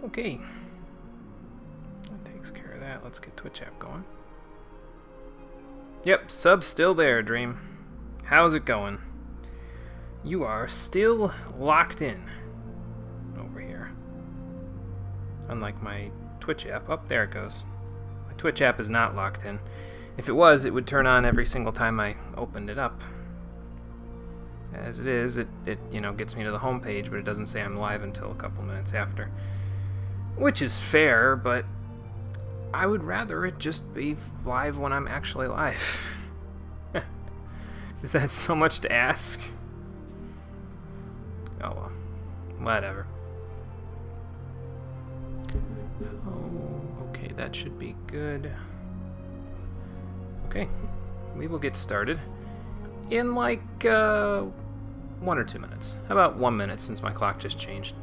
Okay. That takes care of that. Let's get Twitch app going. Yep, sub's still there, Dream. How's it going? You are still locked in over here. Unlike my Twitch app. Oh, there it goes. My Twitch app is not locked in. If it was, it would turn on every single time I opened it up. As it is, it gets me to the home page, but it doesn't say I'm live until a couple minutes after. Which is fair, but I would rather it just be live when I'm actually live. Is that so much to ask? Oh well. Whatever. Oh, okay, that should be good. Okay, we will get started in like 1 or 2 minutes. How about 1 minute since my clock just changed?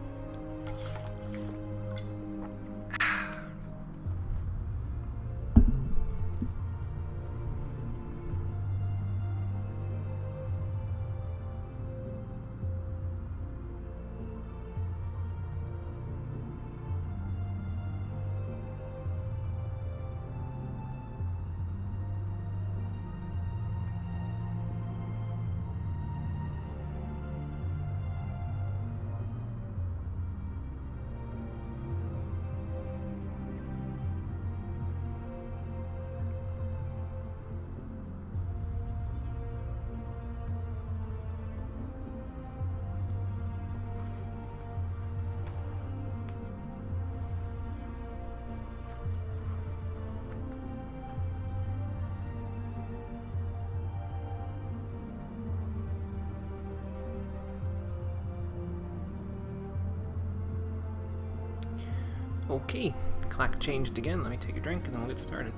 Okay, clock changed again. Let me take a drink and then we'll get started.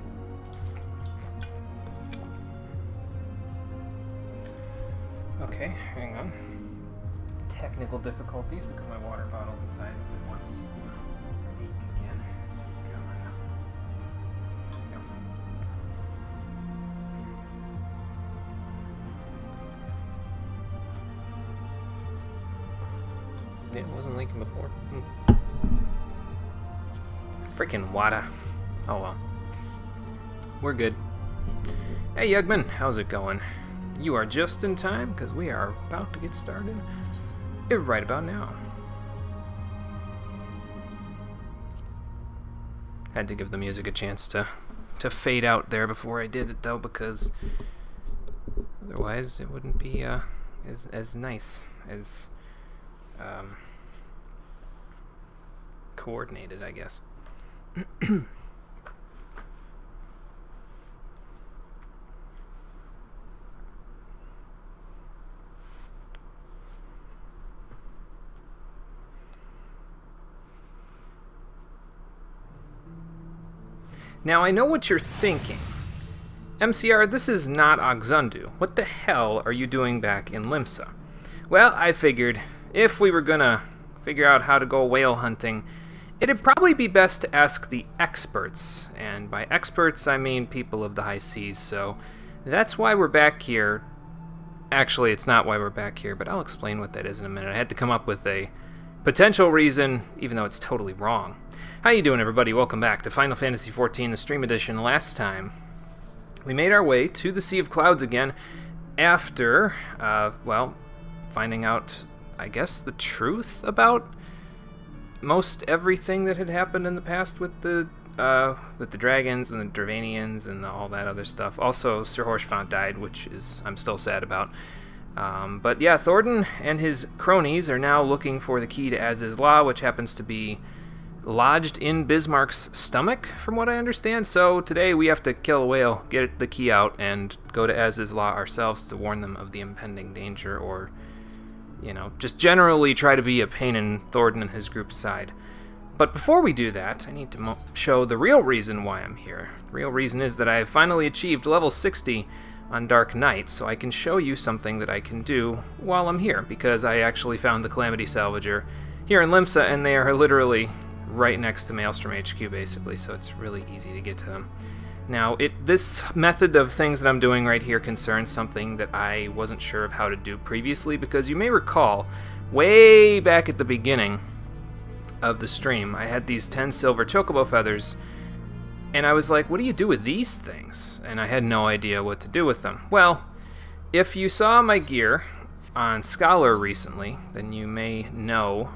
Okay, hang on. Technical difficulties because my water bottle decides it wants to leak again. Come on now. Yeah, it wasn't leaking before. Freaking water. Oh well. We're good. Hey Yugman, how's it going? You are just in time because we are about to get started right about now. Had to give the music a chance to fade out there before I did it though, because otherwise it wouldn't be as nice as coordinated, I guess. Now I know what you're thinking. MCR, this is not Ogzundu. What the hell are you doing back in Limsa? Well, I figured if we were gonna figure out how to go whale hunting, it'd probably be best to ask the experts, and by experts I mean people of the high seas, so that's why we're back here. Actually, it's not why we're back here, but I'll explain what that is in a minute. I had to come up with a potential reason, even though it's totally wrong. How you doing, everybody? Welcome back to Final Fantasy XIV, the Stream Edition. Last time, we made our way to the Sea of Clouds again after, well, finding out, I guess, the truth about most everything that had happened in the past with the dragons and the Dravanians and all that other stuff. Also, Sir Horshfount died, which is I'm still sad about. But yeah, Thornton and his cronies are now looking for the key to Aziz's Law, which happens to be lodged in Bismarck's stomach, from what I understand. So today we have to kill a whale, get the key out, and go to Aziz's Law ourselves to warn them of the impending danger, or just generally try to be a pain in Thornton and his group's side. But before we do that, I need to show the real reason why I'm here. The real reason is that I have finally achieved level 60 on Dark Knight, so I can show you something that I can do while I'm here, because I actually found the Calamity Salvager here in Limsa, and they are literally right next to Maelstrom HQ, basically, so it's really easy to get to them. Now, this method of things that I'm doing right here concerns something that I wasn't sure of how to do previously, because you may recall, way back at the beginning, of the stream, I had these 10 silver chocobo feathers, and I was like, what do you do with these things? And I had no idea what to do with them. Well, if you saw my gear on Scholar recently, then you may know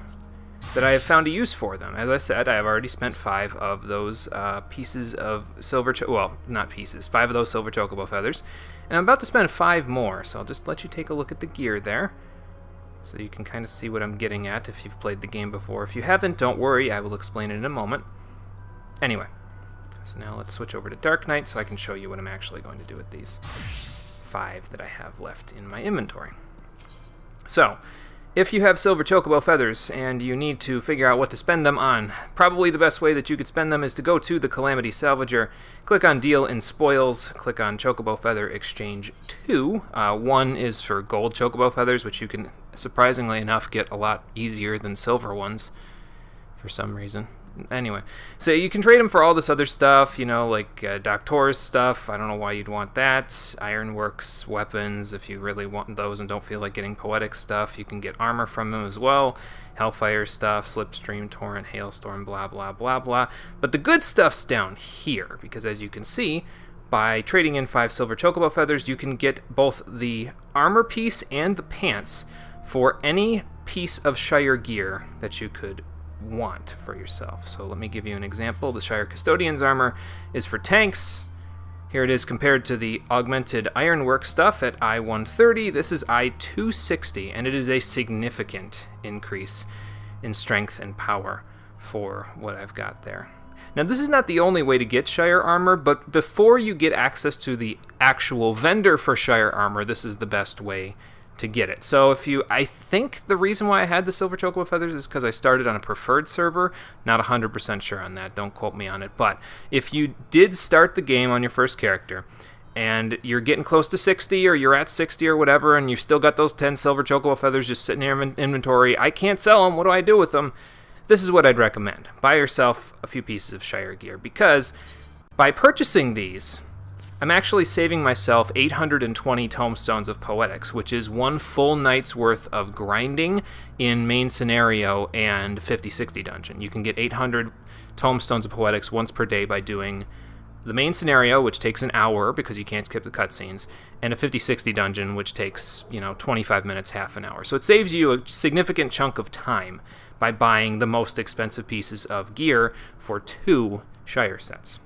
that I have found a use for them. As I said, I have already spent 5 of those pieces of silver, well, not pieces, 5 of those silver chocobo feathers, and I'm about to spend 5 more, so I'll just let you take a look at the gear there, so you can kind of see what I'm getting at if you've played the game before. If you haven't, don't worry, I will explain it in a moment. Anyway, so now let's switch over to Dark Knight so I can show you what I'm actually going to do with these 5 that I have left in my inventory. So, if you have silver chocobo feathers and you need to figure out what to spend them on, probably the best way that you could spend them is to go to the Calamity Salvager, click on Deal in Spoils, click on Chocobo Feather Exchange 2. 1 is for gold chocobo feathers, which you can, surprisingly enough, get a lot easier than silver ones for some reason. Anyway, so you can trade them for all this other stuff, you know, like Doctor's stuff. I don't know why you'd want that. Ironworks weapons, if you really want those and don't feel like getting poetic stuff. You can get armor from them as well. Hellfire stuff, Slipstream, Torrent, Hailstorm, blah, blah, blah, blah. But the good stuff's down here, because as you can see, by trading in 5 silver chocobo feathers, you can get both the armor piece and the pants for any piece of Shire gear that you could want for yourself. So let me give you an example. The Shire Custodian's armor is for tanks. Here it is compared to the augmented ironwork stuff at I-130. This is I-260, and it is a significant increase in strength and power for what I've got there. Now, this is not the only way to get Shire armor, but before you get access to the actual vendor for Shire armor, this is the best way to get it. So I think the reason why I had the silver chocobo feathers is because I started on a preferred server. Not 100% sure on that, don't quote me on it, but if you did start the game on your first character and you're getting close to 60 or you're at 60 or whatever and you've still got those 10 silver chocobo feathers just sitting in your inventory, I can't sell them, what do I do with them? This is what I'd recommend. Buy yourself a few pieces of Shire gear, because by purchasing these, I'm actually saving myself 820 tomestones of poetics, which is 1 full night's worth of grinding in main scenario and 50-60 dungeon. You can get 800 tomestones of poetics once per day by doing the main scenario, which takes an hour because you can't skip the cutscenes, and a 50-60 dungeon, which takes, 25 minutes, half an hour. So it saves you a significant chunk of time by buying the most expensive pieces of gear for 2 Shire sets.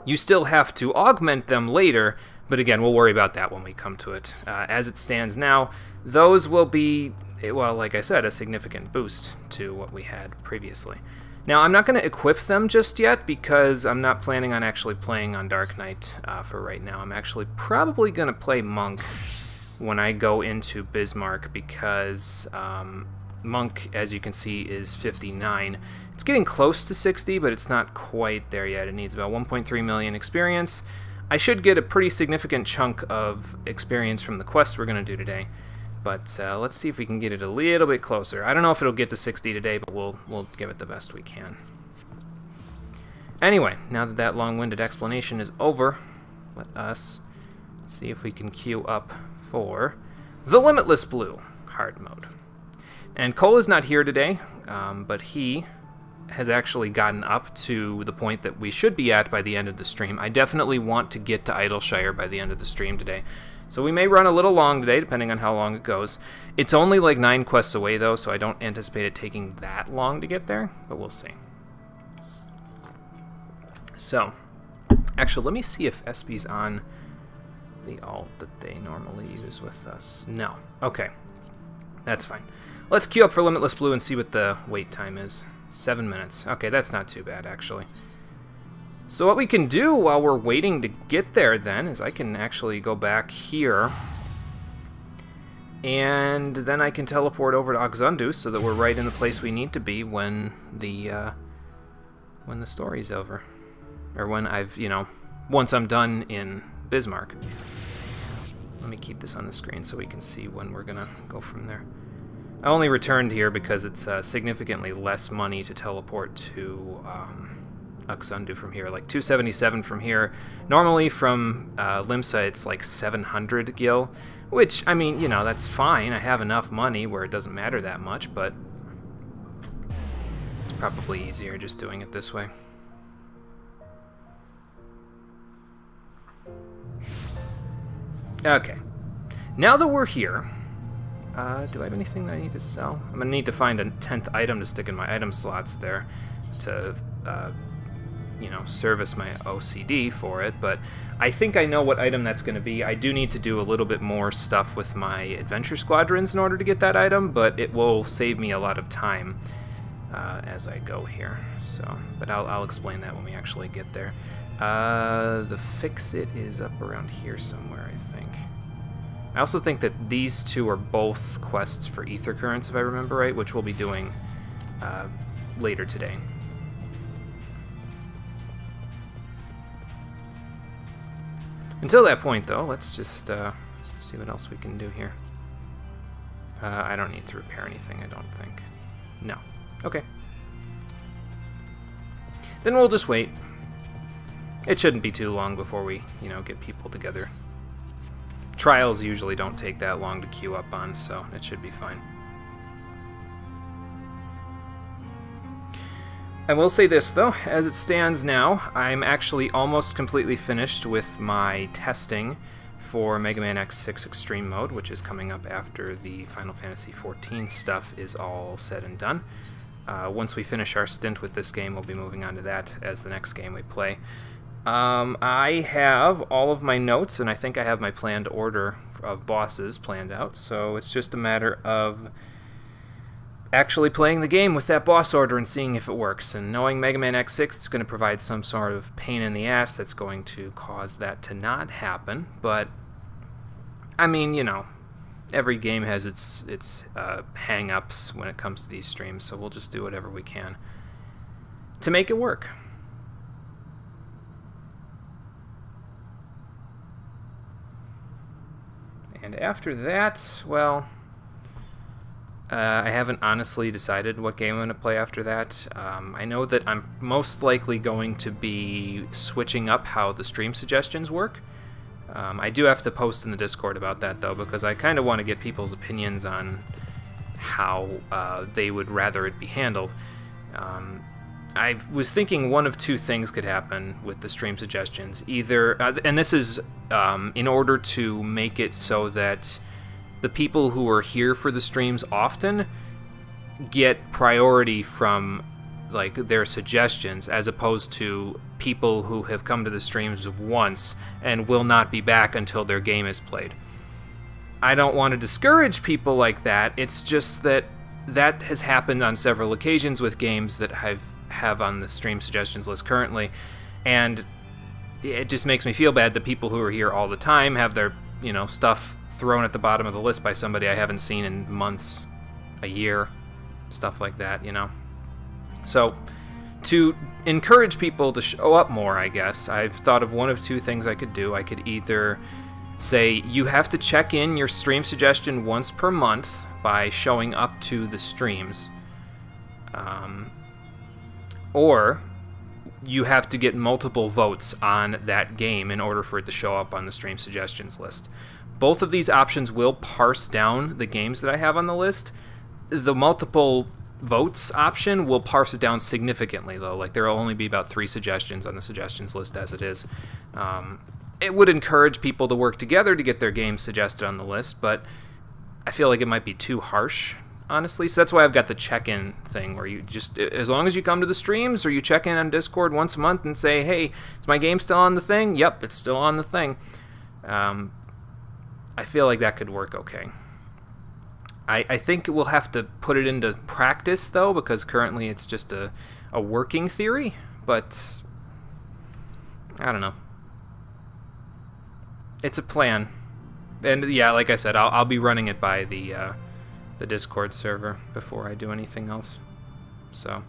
You still have to augment them later, but again, we'll worry about that when we come to it. As it stands now, those will be, well, like I said, a significant boost to what we had previously. Now, I'm not going to equip them just yet because I'm not planning on actually playing on Dark Knight for right now. I'm actually probably going to play Monk when I go into Bismarck because Monk, as you can see, is 59. It's getting close to 60, but it's not quite there yet. It needs about 1.3 million experience. I should get a pretty significant chunk of experience from the quest we're going to do today, but let's see if we can get it a little bit closer. I don't know if it'll get to 60 today, but we'll give it the best we can. Anyway, now that that long-winded explanation is over, let us see if we can queue up for the Limitless Blue hard mode. And Cole is not here today, but he has actually gotten up to the point that we should be at by the end of the stream. I definitely want to get to Idleshire by the end of the stream today. So we may run a little long today, depending on how long it goes. It's only like 9 quests away, though, so I don't anticipate it taking that long to get there, but we'll see. So, actually, let me see if Espy's on the alt that they normally use with us. No. Okay. That's fine. Let's queue up for Limitless Blue and see what the wait time is. 7 minutes. Okay, that's not too bad, actually. So what we can do while we're waiting to get there, then, is I can actually go back here, and then I can teleport over to Oxundu so that we're right in the place we need to be when the story's over. Or when I've, once I'm done in Bismarck. Let me keep this on the screen so we can see when we're gonna go from there. I only returned here because it's significantly less money to teleport to Oxundu from here, like 277 from here. Normally from Limsa it's like 700 gil, which, I mean, that's fine. I have enough money where it doesn't matter that much, but Probably easier just doing it this way. Okay. Now that we're here, do I have anything that I need to sell? I'm going to need to find a 10th item to stick in my item slots there to, you know, service my OCD for it, but I think I know what item that's going to be. I do need to do a little bit more stuff with my adventure squadrons in order to get that item, but it will save me a lot of time as I go here. So, but I'll explain that when we actually get there. The fix-it is up around here somewhere, I think. I also think that these two are both quests for ether currents, if I remember right, which we'll be doing later today. Until that point, though, let's just see what else we can do here. I don't need to repair anything, I don't think. No. Okay. Then we'll just wait. It shouldn't be too long before we, you know, get people together. Trials usually don't take that long to queue up on, so it should be fine. I will say this, though, as it stands now, I'm actually almost completely finished with my testing for Mega Man X6 Extreme Mode, which is coming up after the Final Fantasy XIV stuff is all said and done. Once we finish our stint with this game, we'll be moving on to that as the next game we play. I have all of my notes, and I think I have my planned order of bosses planned out, so it's just a matter of actually playing the game with that boss order and seeing if it works. And knowing Mega Man X6, it's going to provide some sort of pain in the ass that's going to cause that to not happen, but I mean, you know, every game has its hang-ups when it comes to these streams, so we'll just do whatever we can to make it work. And after that, well, I haven't honestly decided what game I'm going to play after that. I know that I'm most likely going to be switching up how the stream suggestions work. I do have to post in the Discord about that, though, because I kind of want to get people's opinions on how they would rather it be handled. I was thinking one of two things could happen with the stream suggestions. Either, and this is in order to make it so that the people who are here for the streams often get priority from like their suggestions, as opposed to people who have come to the streams once and will not be back until their game is played. I don't want to discourage people like that. It's just that that has happened on several occasions with games that have on the stream suggestions list currently, and it just makes me feel bad that people who are here all the time have their, you know, stuff thrown at the bottom of the list by somebody I haven't seen in months, a year, stuff like that, you know. So to encourage people to show up more, I guess, I've thought of one of two things I could do. I could either say you have to check in your stream suggestion once per month by showing up to the streams, or you have to get multiple votes on that game in order for it to show up on the stream suggestions list. Both of these options will parse down the games that I have on the list. The multiple votes option will parse it down significantly, though. Like, there will only be about 3 suggestions on the suggestions list as it is. It would encourage people to work together to get their games suggested on the list, but I feel like it might be too harsh, honestly. So that's why I've got the check-in thing, where you just, as long as you come to the streams or you check in on Discord once a month and say, hey, is my game still on the thing? Yep, it's still on the thing. I feel like that could work okay. I think we'll have to put it into practice, though, because currently it's just a working theory, but I don't know. It's a plan. And yeah, like I said, I'll be running it by the Discord server before I do anything else. So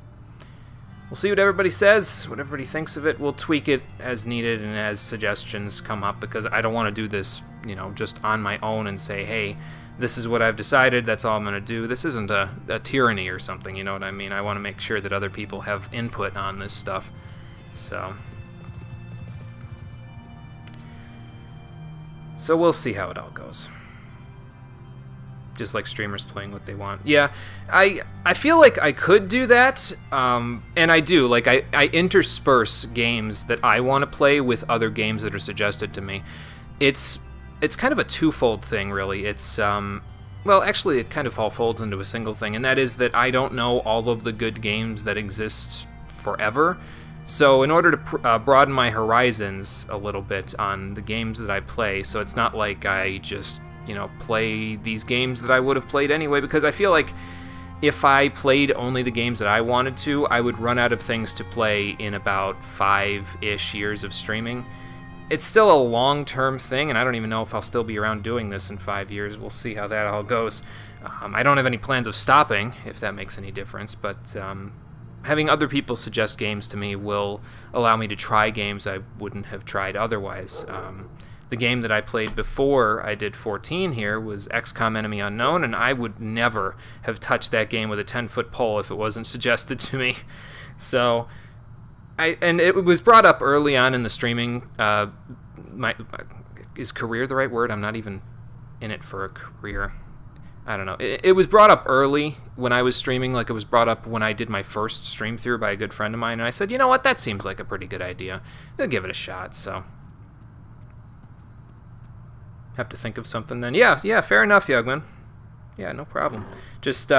we'll see what everybody says, what everybody thinks of it. We'll tweak it as needed and as suggestions come up, because I don't want to do this, you know, just on my own and say, hey, this is what I've decided, that's all I'm going to do. This isn't a tyranny or something, you know what I mean? I want to make sure that other people have input on this stuff. So we'll see how it all goes. just like streamers playing what they want. Yeah, I feel like I could do that, and I do. Like, I intersperse games that I want to play with other games that are suggested to me. It's kind of a twofold thing, really. It's, well, actually, it kind of all folds into a single thing, and that is that I don't know all of the good games that exist forever. So in order to broaden my horizons a little bit on the games that I play, so it's not like I just, play these games that I would have played anyway, because I feel like if I played only the games that I wanted to, I would run out of things to play in about 5-ish years of streaming. It's still a long-term thing, and I don't even know if I'll still be around doing this in 5 years. We'll see how that all goes. I don't have any plans of stopping, if that makes any difference, but having other people suggest games to me will allow me to try games I wouldn't have tried otherwise. The game that I played before I did 14 here was XCOM Enemy Unknown, and I would never have touched that game with a 10-foot pole if it wasn't suggested to me. So, and it was brought up early on in the streaming. Is career the right word? I'm not even in it for a career. I don't know. It was brought up early when I was streaming, like it was brought up when I did my first stream through by a good friend of mine, and I said, you know what, that seems like a pretty good idea. I'll give it a shot, so. Have to think of something then. Yeah, fair enough, Yugman. Yeah, no problem. Just,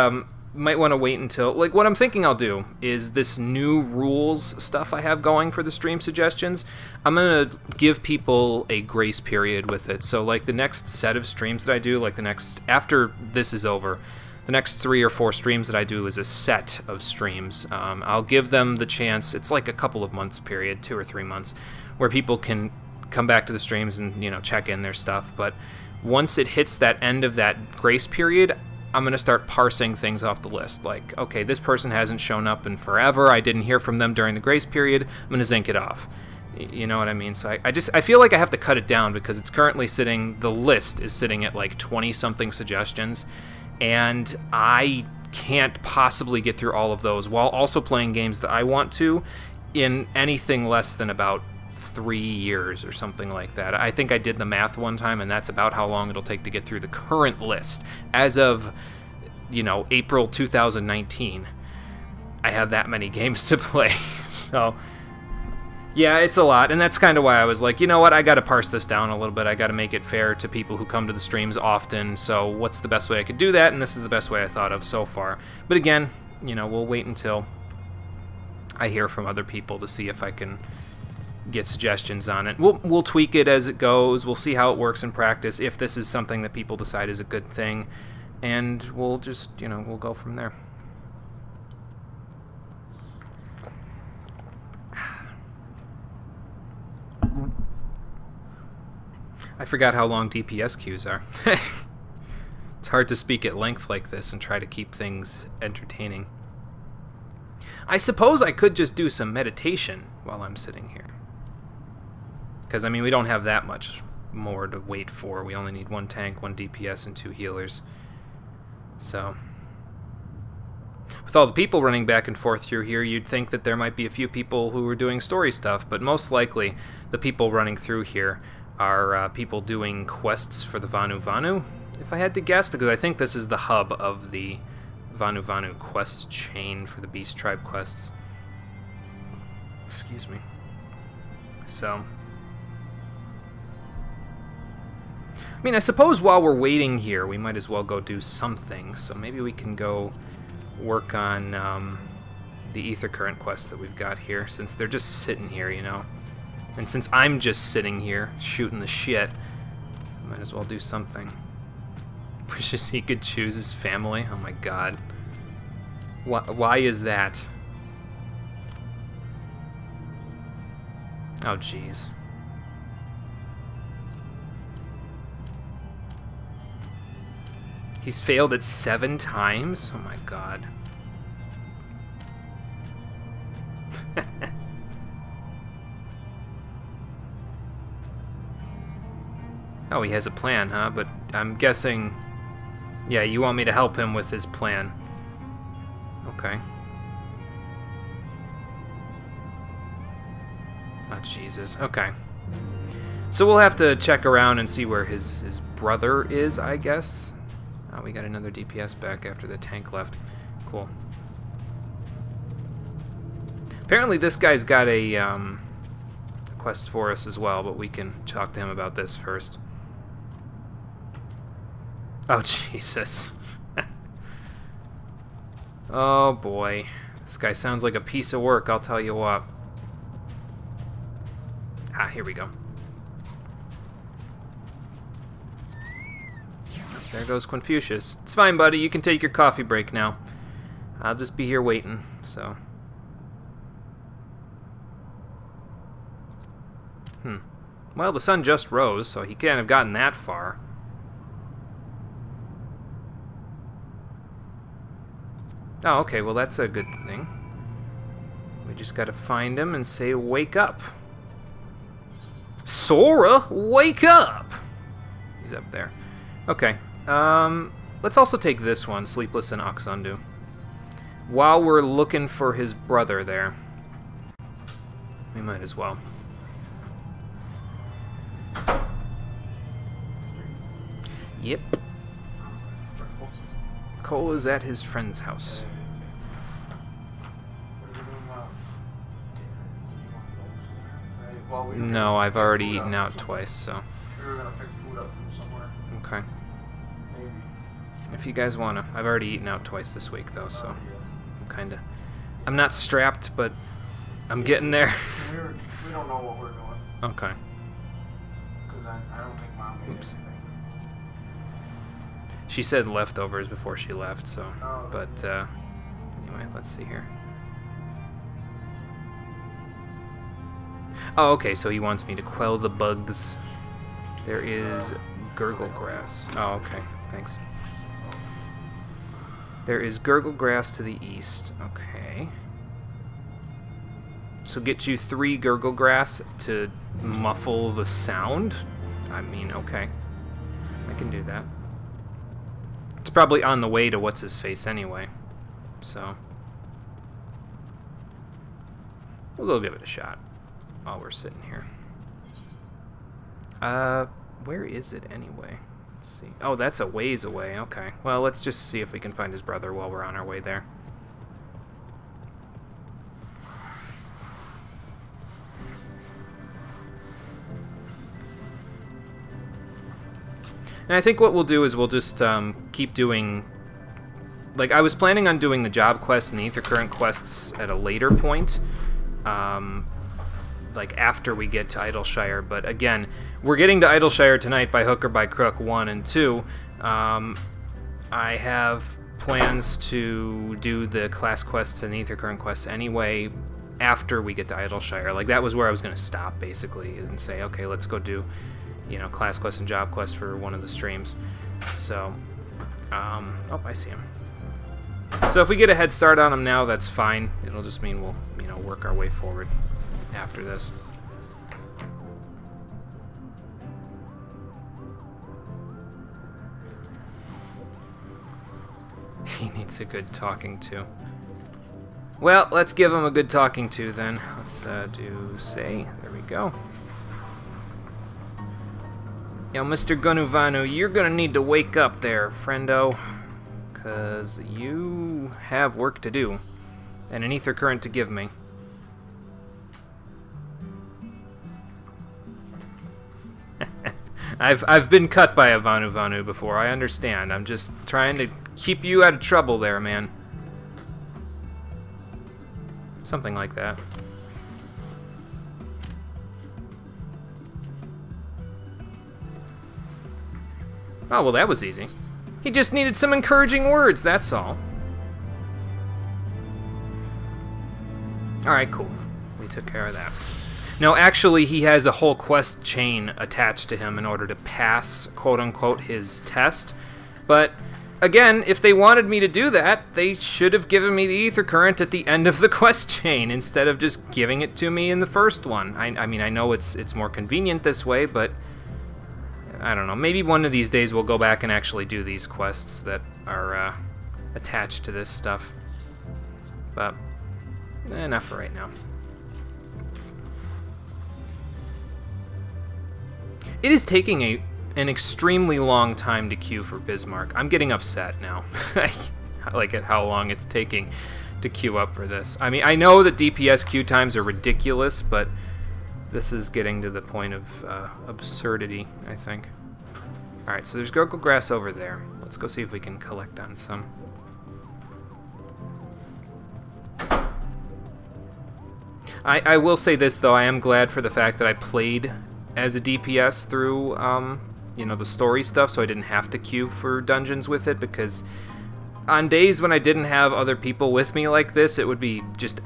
might want to wait until, like, what I'm thinking I'll do is this new rules stuff I have going for the stream suggestions, I'm going to give people a grace period with it. So, like, the next set of streams that I do, like after this is over, the next 3 or 4 streams that I do is a set of streams. I'll give them the chance, it's like a couple of months period, 2 or 3 months, where people can come back to the streams and, check in their stuff. But once it hits that end of that grace period, I'm going to start parsing things off the list. Like, okay, this person hasn't shown up in forever. I didn't hear from them during the grace period. I'm going to zinc it off. You know what I mean? So I feel like I have to cut it down because it's currently the list is sitting at like 20-something suggestions. And I can't possibly get through all of those while also playing games that I want to in anything less than about 3 years or something like that. I think I did the math one time, and that's about how long it'll take to get through the current list. As of, April 2019, I have that many games to play. So, yeah, it's a lot, and that's kind of why I was like, you know what, I got to parse this down a little bit. I got to make it fair to people who come to the streams often, so what's the best way I could do that? And this is the best way I thought of so far. But again, we'll wait until I hear from other people to see if I can get suggestions on it. We'll tweak it as it goes. We'll see how it works in practice, if this is something that people decide is a good thing, and we'll just, we'll go from there. I forgot how long DPS queues are. It's hard to speak at length like this and try to keep things entertaining. I suppose I could just do some meditation while I'm sitting here. Because, we don't have that much more to wait for. We only need 1 tank, 1 DPS, and 2 healers. So, with all the people running back and forth through here, you'd think that there might be a few people who were doing story stuff, but most likely the people running through here are people doing quests for the Vanu Vanu, if I had to guess, because I think this is the hub of the Vanu Vanu quest chain for the Beast Tribe quests. Excuse me. So, I suppose while we're waiting here, we might as well go do something. So maybe we can go work on the Ether Current quests that we've got here, since they're just sitting here, And since I'm just sitting here, shooting the shit, might as well do something. Wishes he could choose his family. Oh my god. Why is that? Oh jeez. He's failed it 7 times? Oh my god. Oh, he has a plan, huh? But I'm guessing... Yeah, you want me to help him with his plan. Okay. Oh, Jesus. Okay. So we'll have to check around and see where his brother is, I guess. Oh, we got another DPS back after the tank left. Cool. Apparently this guy's got a quest for us as well, but we can talk to him about this first. Oh, Jesus. Oh, boy. This guy sounds like a piece of work, I'll tell you what. Ah, here we go. There goes Confucius. It's fine, buddy. You can take your coffee break now. I'll just be here waiting, so... Well, the sun just rose, so he can't have gotten that far. Oh, okay, well that's a good thing. We just gotta find him and say, wake up. Sora, wake up! He's up there. Okay, let's also take this one, Sleepless in Oxundu. While we're looking for his brother there. We might as well. Yep. Cole is at his friend's house. No, I've already eaten out twice, so... Okay. If you guys wanna. I've already eaten out twice this week, though, so... Kinda... I'm not strapped, but... I'm getting there. We don't know what we're doing. Okay. Because I don't think Mom made anything. She said leftovers before she left, so... Oh. But, anyway, let's see here. Oh, okay, so he wants me to quell the bugs. There is gurgle grass. Oh, okay, thanks. There is gurgle grass to the east. Okay. So get you 3 gurgle grass to muffle the sound? I mean, okay. I can do that. It's probably on the way to what's-his-face anyway. So. We'll go give it a shot while we're sitting here. Where is it anyway? Let's see. Oh, that's a ways away. Okay. Well, let's just see if we can find his brother while we're on our way there. And I think what we'll do is we'll just keep doing... Like, I was planning on doing the job quests and the Ether Current quests at a later point. Like, after we get to Idleshire. But again, we're getting to Idleshire tonight by hook or by crook, 1 and 2. I have plans to do the class quests and the Ether Current quests anyway after we get to Idleshire. Like, that was where I was going to stop, basically, and say, okay, let's go do... you know, class quest and job quest for one of the streams. So, oh, I see him. So if we get a head start on him now, that's fine. It'll just mean we'll, you know, work our way forward after this. He needs a good talking to. Well, let's give him a good talking to then. Let's do say. There we go. Yo, Mr. Gunuvanu, you're gonna need to wake up there, friendo. Because you have work to do. And an ether current to give me. I've been cut by a Vanu before, I understand. I'm just trying to keep you out of trouble there, man. Something like that. Oh, well, that was easy. He just needed some encouraging words, that's all. Alright, cool. We took care of that. No, actually, he has a whole quest chain attached to him in order to pass, quote-unquote, his test. But, again, if they wanted me to do that, they should have given me the ether current at the end of the quest chain instead of just giving it to me in the first one. I mean, I know it's more convenient this way, but... I don't know, maybe one of these days we'll go back and actually do these quests that are attached to this stuff. But, enough for right now. It is taking an extremely long time to queue for Bismarck. I'm getting upset now. Like at how long it's taking to queue up for this. I mean, I know that DPS queue times are ridiculous, but this is getting to the point of absurdity, I think. Alright, so there's Gurgle Grass over there. Let's go see if we can collect on some. I will say this, though. I am glad for the fact that I played as a DPS through, you know, the story stuff, so I didn't have to queue for dungeons with it, because on days when I didn't have other people with me like this, it would be just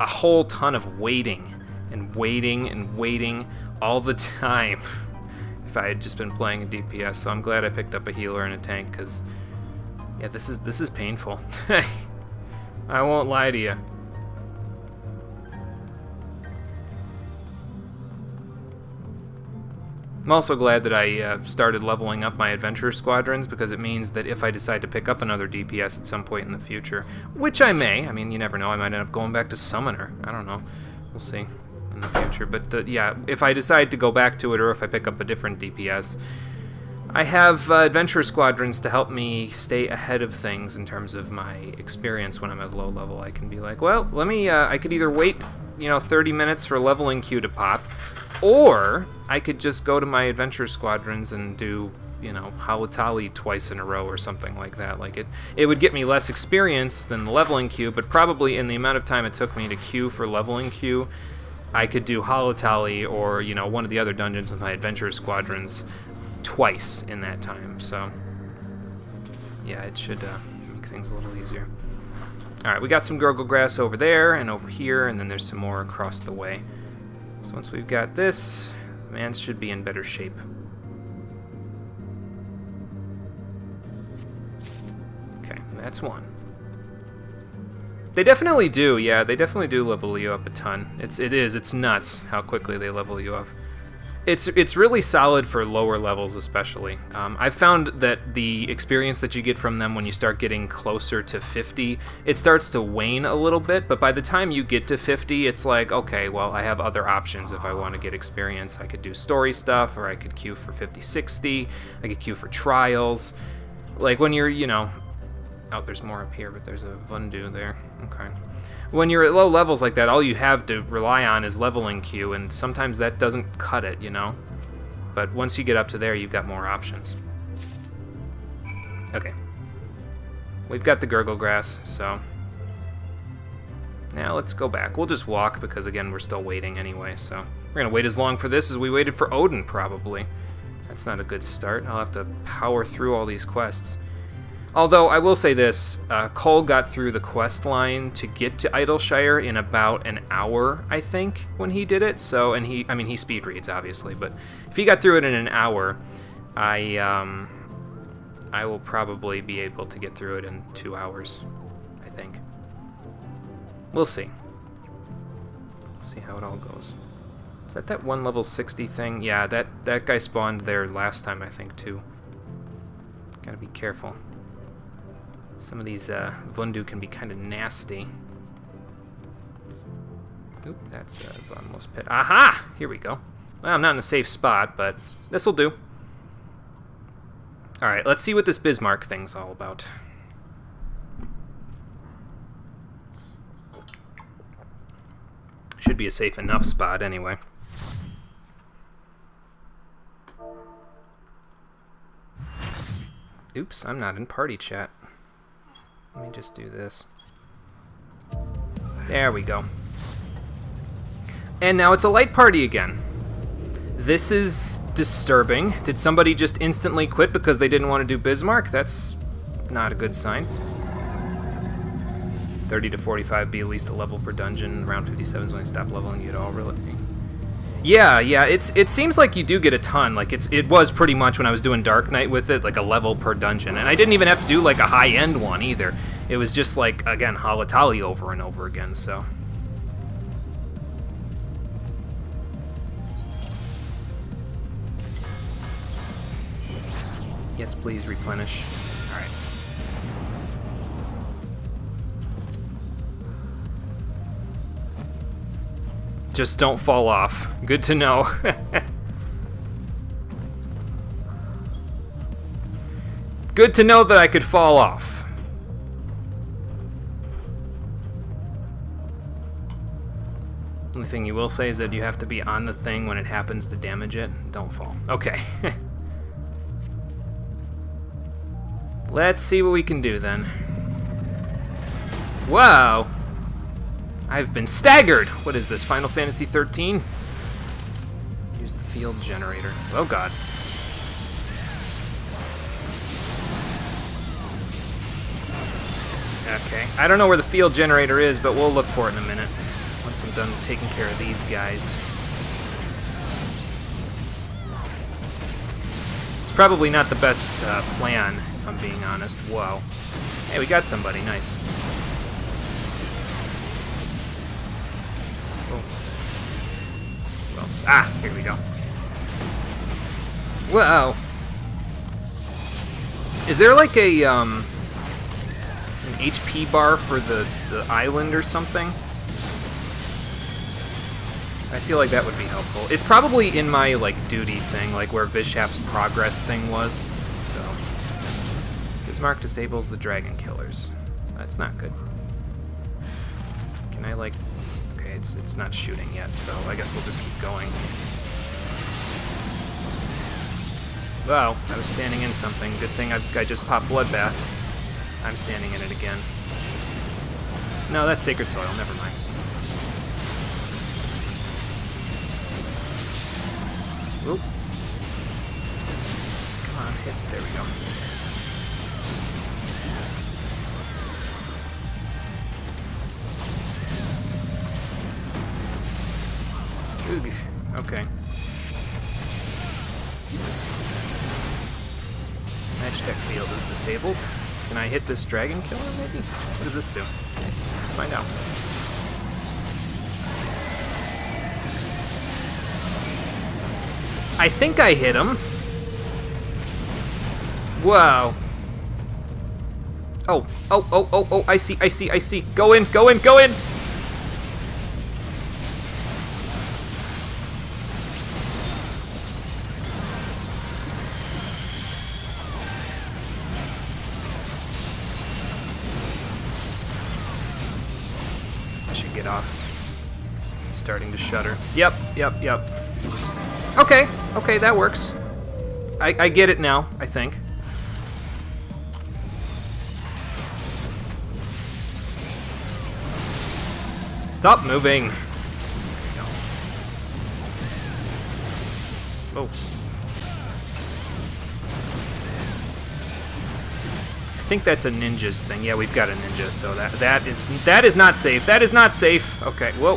a whole ton of waiting and waiting and waiting all the time if I had just been playing a DPS. So I'm glad I picked up a healer and a tank, because yeah, this is painful. I won't lie to you. I'm also glad that I started leveling up my adventure squadrons, because it means that if I decide to pick up another DPS at some point in the future, which I may, I mean, you never know, I might end up going back to Summoner. I don't know. We'll see in the future. But yeah, if I decide to go back to it, or if I pick up a different DPS, I have adventure squadrons to help me stay ahead of things in terms of my experience when I'm at low level. I can be like, well, let me, I could either wait, you know, 30 minutes for leveling queue to pop, or I could just go to my adventure squadrons and do, you know, Halatali twice in a row or something like that. Like it would get me less experience than the leveling queue, but probably in the amount of time it took me to queue for leveling queue, I could do Halatali or, you know, one of the other dungeons with my adventure squadrons twice in that time. So yeah, it should make things a little easier. Alright, we got some Gurgle Grass over there and over here, and then there's some more across the way. So once we've got this, man should be in better shape. Okay, that's one. They definitely do, yeah, they definitely do level you up a ton. It's nuts how quickly they level you up. It's really solid for lower levels especially. I've found that the experience that you get from them when you start getting closer to 50, it starts to wane a little bit, but by the time you get to 50, it's like, okay, well, I have other options if I want to get experience. I could do story stuff, or I could queue for 50-60, I could queue for trials. Like when you're, you know... Oh, there's more up here, but there's a Vundu there. Okay. When you're at low levels like that, all you have to rely on is leveling queue, and sometimes that doesn't cut it, you know? But once you get up to there, you've got more options. Okay. We've got the Gurgle Grass, so... Now let's go back. We'll just walk, because again, we're still waiting anyway, so... We're gonna wait as long for this as we waited for Odin, probably. That's not a good start. I'll have to power through all these quests. Although, I will say this, Cole got through the quest line to get to Idleshire in about an hour, I think, when he did it. So, and he speed reads, obviously, but if he got through it in an hour, I will probably be able to get through it in 2 hours, I think. We'll see. We'll see how it all goes. Is that one level 60 thing? Yeah, that guy spawned there last time, I think, too. Gotta be careful. Some of these Vundu can be kind of nasty. Oop, that's a bottomless pit. Aha! Here we go. Well, I'm not in a safe spot, but this'll do. Alright, let's see what this Bismarck thing's all about. Should be a safe enough spot, anyway. Oops, I'm not in party chat. Let me just do this. There we go. And now it's a light party again. This is disturbing. Did somebody just instantly quit because they didn't want to do Bismarck? That's not a good sign. 30 to 45 be at least a level per dungeon. Around 57 is when I stop leveling you at all, really. Yeah, it seems like you do get a ton. Like it was pretty much when I was doing Dark Knight with it, like a level per dungeon. And I didn't even have to do like a high-end one either. It was just like, again, Halatali over and over again, so. Yes, please replenish. Alright. Just don't fall off. Good to know. good to know that I could fall off. Only thing you will say is that you have to be on the thing when it happens to damage it. Don't fall. Okay. Let's see what we can do then. Wow. I've been staggered. What is this, Final Fantasy 13? Use the field generator. Oh god. Okay. I don't know where the field generator is, but we'll look for it in a minute. Once I'm done taking care of these guys. It's probably not the best plan, if I'm being honest. Whoa. Hey, we got somebody. Nice. Oh. Who else? Ah, here we go. Whoa. Is there like a an HP bar for the island or something? I feel like that would be helpful. It's probably in my, like, duty thing, like where Vishap's progress thing was. So, Bismarck disables the dragon killers. That's not good. Can I, like... Okay, it's not shooting yet, so I guess we'll just keep going. Wow, I was standing in something. Good thing I just popped Bloodbath. I'm standing in it again. No, that's Sacred Soil. Never mind. Oop. Come on, hit. There we go. Oog. Okay. Magitech field is disabled. Can I hit this dragon killer, maybe? What does this do? Let's find out. I think I hit him. Whoa. Oh, I see. Go in. I should get off. I'm starting to shudder. Yep. Okay, that works. I get it now, I think. Stop moving. No. Oh. I think that's a ninja's thing. Yeah, we've got a ninja, so that is not safe. That is not safe. Okay. Whoa.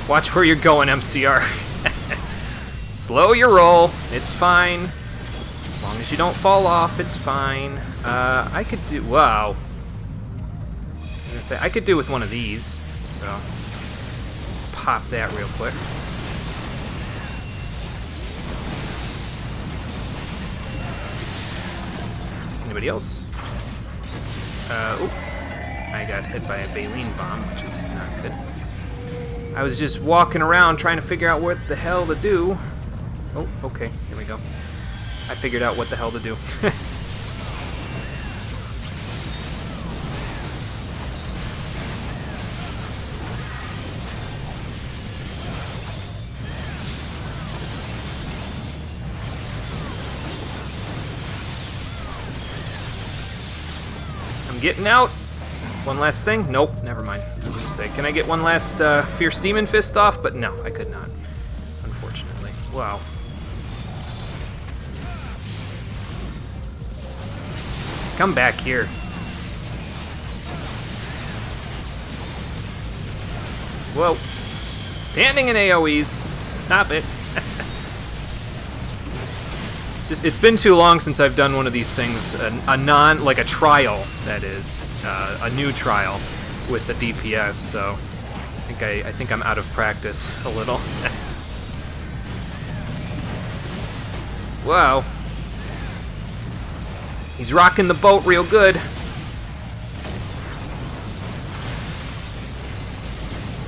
Watch where you're going, MCR. Slow your roll. It's fine. As long as you don't fall off, it's fine. I could do... Wow. I was gonna say, I could do with one of these. So, pop that real quick. Anybody else? Oop. I got hit by a Baleen bomb, which is not good. I was just walking around trying to figure out what the hell to do. Oh, okay, here we go. I figured out what the hell to do. I'm getting out. One last thing? Nope, never mind. I was gonna say, can I get one last Fierce Demon Fist off? But no, I could not. Unfortunately. Wow. Come back here. Whoa. Standing in AoEs. Stop it. It's been too long since I've done one of these things, like a trial, that is, a new trial with the DPS, so I think I'm out of practice a little. Wow. He's rocking the boat real good.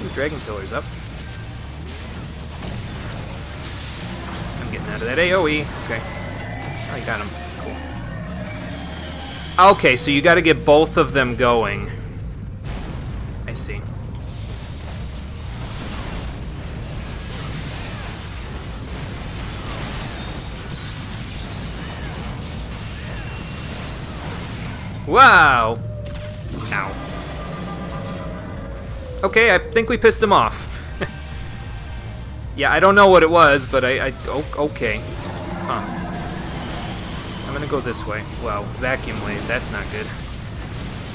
Ooh, Dragon Killer's up. I'm getting out of that AoE. Okay. Oh, you got him. Cool. Okay, so you gotta get both of them going. I see. Wow! Ow. Okay, I think we pissed him off. Yeah, I don't know what it was, but okay. Huh. I'm gonna go this way. Wow, vacuum wave, that's not good.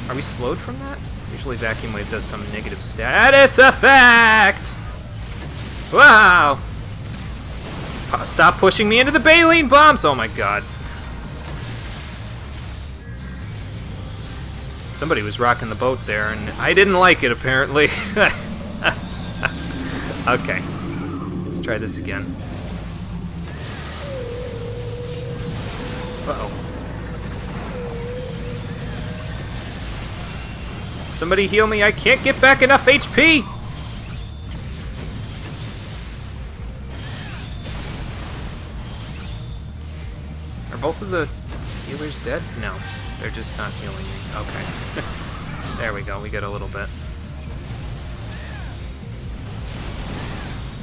Are we slowed from that? Usually vacuum wave does some negative status effect! Wow! Stop pushing me into the baleen bombs! Oh my god. Somebody was rocking the boat there, and I didn't like it, apparently. Okay. Let's try this again. Uh-oh. Somebody heal me, I can't get back enough HP! Are both of the healers dead? No, they're just not healing me. Okay. There we go, we get a little bit.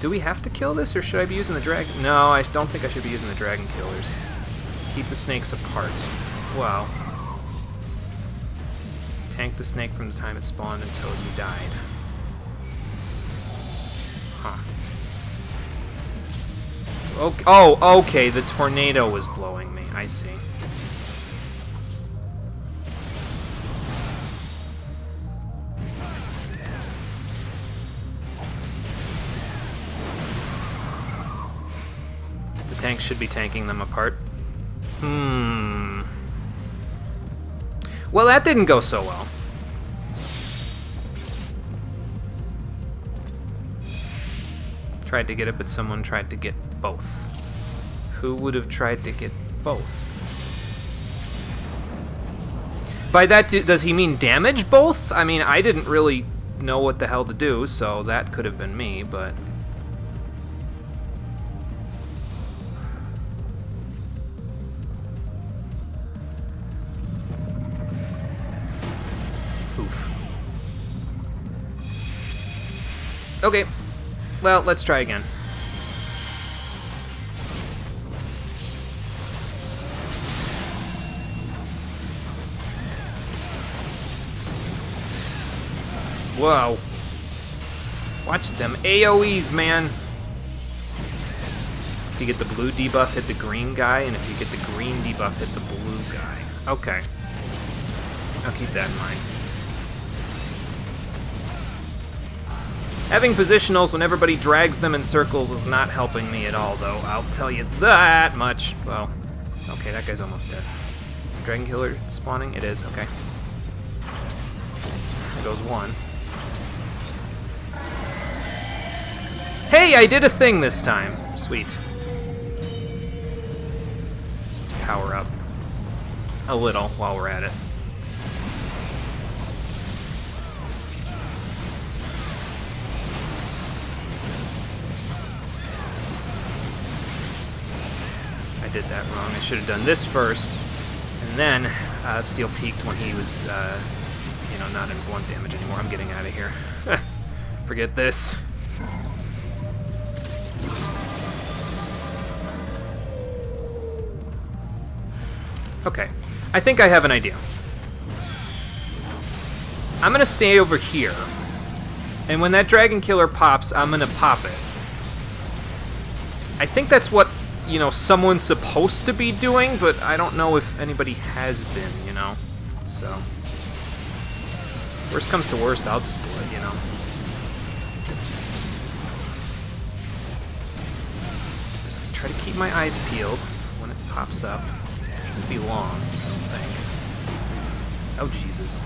Do we have to kill this, or should I be using the dragon? No, I don't think I should be using the dragon killers. Keep the snakes apart. Wow. Tank the snake from the time it spawned until you died. Huh. Okay. Oh, okay, the tornado was blowing me. I see. The tank should be tanking them apart. Well, that didn't go so well. Tried to get it, but someone tried to get both. Who would have tried to get both? By that, does he mean damage both? I mean, I didn't really know what the hell to do, so that could have been me, but... Okay, well, let's try again. Whoa. Watch them AoEs, man. If you get the blue debuff, hit the green guy, and if you get the green debuff, hit the blue guy. Okay. I'll keep that in mind. Having positionals when everybody drags them in circles is not helping me at all, though. I'll tell you that much. Well, okay, that guy's almost dead. Is Dragon Killer spawning? It is, okay. There goes one. Hey, I did a thing this time. Sweet. Let's power up a little while we're at it. I did that wrong. I should have done this first, and then Steel peaked when he was, you know, not in blunt damage anymore. I'm getting out of here. Forget this. Okay, I think I have an idea. I'm gonna stay over here, and when that Dragon Killer pops, I'm gonna pop it. I think that's what, you know, someone's supposed to be doing, but I don't know if anybody has been, you know? So, worst comes to worst, I'll just do it, you know? Just try to keep my eyes peeled when it pops up. Shouldn't be long, I don't think. Oh, Jesus.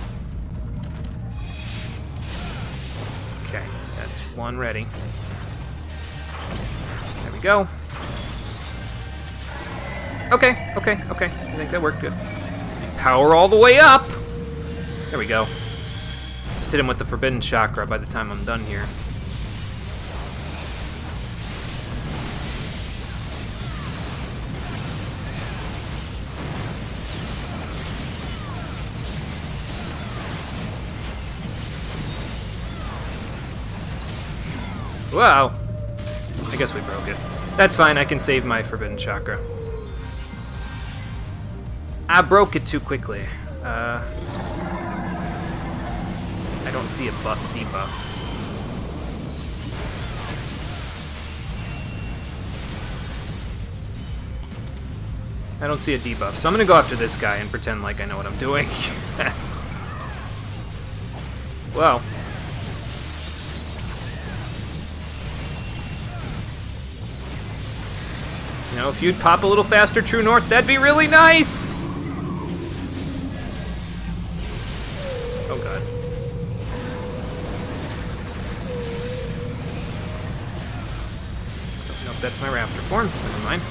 Okay, that's one ready. There we go. Okay. I think that worked good. Power all the way up! There we go. Just hit him with the Forbidden Chakra by the time I'm done here. Wow. I guess we broke it. That's fine, I can save my Forbidden Chakra. I broke it too quickly. I don't see a debuff. I don't see a debuff, so I'm gonna go after this guy and pretend like I know what I'm doing. Well. You know, if you'd pop a little faster, True North, that'd be really nice! Oh god. Nope, that's my raptor form. Never mind.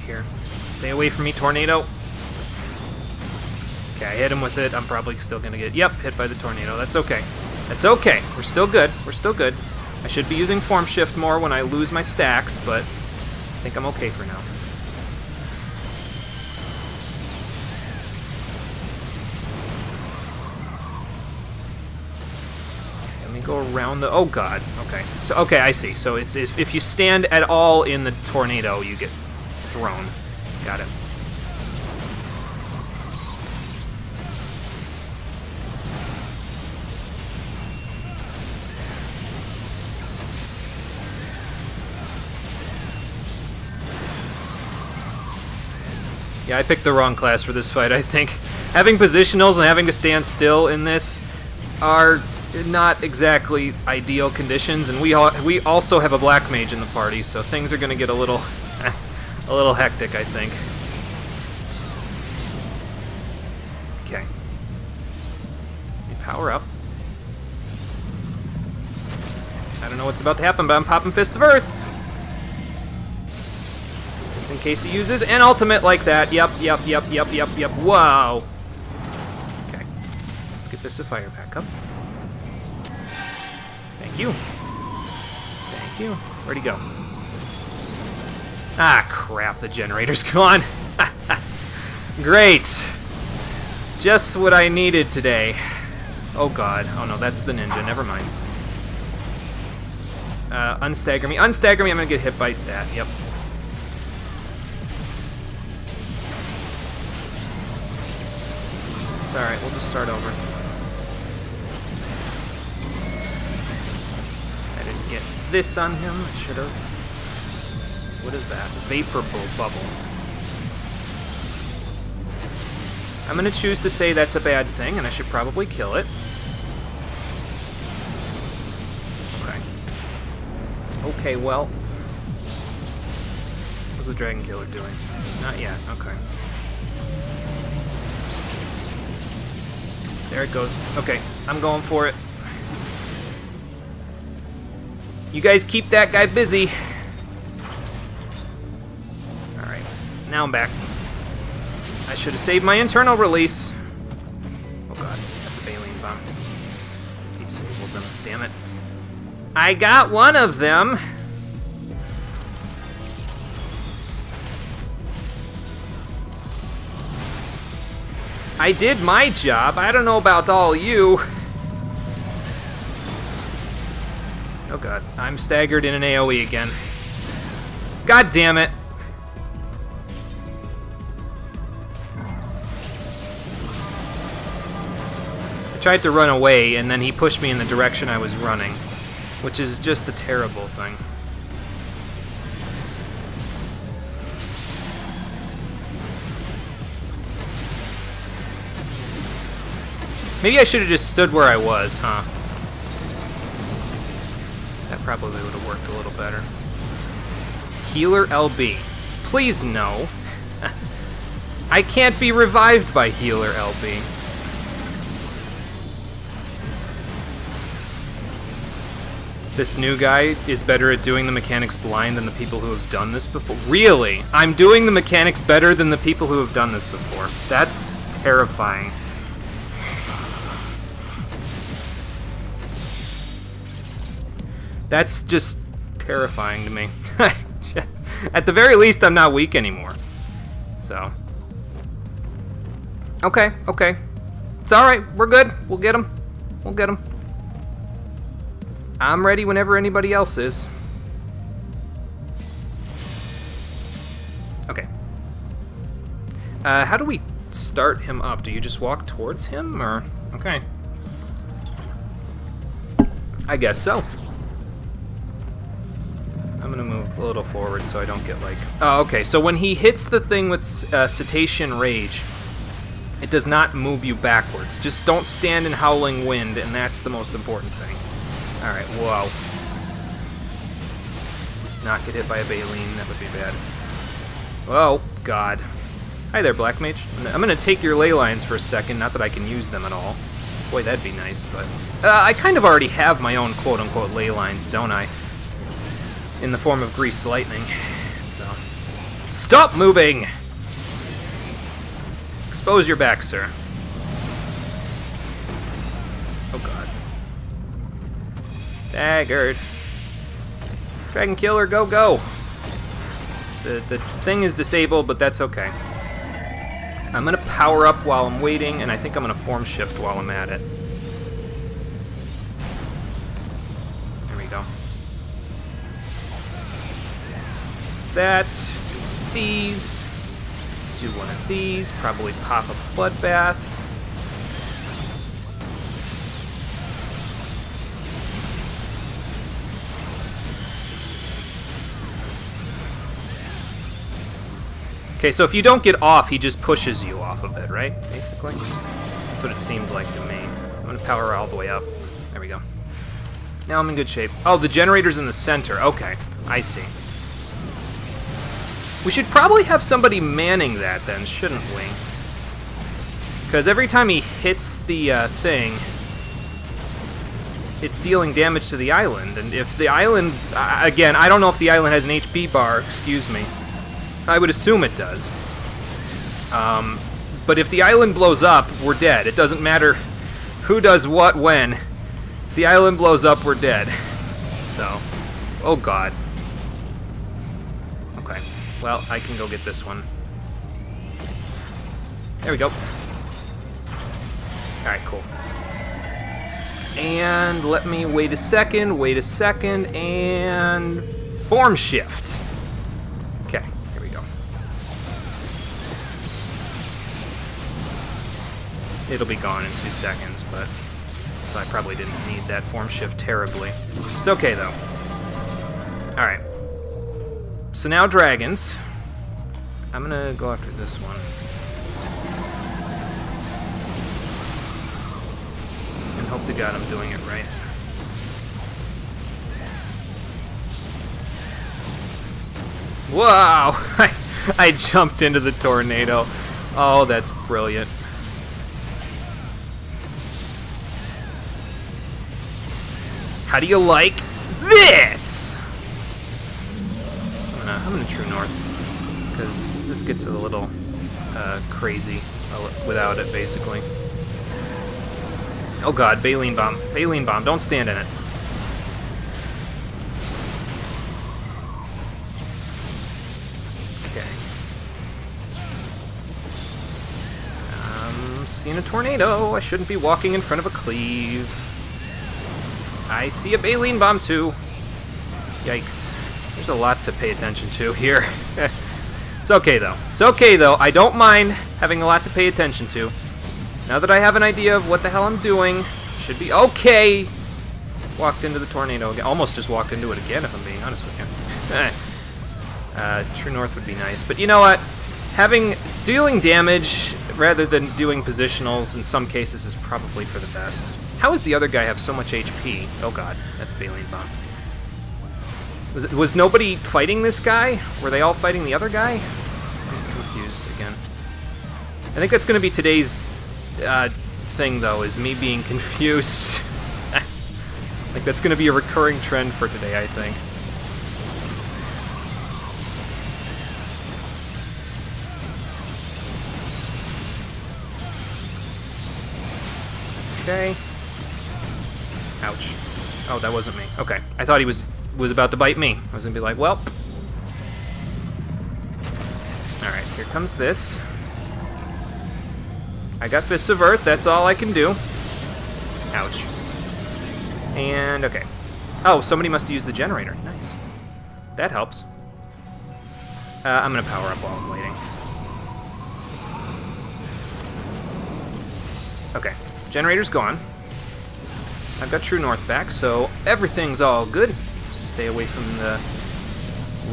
Here. Stay away from me, tornado. Okay, I hit him with it. I'm probably still gonna get, yep, hit by the tornado. That's okay. That's okay. We're still good. We're still good. I should be using Form Shift more when I lose my stacks, but I think I'm okay for now. Let me go around the, oh god. Okay. So, okay, I see. So it's if you stand at all in the tornado, you get thrown. Got it. Yeah, I picked the wrong class for this fight, I think. Having positionals and having to stand still in this are not exactly ideal conditions, and we also have a black mage in the party, so things are going to get a little hectic, I think. Okay. Let me power up. I don't know what's about to happen, but I'm popping Fist of Earth. Just in case he uses an ultimate like that. Yep. Wow. Okay. Let's get Fist of Fire back up. Thank you. Thank you. Where'd he go? Ah, crap, the generator's gone. Great. Just what I needed today. Oh god. Oh no, that's the ninja. Never mind. Unstagger me. Unstagger me. I'm gonna get hit by that. Yep. It's alright. We'll just start over. I didn't get this on him. I should have. What is that? Vapor bubble. I'm gonna choose to say that's a bad thing, and I should probably kill it. Okay. Okay, well. What's the Dragon Killer doing? Not yet. Okay. There it goes. Okay, I'm going for it. You guys keep that guy busy. Now I'm back. I should have saved my internal release. Oh god, that's a Baleen bomb. He disabled them, damn it. I got one of them! I did my job. I don't know about all you. Oh god, I'm staggered in an AoE again. God damn it. I tried to run away, and then he pushed me in the direction I was running, which is just a terrible thing. Maybe I should have just stood where I was, huh? That probably would have worked a little better. Healer LB. Please no. I can't be revived by Healer LB. This new guy is better at doing the mechanics blind than the people who have done this before. Really? I'm doing the mechanics better than the people who have done this before. That's terrifying. That's just terrifying to me. At the very least, I'm not weak anymore. So. Okay, okay. It's alright, we're good. We'll get him. We'll get him. I'm ready whenever anybody else is. Okay. How do we start him up? Do you just walk towards him, or... Okay. I guess so. I'm gonna move a little forward so I don't get like... Oh, okay, so when he hits the thing with Cetacean Rage, it does not move you backwards. Just don't stand in Howling Wind, and that's the most important thing. Alright, whoa. Just not get hit by a Baleen, that would be bad. Oh, God. Hi there, Black Mage. I'm gonna take your ley lines for a second, not that I can use them at all. Boy, that'd be nice, but... I kind of already have my own quote-unquote ley lines, don't I? In the form of Greased Lightning, so... Stop moving! Expose your back, sir. Oh, God. Staggered. Dragon Killer, go, go! The thing is disabled, but that's okay. I'm gonna power up while I'm waiting, and I think I'm gonna form shift while I'm at it. There we go. That, these, do one of these, probably pop a bloodbath. Okay, so if you don't get off, he just pushes you off of it, right? Basically. That's what it seemed like to me. I'm gonna power all the way up. There we go. Now I'm in good shape. Oh, the generator's in the center. Okay, I see. We should probably have somebody manning that then, shouldn't we? Because every time he hits the thing, it's dealing damage to the island. And if the island... again, I don't know if the island has an HP bar, excuse me. I would assume it does. But if the island blows up, we're dead. It doesn't matter who does what when. If the island blows up, we're dead. So, oh God. Okay, well, I can go get this one. There we go. Alright, cool. And let me wait a second, and form shift. Okay. It'll be gone in 2 seconds, but so I probably didn't need that form shift terribly. It's okay, though. Alright. So now dragons. I'm gonna go after this one. And hope to God I'm doing it right. Wow! I jumped into the tornado. Oh, that's brilliant. How do you like this? I'm gonna True North, because this gets a little crazy without it, basically. Oh God, Baleen Bomb. Baleen Bomb, don't stand in it. Okay. I'm seeing a tornado. I shouldn't be walking in front of a cleave. I see a Baleen Bomb too. Yikes. There's a lot to pay attention to here. It's okay though. It's okay though. I don't mind having a lot to pay attention to. Now that I have an idea of what the hell I'm doing, should be okay. Walked into the tornado again. Almost just walked into it again, if I'm being honest with you. True North would be nice. But you know what? Dealing damage rather than doing positionals in some cases is probably for the best. How does the other guy have so much HP? Oh God, that's Baleen Bomb. Was nobody fighting this guy? Were they all fighting the other guy? I'm confused again. I think that's going to be today's thing, though, is me being confused. Like, that's going to be a recurring trend for today, I think. Okay. Ouch. Oh, that wasn't me. Okay. I thought he was about to bite me. I was gonna be like, well. Alright, here comes this. I got Fists of Earth, that's all I can do. Ouch. And, okay. Oh, somebody must have used the generator. Nice. That helps. I'm gonna power up while I'm waiting. Okay, generator's gone. I've got True North back, so everything's all good. Just stay away from the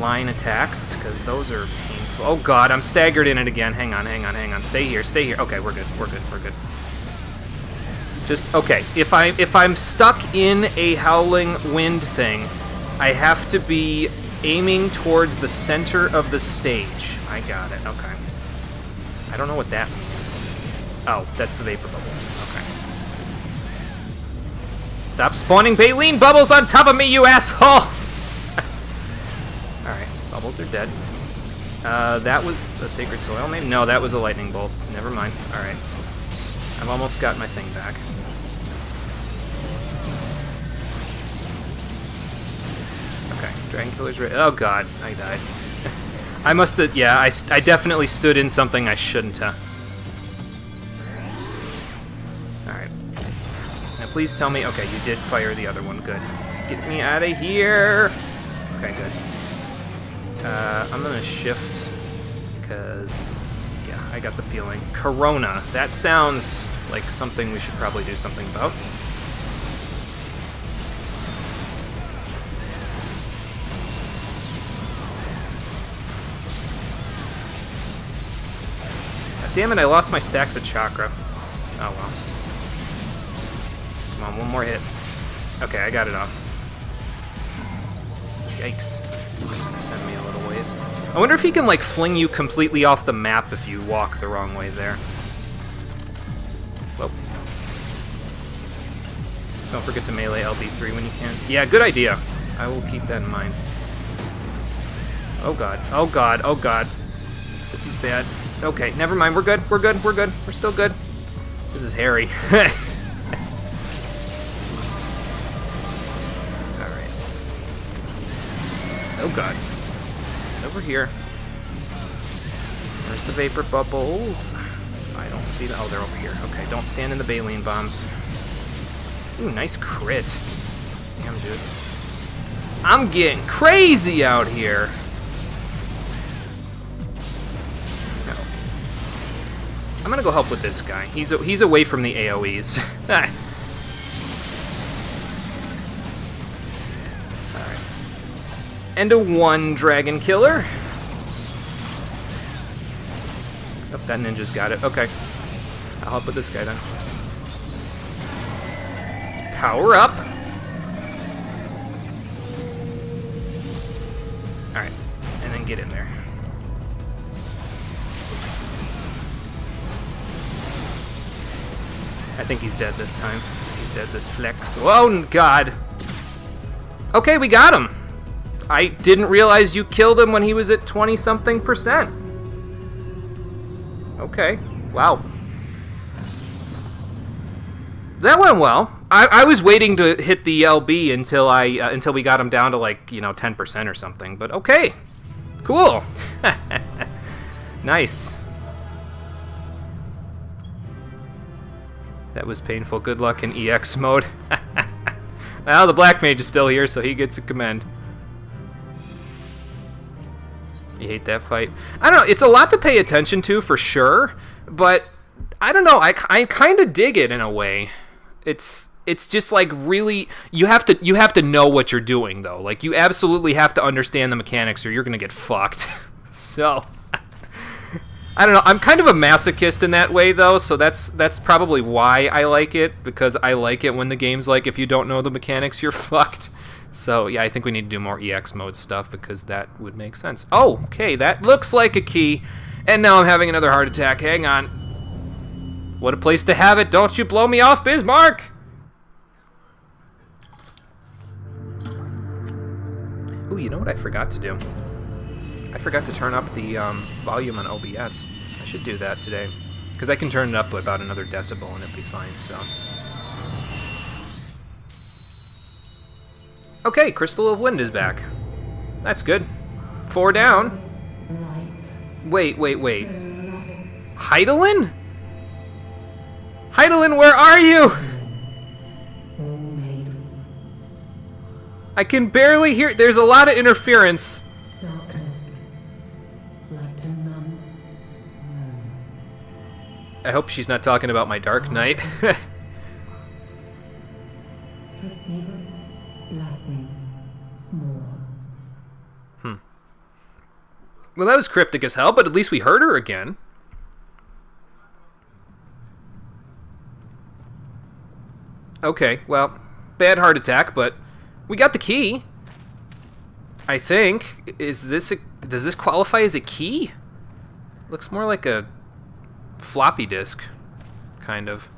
line attacks, because those are painful. Oh god, I'm staggered in it again. Hang on, hang on, hang on. Stay here, stay here. Okay, we're good, we're good, we're good. Just, okay, if I'm stuck in a Howling Wind thing, I have to be aiming towards the center of the stage. I got it, okay. I don't know what that means. Oh, that's the vapor bubbles. Okay. Stop spawning baleen bubbles on top of me, you asshole! Alright, bubbles are dead. That was a Sacred Soil, maybe? No, that was a lightning bolt. Never mind. Alright. I've almost got my thing back. Okay, Dragon Killer's ready. Oh god, I died. I must have, yeah, I definitely stood in something I shouldn't have. Alright. Now please tell me, okay, you did fire the other one, good. Get me out of here! Okay, good. I'm gonna shift, because, yeah, I got the feeling. Corona, that sounds like something we should probably do something about. Damn it, I lost my stacks of chakra. Oh well. Come on, one more hit. Okay, I got it off. Yikes. That's gonna send me a little ways. I wonder if he can, like, fling you completely off the map if you walk the wrong way there. Well. Don't forget to melee LB3 when you can. Yeah, good idea. I will keep that in mind. Oh god, oh god, oh god. This is bad. Okay, never mind. We're good. We're good. We're good. We're still good. This is hairy. Alright. Oh god. Stand over here. Where's the vapor bubbles? I don't see them. Oh, they're over here. Okay, don't stand in the baleen bombs. Ooh, nice crit. Damn, dude. I'm getting crazy out here. I'm gonna go help with this guy. He's away from the AoEs. Alright. And a 1 Dragon Killer. Oh, that ninja's got it. Okay. I'll help with this guy then. Let's power up. Alright. And then get in there. I think he's dead this time. He's dead this flex. Oh, God. Okay, we got him. I didn't realize you killed him when he was at 20-something%. Okay. Wow. That went well. I was waiting to hit the LB until we got him down to, like, 10% or something. But okay. Cool. Nice. That was painful. Good luck in EX mode. Well, the Black Mage is still here, so he gets a commend. You hate that fight? I don't know. It's a lot to pay attention to, for sure. But, I don't know. I kind of dig it in a way. It's just, like, really... You have to know what you're doing, though. Like, you absolutely have to understand the mechanics, or you're going to get fucked. So... I don't know. I'm kind of a masochist in that way, though, so that's probably why I like it, because I like it when the game's like, if you don't know the mechanics, you're fucked. So, yeah, I think we need to do more EX mode stuff, because that would make sense. Oh, okay, that looks like a key, and now I'm having another heart attack. Hang on. What a place to have it. Don't you blow me off, Bismarck! Ooh, you know what I forgot to do? I forgot to turn up the volume on OBS. I should do that today. Because I can turn it up by about another decibel and it'll be fine, so... Okay, Crystal of Wind is back. That's good. 4 down. Wait. Heidelin? Heidelin, where are you? I can barely hear. There's a lot of interference. I hope she's not talking about my Dark Knight. Well, that was cryptic as hell, but at least we heard her again. Okay, well, bad heart attack, but we got the key. I think. Does this qualify as a key? Looks more like a floppy disk, kind of.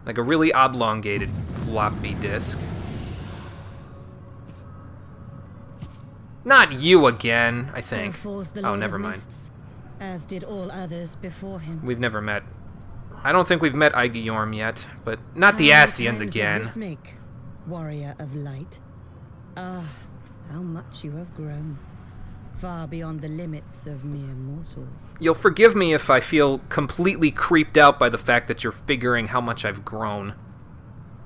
Like a really oblongated floppy disk. Not you again, I think. Oh, never mind. As did all others before him. We've never met. I don't think we've met Aegiorm yet, but not the Ascians again. Warrior of light. Ah, how much you have grown. Far beyond the limits of mere mortals. You'll forgive me if I feel completely creeped out by the fact that you're figuring how much I've grown.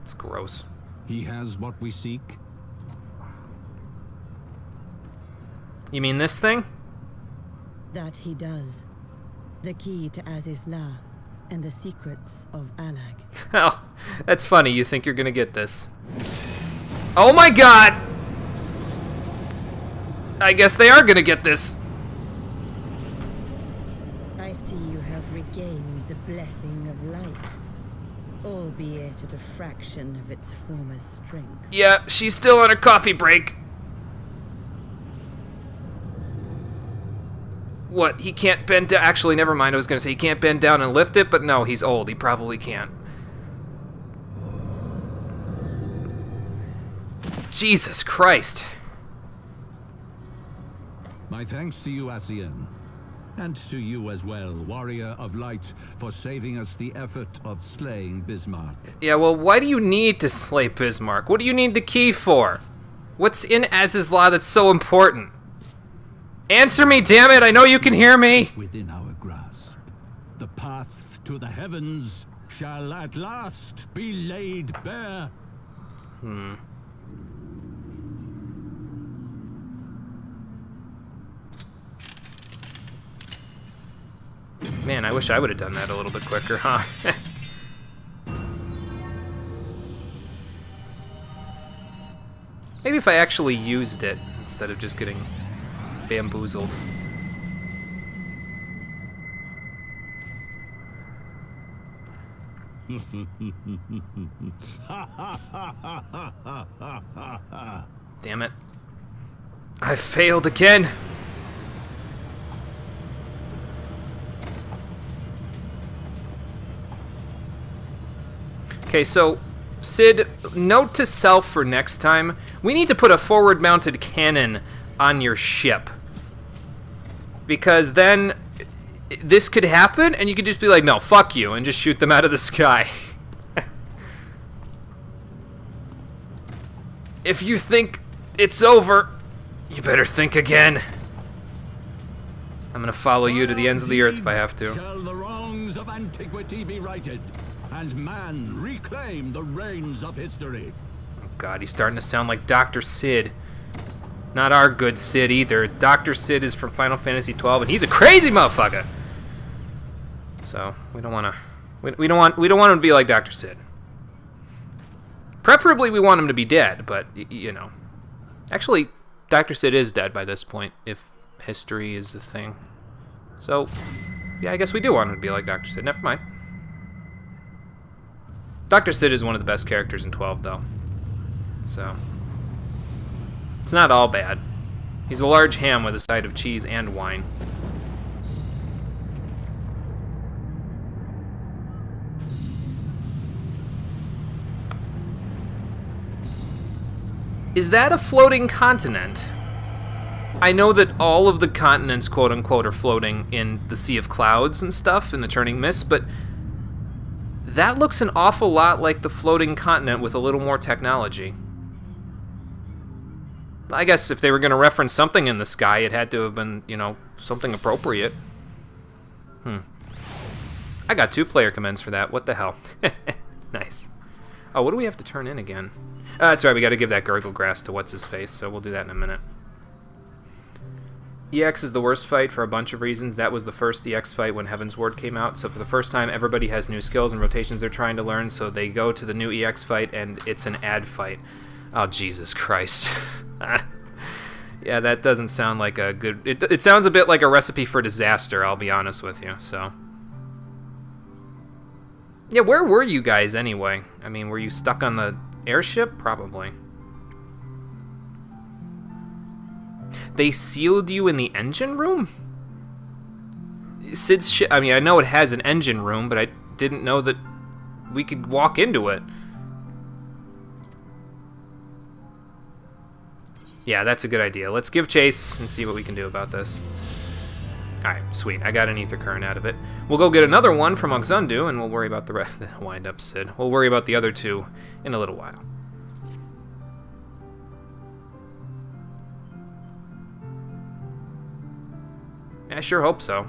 It's gross. He has what we seek. You mean this thing? That he does. The key to Azizla and the secrets of Alag. Oh, that's funny. You think you're gonna get this. Oh my god! I guess they are gonna get this. I see you have regained the blessing of light, albeit at a fraction of its former strength. Yeah, she's still on her coffee break. What, he can't bend down? Actually, never mind. I was going to say he can't bend down and lift it, but no, he's old. He probably can't. Jesus Christ. My thanks to you, Ascian. And to you as well, Warrior of Light, for saving us the effort of slaying Bismarck. Yeah, well, why do you need to slay Bismarck? What do you need the key for? What's in Azizla that's so important? Answer me, damn it! I know you can hear me! Within our grasp, the path to the heavens shall at last be laid bare. Man, I wish I would have done that a little bit quicker, huh? Maybe if I actually used it instead of just getting bamboozled. Damn it. I failed again. Okay, so Sid, note to self for next time. We need to put a forward-mounted cannon on your ship. Because then this could happen, and you could just be like, no, fuck you, and just shoot them out of the sky. If you think it's over, you better think again. I'm gonna follow you to the ends of the earth if I have to. Shall the wrongs of antiquity be righted, and man reclaim the reins of history? Oh god, he's starting to sound like Dr. Sid. Not our good Sid either. Dr. Sid is from Final Fantasy XII, and he's a crazy motherfucker. So we don't want to. We don't want him to be like Dr. Sid. Preferably, we want him to be dead, but you know. Actually, Dr. Sid is dead by this point, if history is the thing. So, yeah, I guess we do want him to be like Dr. Sid. Never mind. Dr. Sid is one of the best characters in 12, though. So. It's not all bad. He's a large ham with a side of cheese and wine. Is that a floating continent? I know that all of the continents, quote-unquote, are floating in the Sea of Clouds and stuff, in the Turning Mist, but that looks an awful lot like the floating continent with a little more technology. I guess if they were going to reference something in the sky, it had to have been, you know, something appropriate. I got 2 player commands for that. What the hell? Nice. Oh, what do we have to turn in again? That's right, we got to give that Gurgle Grass to What's-His-Face, so we'll do that in a minute. EX is the worst fight for a bunch of reasons. That was the first EX fight when Heavensward came out, so for the first time, everybody has new skills and rotations they're trying to learn, so they go to the new EX fight, and it's an ad fight. Oh, Jesus Christ. Yeah, that doesn't sound like a good... It sounds a bit like a recipe for disaster, I'll be honest with you, so... Yeah, where were you guys anyway? I mean, were you stuck on the airship? Probably. They sealed you in the engine room? Sid's ship... I mean, I know it has an engine room, but I didn't know that we could walk into it. Yeah, that's a good idea. Let's give chase and see what we can do about this. Alright, sweet. I got an ether current out of it. We'll go get another one from Oxundu, and we'll worry about the rest. Wind up, Sid. We'll worry about the other 2 in a little while. I sure hope so.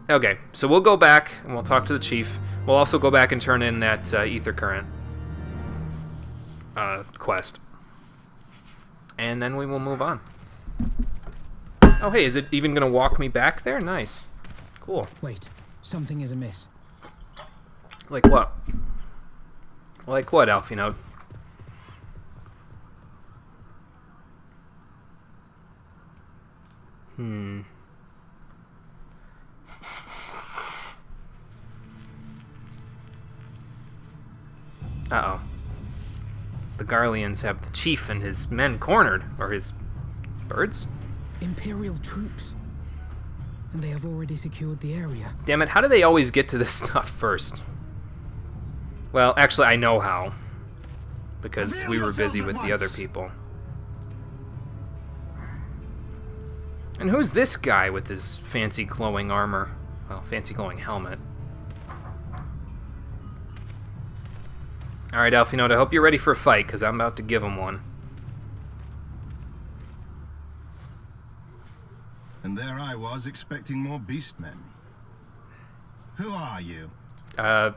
Okay, so we'll go back, and we'll talk to the chief. We'll also go back and turn in that ether current quest. And then we will move on. Oh, hey, is it even going to walk me back there? Nice. Cool. Wait, something is amiss. Like what? Like what, Alphinaud? Uh-oh. The Garleans have the chief and his men cornered. Or his birds? Imperial troops. And they have already secured the area. Damn it, how do they always get to this stuff first? Well, actually, I know how. Because we were busy with the other people. And who's this guy with his fancy glowing armor? Well, fancy glowing helmet. Alright, Alphinaud, I hope you're ready for a fight, because I'm about to give him one. And there I was, expecting more beastmen. Who are you? The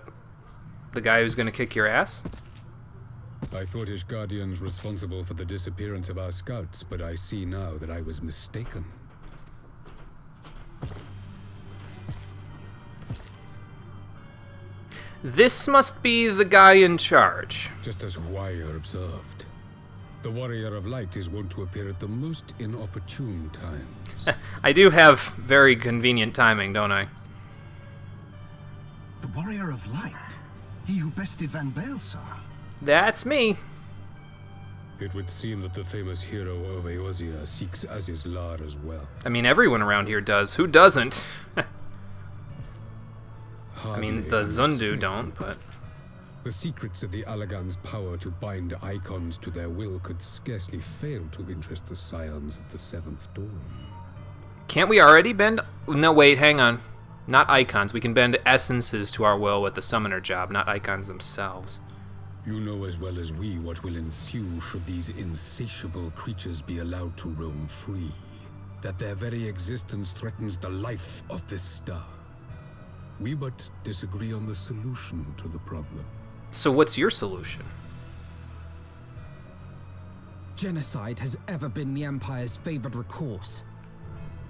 guy who's gonna kick your ass? I thought Ishgardians responsible for the disappearance of our scouts, but I see now that I was mistaken. This must be the guy in charge. Just as Warrior observed. The Warrior of Light is wont to appear at the most inopportune times. I do have very convenient timing, don't I? The Warrior of Light? He who bested Van Baelsar? That's me. It would seem that the famous hero of Eorzea seeks Azizlar as well. I mean, everyone around here does. Who doesn't? I mean, the Zundu don't, but... The secrets of the Allagan's power to bind icons to their will could scarcely fail to interest the scions of the Seventh Dawn. Can't we already bend... No, wait, hang on. Not icons. We can bend essences to our will with the summoner job, not icons themselves. You know as well as we what will ensue should these insatiable creatures be allowed to roam free. That their very existence threatens the life of this star. We but disagree on the solution to the problem. So what's your solution? Genocide has ever been the Empire's favored recourse.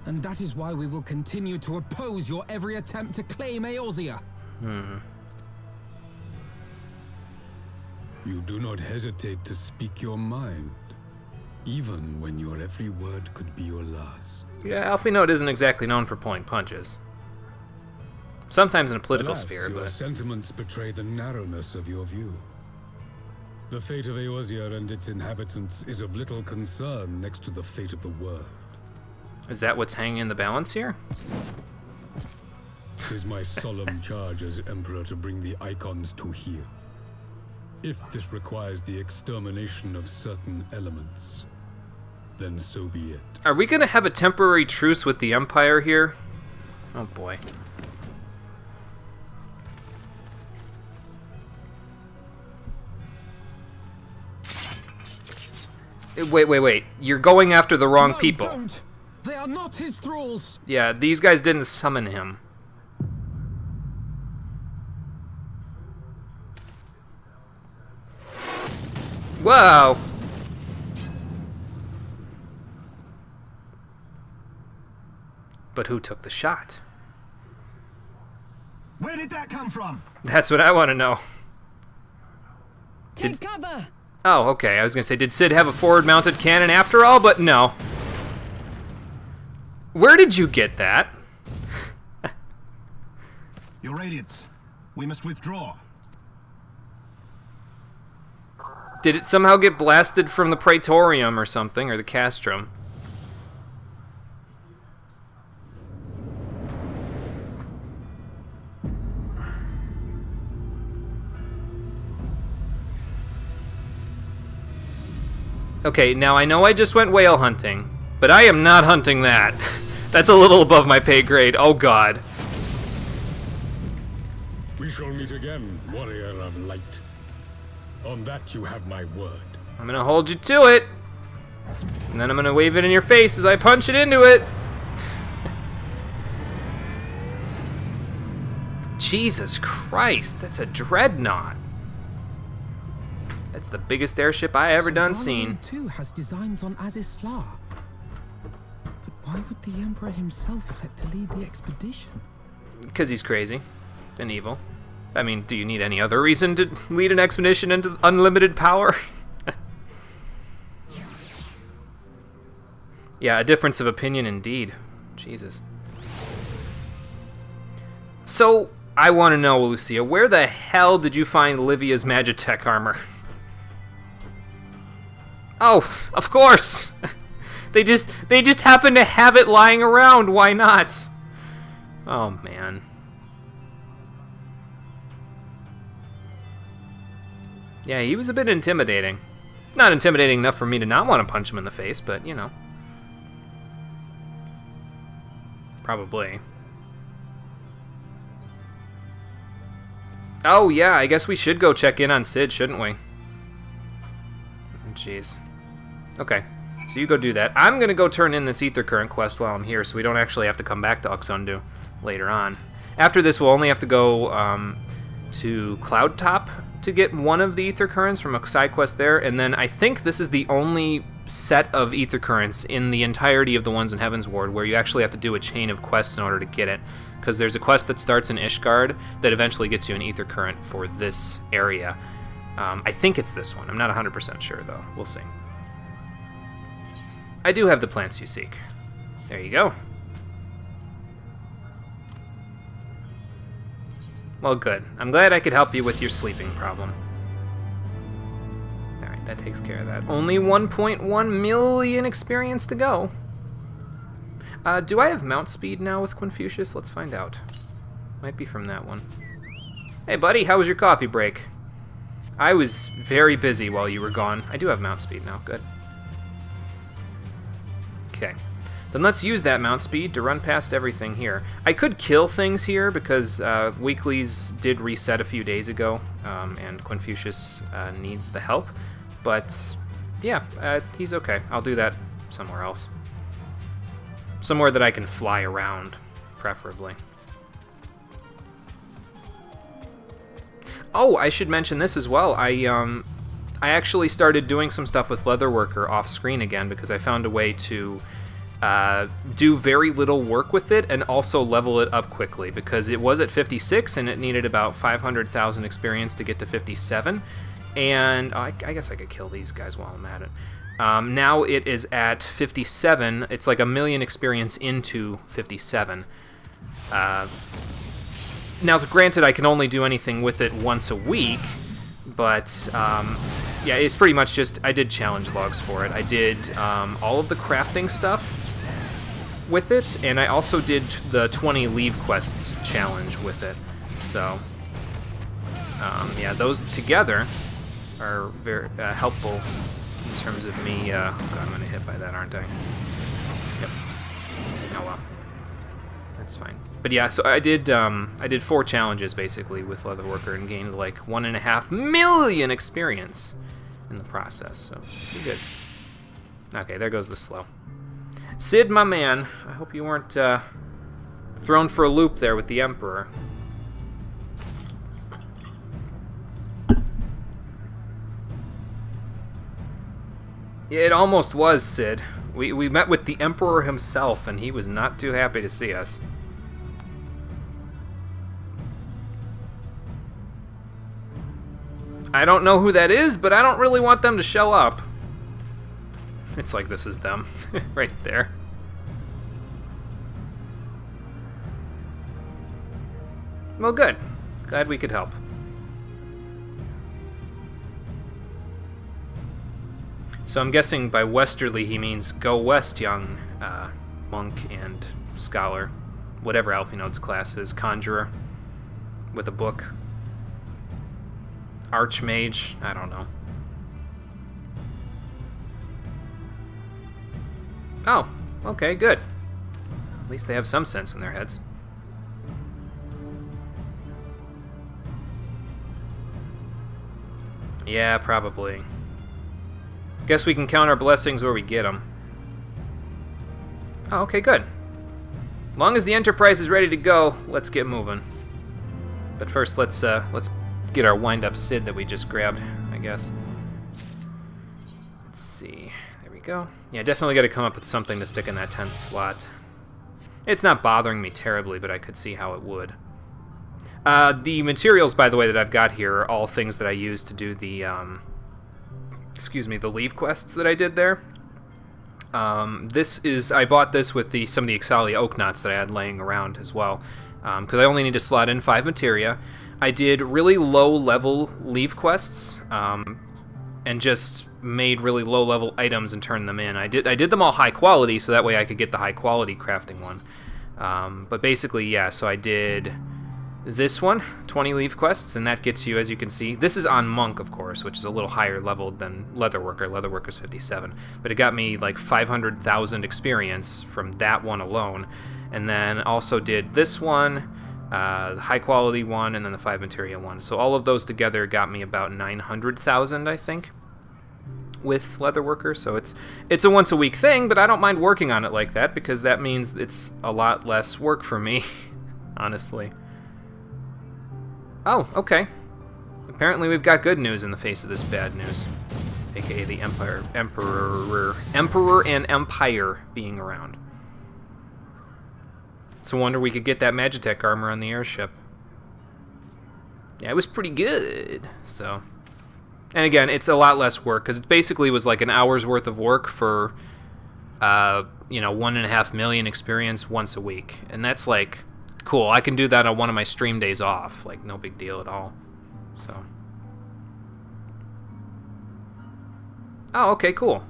And that is why we will continue to oppose your every attempt to claim Eorzea. You do not hesitate to speak your mind, even when your every word could be your last. Yeah, Alphinaud isn't exactly known for pulling punches. Sometimes in a political Alas, sphere, your but... sentiments betray the narrowness of your view. The fate of Eorzea and its inhabitants is of little concern next to the fate of the world. Is that what's hanging in the balance here? 'Tis my solemn charge as Emperor to bring the icons to here. If this requires the extermination of certain elements, then so be it. Are we gonna have a temporary truce with the Empire here? Oh boy. Wait. You're going after the wrong No, people. Don't. They are not his thralls. Yeah, these guys didn't summon him. Whoa! But who took the shot? Where did that come from? That's what I want to know. Take cover! Oh, okay. I was going to say, did Sid have a forward-mounted cannon after all? But no. Where did you get that? Your Radiance, we must withdraw. Did it somehow get blasted from the Praetorium or something, or the Castrum? Okay, now I know I just went whale hunting, but I am not hunting that. That's a little above my pay grade. Oh god. We shall meet again, warrior of light. On that you have my word. I'm gonna hold you to it. And then I'm gonna wave it in your face as I punch it into it. Jesus Christ, that's a dreadnought. That's the biggest airship I ever done seen. Too has designs on Azizlar. But why would the Emperor himself elect to lead the expedition? Because he's crazy and evil. I mean, do you need any other reason to lead an expedition into unlimited power? Yeah, a difference of opinion indeed. Jesus. So, I want to know, Lucia, where the hell did you find Livia's Magitech armor? Oh, of course! They just happen to have it lying around, why not? Oh, man. Yeah, he was a bit intimidating. Not intimidating enough for me to not want to punch him in the face, but, you know. Probably. Oh, yeah, I guess we should go check in on Sid, shouldn't we? Jeez. Okay, so you go do that. I'm going to go turn in this Ether Current quest while I'm here, so we don't actually have to come back to Oxundu later on. After this, we'll only have to go to Cloud Top to get one of the Ether Currents from a side quest there, and then I think this is the only set of Ether Currents in the entirety of the ones in Heavensward where you actually have to do a chain of quests in order to get it, because there's a quest that starts in Ishgard that eventually gets you an Ether Current for this area. I think it's this one. I'm not 100% sure, though. We'll see. I do have the plants you seek. There you go. Well, good. I'm glad I could help you with your sleeping problem. Alright, that takes care of that. Only 1.1 million experience to go. Do I have mount speed now with Confucius? Let's find out. Might be from that one. Hey, buddy, how was your coffee break? I was very busy while you were gone. I do have mount speed now. Good. Okay. Then let's use that mount speed to run past everything here. I could kill things here because weeklies did reset a few days ago, and Confucius needs the help. But yeah, he's okay. I'll do that somewhere else. Somewhere that I can fly around, preferably. Oh, I should mention this as well. I actually started doing some stuff with Leatherworker off screen again because I found a way to do very little work with it and also level it up quickly, because it was at 56 and it needed about 500,000 experience to get to 57. And I guess I could kill these guys while I'm at it. Now it is at 57. It's like 1 million experience into 57. Now, granted, I can only do anything with it once a week, but yeah, it's pretty much just, I did challenge logs for it. I did all of the crafting stuff with it, and I also did the 20 leave quests challenge with it. So, yeah, those together are very helpful in terms of me. Oh god, I'm gonna hit by that, aren't I? Yep. Oh well, that's fine. But yeah, so I did 4 challenges basically with Leatherworker and gained like 1.5 million experience in the process. So it's pretty good. Okay, there goes the slow. Cid, my man, I hope you weren't thrown for a loop there with the Emperor. It almost was, Cid. We met with the Emperor himself, and he was not too happy to see us. I don't know who that is, but I don't really want them to show up. It's like this is them, right there. Well, good. Glad we could help. So I'm guessing by westerly he means go west, young monk and scholar, whatever Alphinode's class is, conjurer with a book, archmage, I don't know. Oh, okay, good. At least they have some sense in their heads. Yeah, probably. Guess we can count our blessings where we get them. Oh, okay, good. As long as the Enterprise is ready to go, let's get moving. But first, let's get our wind-up Cid that we just grabbed, I guess. Let's see. There we go. Yeah, definitely got to come up with something to stick in that 10th slot. It's not bothering me terribly, but I could see how it would. The materials, by the way, that I've got here are all things that I use to do the, the leave quests that I did there. I bought this with some of the Ixalia oak knots that I had laying around as well, because I only need to slot in 5 materia. I did really low-level leave quests, and just made really low-level items and turned them in. I did them all high quality, so that way I could get the high-quality crafting one. But basically, yeah, so I did this one, 20 leave quests, and that gets you, as you can see, this is on Monk, of course, which is a little higher level than Leatherworker. Leatherworker's 57. But it got me like 500,000 experience from that one alone. And then also did this one, the high quality one, and then the 5 materia one. So all of those together got me about 900,000, I think, with Leatherworker. So it's a once a week thing, but I don't mind working on it like that because that means it's a lot less work for me, honestly. Oh, okay. Apparently we've got good news in the face of this bad news, aka the Emperor and Empire being around. It's a wonder we could get that Magitech armor on the airship. Yeah, it was pretty good. So, and again, it's a lot less work because it basically was like an hour's worth of work for, 1.5 million experience once a week, and that's like cool. I can do that on one of my stream days off. Like, no big deal at all. So. Oh, okay, cool.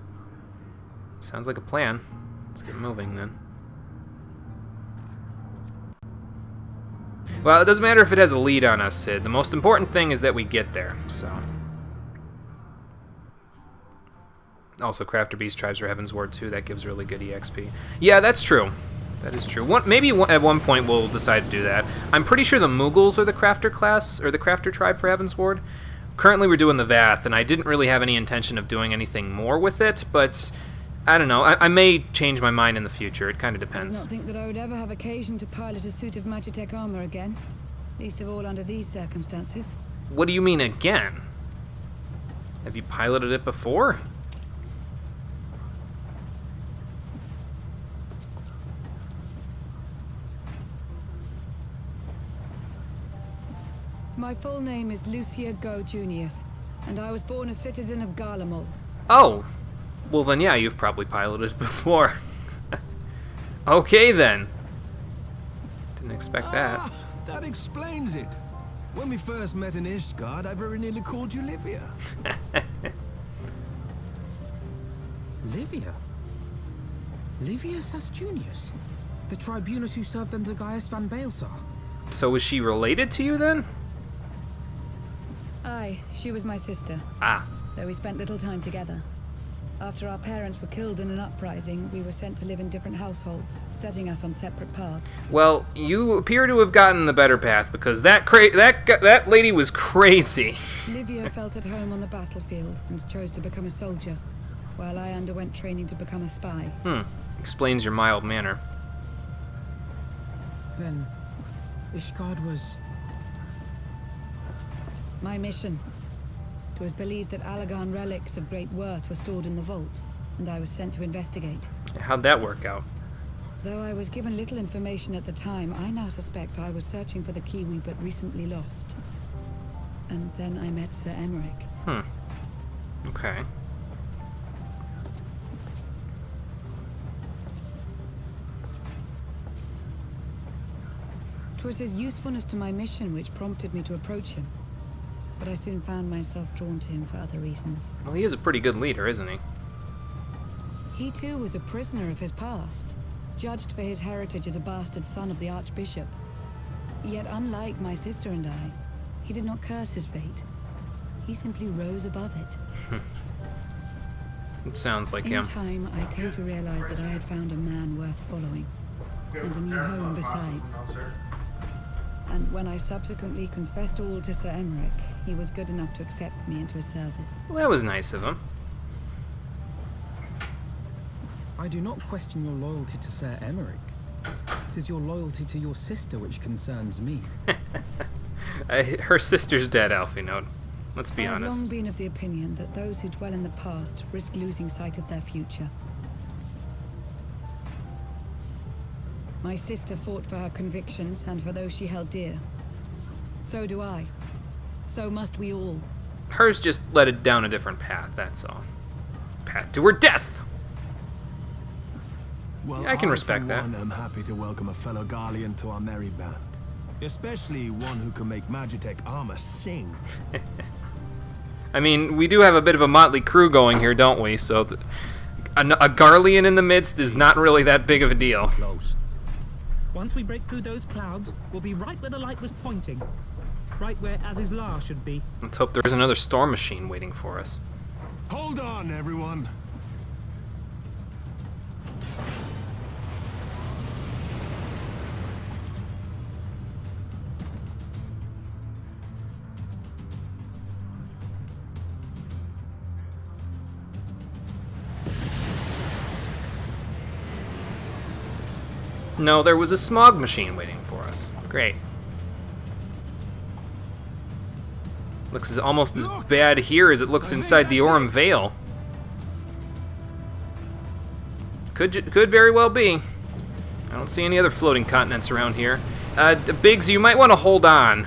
Sounds like a plan. Let's get moving then. Well, it doesn't matter if it has a lead on us, Cid. The most important thing is that we get there, so. Also, Crafter Beast tribes for Heavensward too. That gives really good EXP. Yeah, that's true. That is true. Maybe at one point we'll decide to do that. I'm pretty sure the Mughals are the Crafter class, or the Crafter tribe for Heavensward. Currently we're doing the Vath, and I didn't really have any intention of doing anything more with it, but I don't know. I may change my mind in the future. It kind of depends. I did not think that I would ever have occasion to pilot a suit of Magitech armor again. Least of all under these circumstances. What do you mean again? Have you piloted it before? My full name is Lucia Go Junius, and I was born a citizen of Garlemald. Oh, well then yeah, you've probably piloted before. Okay then. Didn't expect that. That explains it. When we first met in Ishgard, I very nearly called you Livia. Livia? Livia Sas-Junius? The tribunus who served under Gaius van Baelsar? So was she related to you then? Aye, she was my sister. Ah. Though we spent little time together. After our parents were killed in an uprising, we were sent to live in different households, setting us on separate paths. Well, you appear to have gotten the better path, because that lady was crazy. Livia felt at home on the battlefield and chose to become a soldier. while I underwent training to become a spy. Explains your mild manner. Then, Ishgard was... My mission. It was believed that Allagan relics of great worth were stored in the vault, and I was sent to investigate. How'd that work out? Though I was given little information at the time, I now suspect I was searching for the key we but recently lost. And then I met Sir Emmerich. Okay. It was his usefulness to my mission which prompted me to approach him. But I soon found myself drawn to him for other reasons. Well, he is a pretty good leader, isn't he? He too was a prisoner of his past, judged for his heritage as a bastard son of the Archbishop. Yet unlike my sister and I, he did not curse his fate. He simply rose above it. It sounds like In him. time, I came to realize that I had found a man worth following, and a new home besides. And when I subsequently confessed all to Sir Emmerich, he was good enough to accept me into his service. Well, that was nice of him. I do not question your loyalty to Sir Emmerich. It is your loyalty to your sister which concerns me. Her sister's dead, Alphinaud. Let's be I have honest. long been of the opinion that those who dwell in the past risk losing sight of their future. My sister fought for her convictions and for those she held dear. So do I. So must we all. Hers just led it down a different path, that's all. Path to her death! Well, Yeah, I can respect for that. one, I'm happy to welcome a fellow Garlean to our merry band. Especially one who can make Magitech armor sing. I mean, we do have a bit of a motley crew going here, don't we? So a Garlean in the midst is not really that big of a deal. Close. Once we break through those clouds, we'll be right where the light was pointing. Right where Azizlar should be. Let's hope there's another storm machine waiting for us. Hold on, everyone. No, there was a smog machine waiting for us. Great. Looks almost as bad here as it looks inside the Aurum Vale. Could very well be. I don't see any other floating continents around here. Biggs, you might want to hold on.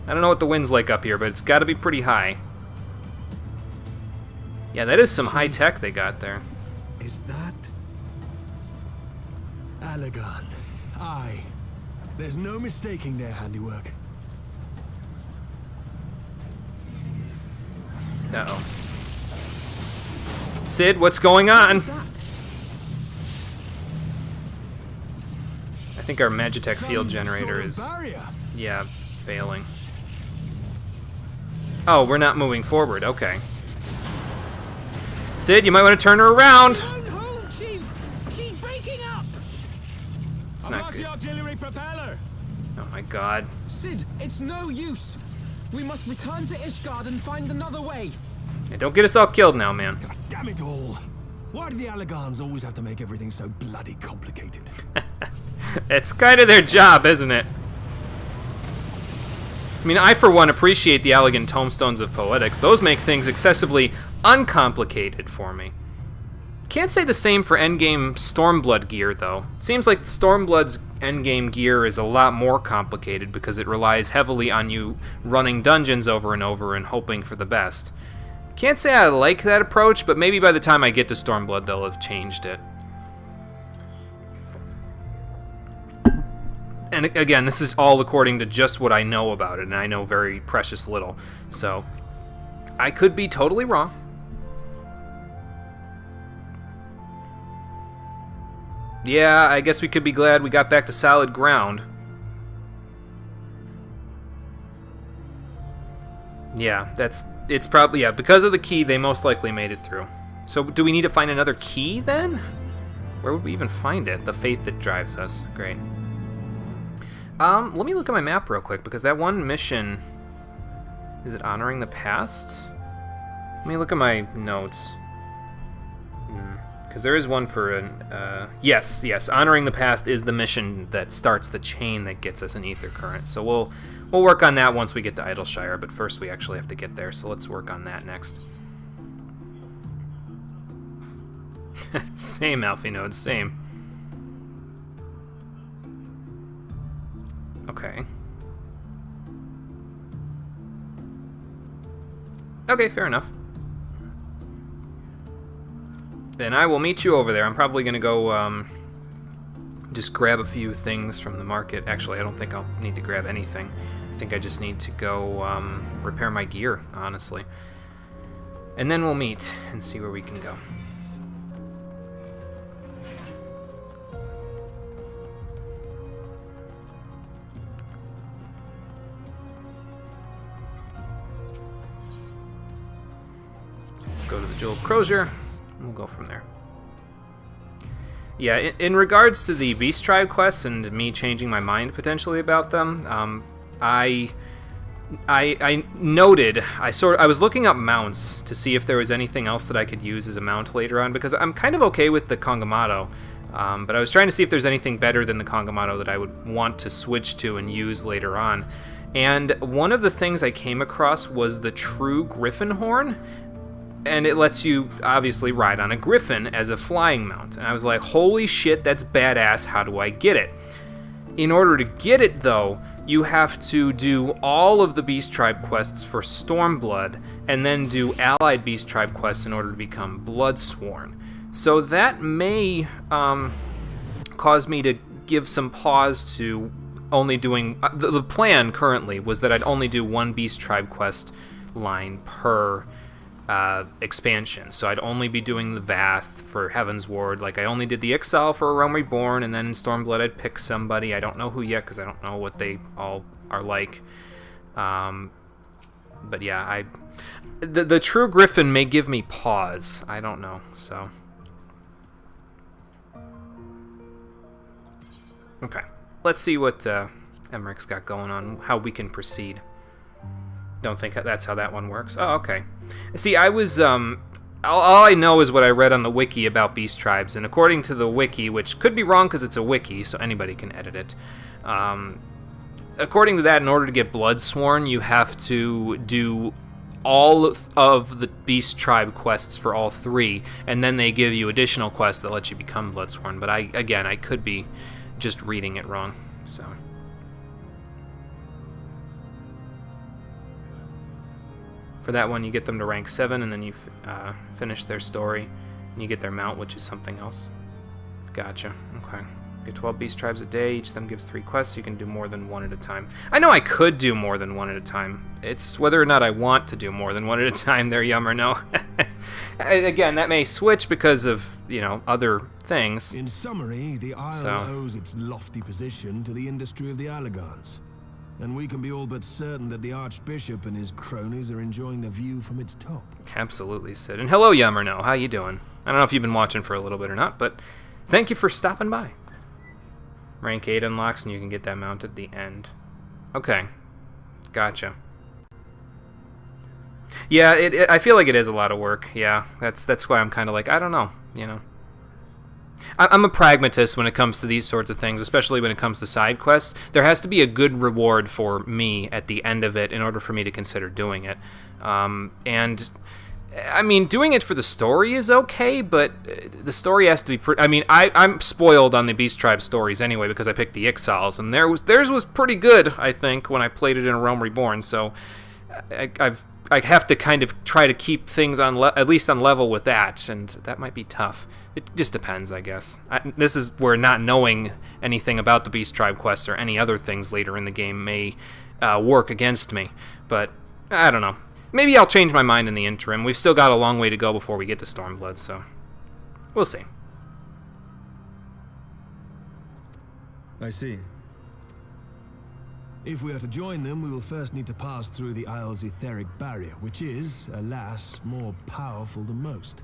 I don't know what the wind's like up here, but it's got to be pretty high. Yeah, that is some high tech they got there. Is that Allagan? Aye. There's no mistaking their handiwork. Uh-oh. Sid, what's going on? I think our Magitech field generator is, yeah, failing. Oh, we're not moving forward. Okay. Sid, you might want to turn her around. Hold, Chief! She's breaking up! It's not good. artillery propeller! Oh my god. Sid, it's no use! We must return to Ishgard and find another way! Hey, don't get us all killed now, man. God damn it all! Why do the Allagans always have to make everything so bloody complicated? It's kind of their job, isn't it? I mean, I for one appreciate the Allagan tomestones of poetics. Those make things excessively uncomplicated for me. Can't say the same for endgame Stormblood gear, though. Seems like Stormblood's endgame gear is a lot more complicated because it relies heavily on you running dungeons over and over and hoping for the best. Can't say I like that approach, but maybe by the time I get to Stormblood, they'll have changed it. And again, this is all according to just what I know about it, and I know very precious little. So, I could be totally wrong. Yeah, I guess we could be glad we got back to solid ground. Yeah, it's probably, yeah, because of the key, they most likely made it through. So, do we need to find another key, then? Where would we even find it? The faith that drives us. Great. Let me look at my map real quick, because that one mission... Is it honoring the past? Let me look at my notes. Because there is one for an... yes, honoring the past is the mission that starts the chain that gets us an ether current. So we'll work on that once we get to Idleshire, but first we actually have to get there, so let's work on that next. Same, Alfie Node, same. Okay. Okay, fair enough. Then I will meet you over there. I'm probably going to go just grab a few things from the market. Actually, I don't think I'll need to grab anything. I think I just need to go repair my gear, honestly. And then we'll meet and see where we can go. So let's go to the Jewel Crozier. We'll go from there. Yeah, in regards to the Beast Tribe quests and me changing my mind potentially about them, I noted, I was looking up mounts to see if there was anything else that I could use as a mount later on, because I'm kind of okay with the Kongamato, but I was trying to see if there's anything better than the Kongamato that I would want to switch to and use later on. And one of the things I came across was the True Griffin Horn, and it lets you obviously ride on a griffin as a flying mount. And I was like, holy shit, that's badass, how do I get it? In order to get it, though, you have to do all of the Beast Tribe quests for Stormblood, and then do allied Beast Tribe quests in order to become Bloodsworn. So that may cause me to give some pause to only doing... the plan currently was that I'd only do one Beast Tribe quest line per expansion. So I'd only be doing the Vath for Heavensward. Like, I only did the Exile for A Realm Reborn, and then in Stormblood I'd pick somebody. I don't know who yet, because I don't know what they all are like. But yeah, the True Griffin may give me pause. I don't know, so... Okay. Let's see what Emmerich's got going on, how we can proceed. Don't think that's how that one works. Oh, okay. See, I was, all I know is what I read on the wiki about Beast Tribes, and according to the wiki, which could be wrong because it's a wiki, so anybody can edit it, according to that, in order to get Bloodsworn, you have to do all of the Beast Tribe quests for all three, and then they give you additional quests that let you become Bloodsworn, but I could be just reading it wrong, so... For that one, you get them to rank 7, and then you finish their story, and you get their mount, which is something else. Gotcha. Okay. Get 12 Beast Tribes a day. Each of them gives 3 quests, so you can do more than one at a time. I know I could do more than one at a time. It's whether or not I want to do more than one at a time there, Yum or no. Again, that may switch because of, you know, other things. In summary, the Isle owes its lofty position to the industry of the Allagans. And we can be all but certain that the Archbishop and his cronies are enjoying the view from its top. Absolutely, Sid. And hello, Yummerno. How you doing? I don't know if you've been watching for a little bit or not, but thank you for stopping by. Rank 8 unlocks, and you can get that mount at the end. Okay. Gotcha. Yeah, I feel like it is a lot of work. Yeah, that's why I'm kind of like, I don't know, you know. I'm a pragmatist when it comes to these sorts of things, especially when it comes to side quests. There has to be a good reward for me at the end of it in order for me to consider doing it. And, I mean, doing it for the story is okay, but the story has to be... I mean, I'm spoiled on the Beast Tribe stories anyway because I picked the Exiles, and theirs was pretty good, I think, when I played it in A Realm Reborn, so I have to kind of try to keep things on at least on level with that, and that might be tough. It just depends, I guess. This is where not knowing anything about the Beast Tribe quests or any other things later in the game may work against me. But, I don't know. Maybe I'll change my mind in the interim. We've still got a long way to go before we get to Stormblood, so we'll see. I see. If we are to join them, we will first need to pass through the Isle's etheric barrier, which is, alas, more powerful than most.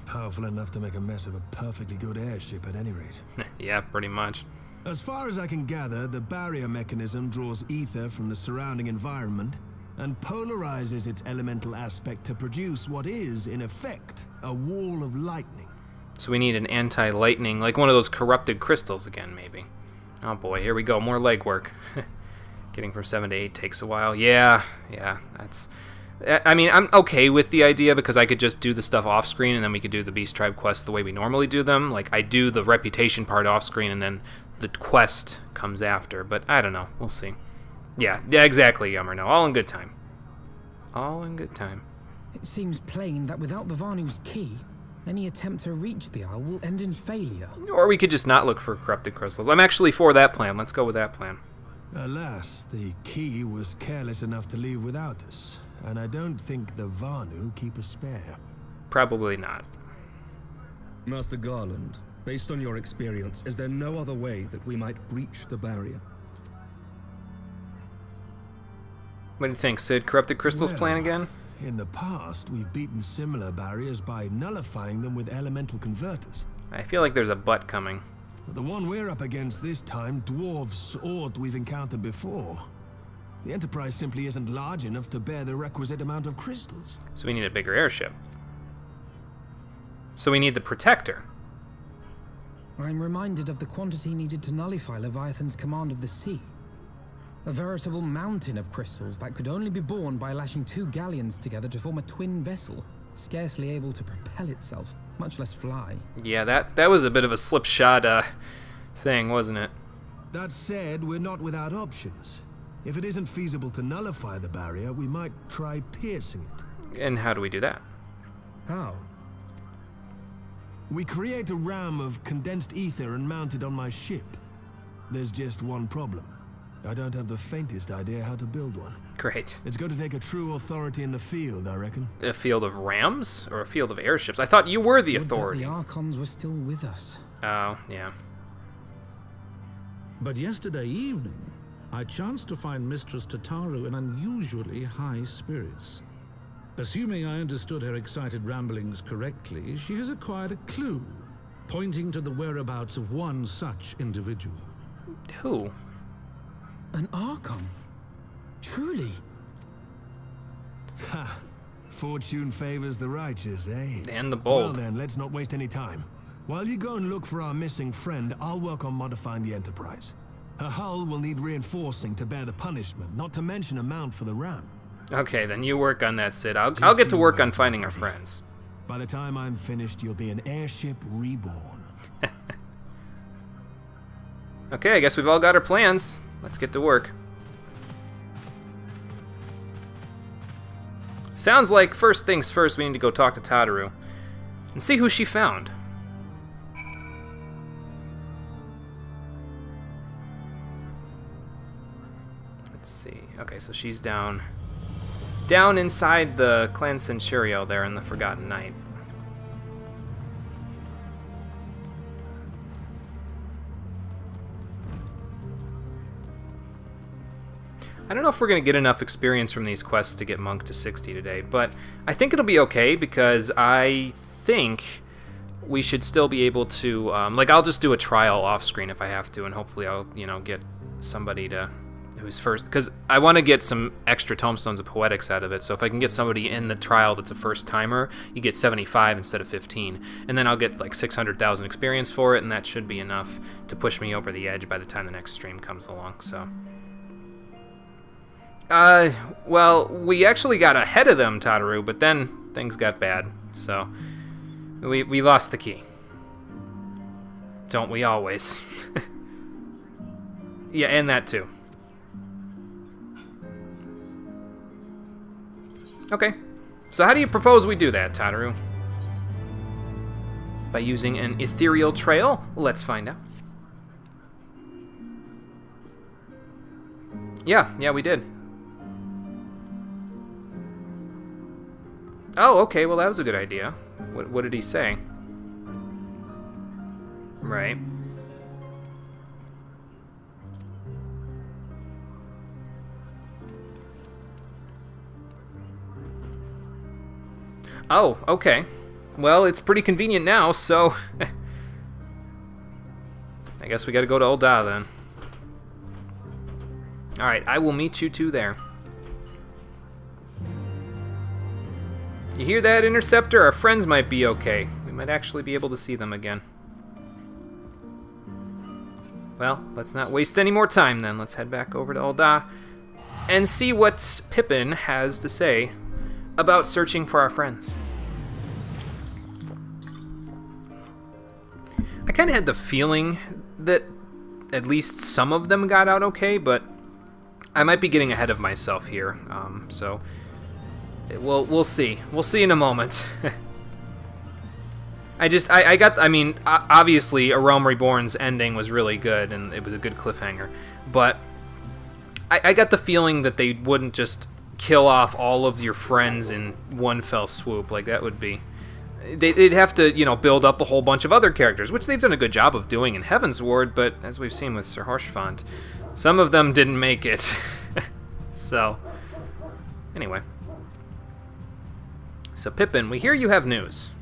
Powerful enough to make a mess of a perfectly good airship at any rate. Yeah, pretty much. As far as I can gather, the barrier mechanism draws ether from the surrounding environment and polarizes its elemental aspect to produce what is, in effect, A wall of lightning. So we need an anti-lightning, like one of those corrupted crystals again, maybe. Oh boy, here we go, more legwork. Getting from 7 to 8 takes a while. Yeah, that's... I mean, I'm okay with the idea because I could just do the stuff off screen and then we could do the Beast Tribe quests the way we normally do them. Like, I do the reputation part off screen and then the quest comes after. But I don't know. We'll see. Yeah, exactly, Yummer. No, all in good time. All in good time. It seems plain that without the Vanu's key, any attempt to reach the Isle will end in failure. Or we could just not look for corrupted crystals. I'm actually for that plan. Let's go with that plan. Alas, the key was careless enough to leave without us. And I don't think the Vanu keep a spare. Probably not. Master Garland, based on your experience, is there no other way that we might breach the barrier? What do you think, Sid? Corrupted crystals plan again? In the past, we've beaten similar barriers by nullifying them with elemental converters. I feel like there's a butt coming. But the one we're up against this time dwarfs aught we've encountered before. The Enterprise simply isn't large enough to bear the requisite amount of crystals. So we need a bigger airship. So we need the Protector. I'm reminded of the quantity needed to nullify Leviathan's command of the sea. A veritable mountain of crystals that could only be borne by lashing 2 galleons together to form a twin vessel, scarcely able to propel itself, much less fly. Yeah, that was a bit of a slipshod thing, wasn't it? That said, we're not without options. If it isn't feasible to nullify the barrier, we might try piercing it. And how do we do that? How? We create a ram of condensed ether and mount it on my ship. There's just one problem. I don't have the faintest idea how to build one. Great. It's going to take a true authority in the field, I reckon. A field of rams? Or a field of airships? I thought you were the authority. The Archons were still with us. Oh, yeah. But yesterday evening, I chanced to find Mistress Tataru in unusually high spirits. Assuming I understood her excited ramblings correctly, she has acquired a clue, pointing to the whereabouts of one such individual. Who? An Archon? Truly? Ha! Fortune favors the righteous, eh? And the bold. Well then, let's not waste any time. While you go and look for our missing friend, I'll work on modifying the Enterprise. Her hull will need reinforcing to bear the punishment, not to mention a mount for the ram. Okay, then you work on that, Sid. I'll get to work on finding our friends. By the time I'm finished, you'll be an airship reborn. Okay, I guess we've all got our plans. Let's get to work. Sounds like first things first, we need to go talk to Tataru and see who she found. Let's see. Okay, so she's down inside the Clan Centurio there in the Forgotten Night. I don't know if we're going to get enough experience from these quests to get Monk to 60 today, but I think it'll be okay because I think we should still be able to, like, I'll just do a trial off screen if I have to, and hopefully I'll, get somebody who's first, because I want to get some extra tomestones of poetics out of it, so if I can get somebody in the trial that's a first timer, you get 75 instead of 15, and then I'll get like 600,000 experience for it, and that should be enough to push me over the edge by the time the next stream comes along, so. Well, we actually got ahead of them, Tataru, but then things got bad, so we lost the key. Don't we always? Yeah, and that too. Okay, so how do you propose we do that, Tataru? By using an ethereal trail? Let's find out. Yeah, we did. Oh, okay, well that was a good idea. What did he say? Right. Oh, okay. Well, it's pretty convenient now, so I guess we gotta go to Ul'dah then. Alright, I will meet you two there. You hear that, Interceptor? Our friends might be okay. We might actually be able to see them again. Well, let's not waste any more time then. Let's head back over to Ul'dah and see what Pippin has to say about searching for our friends. I kind of had the feeling that at least some of them got out okay, but I might be getting ahead of myself here. So we'll see. We'll see in a moment. I mean, obviously, A Realm Reborn's ending was really good, and it was a good cliffhanger, but I got the feeling that they wouldn't just kill off all of your friends in one fell swoop. Like, that would be... They'd have to, you know, build up a whole bunch of other characters, which they've done a good job of doing in Heavensward, but as we've seen with Sir Horshfont, some of them didn't make it. So, anyway. So, Pippin, we hear you have news.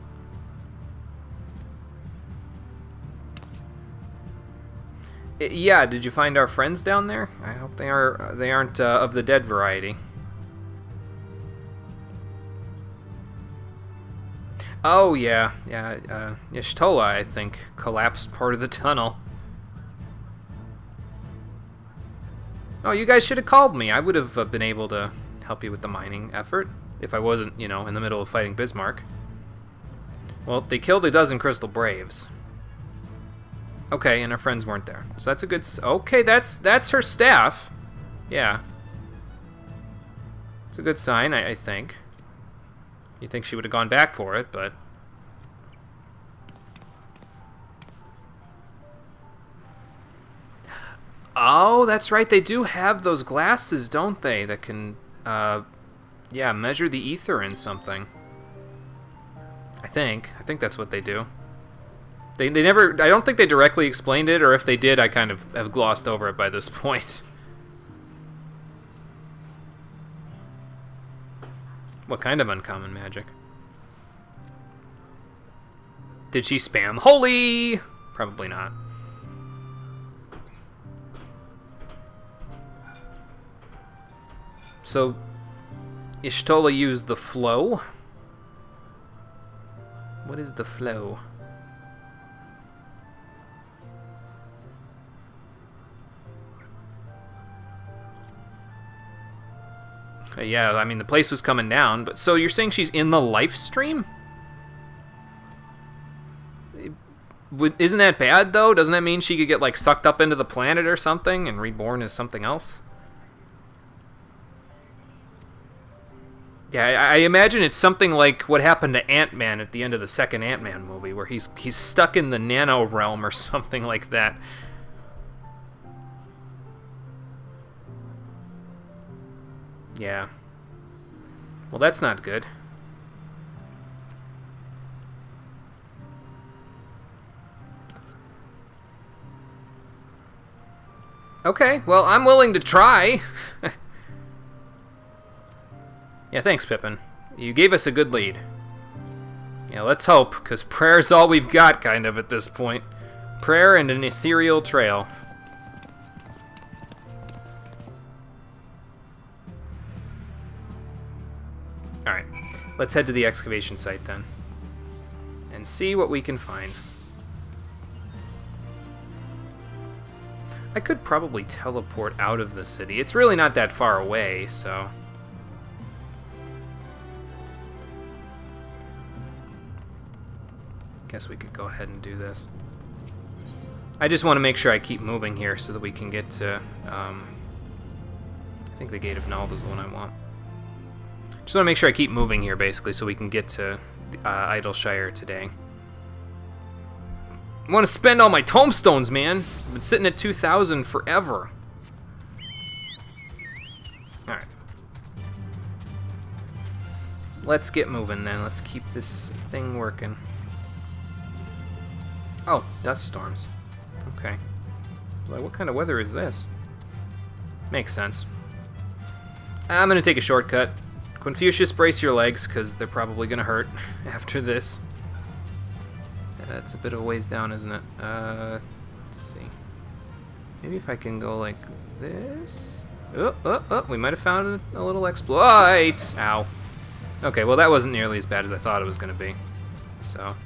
Yeah, did you find our friends down there? I hope they aren't of the dead variety. Oh, yeah. Y'shtola, I think, collapsed part of the tunnel. Oh, you guys should have called me. I would have been able to help you with the mining effort if I wasn't, you know, in the middle of fighting Bismarck. Well, they killed a dozen Crystal Braves. Okay, and her friends weren't there. So that's a good... Okay, that's her staff. Yeah. It's a good sign, I think. You'd think she would have gone back for it, but... Oh, that's right. They do have those glasses, don't they? That can, yeah, measure the ether in something. I think that's what they do. They never... I don't think they directly explained it, or if they did, I kind of have glossed over it by this point. What kind of uncommon magic? Did she spam holy? Probably not. So, Y'shtola used the flow? What is the flow? Yeah, I mean, the place was coming down, but so you're saying she's in the life stream? Isn't that bad, though? Doesn't that mean she could get, like, sucked up into the planet or something and reborn as something else? Yeah, I imagine it's something like what happened to Ant-Man at the end of the second Ant-Man movie, where he's stuck in the nano realm or something like that. Yeah. Well, that's not good. Okay, well, I'm willing to try. Yeah, thanks, Pippin. You gave us a good lead. Yeah, let's hope, because prayer's all we've got, kind of, at this point. Prayer and an ethereal trail. Alright, let's head to the excavation site, then. And see what we can find. I could probably teleport out of the city. It's really not that far away, so... Guess we could go ahead and do this. I just want to make sure I keep moving here so that we can get to... I think the Gate of Nald is the one I want. Just want to make sure I keep moving here, basically, so we can get to Idleshire today. I want to spend all my tomestones, man. I've been sitting at 2,000 forever. Alright. Let's get moving, then. Let's keep this thing working. Oh, dust storms. Okay. Like, what kind of weather is this? Makes sense. I'm going to take a shortcut. Confucius, brace your legs, because they're probably going to hurt after this. That's a bit of a ways down, isn't it? Let's see. Maybe if I can go like this. Oh, we might have found a little exploit. Ow. Okay, well that wasn't nearly as bad as I thought it was going to be. So,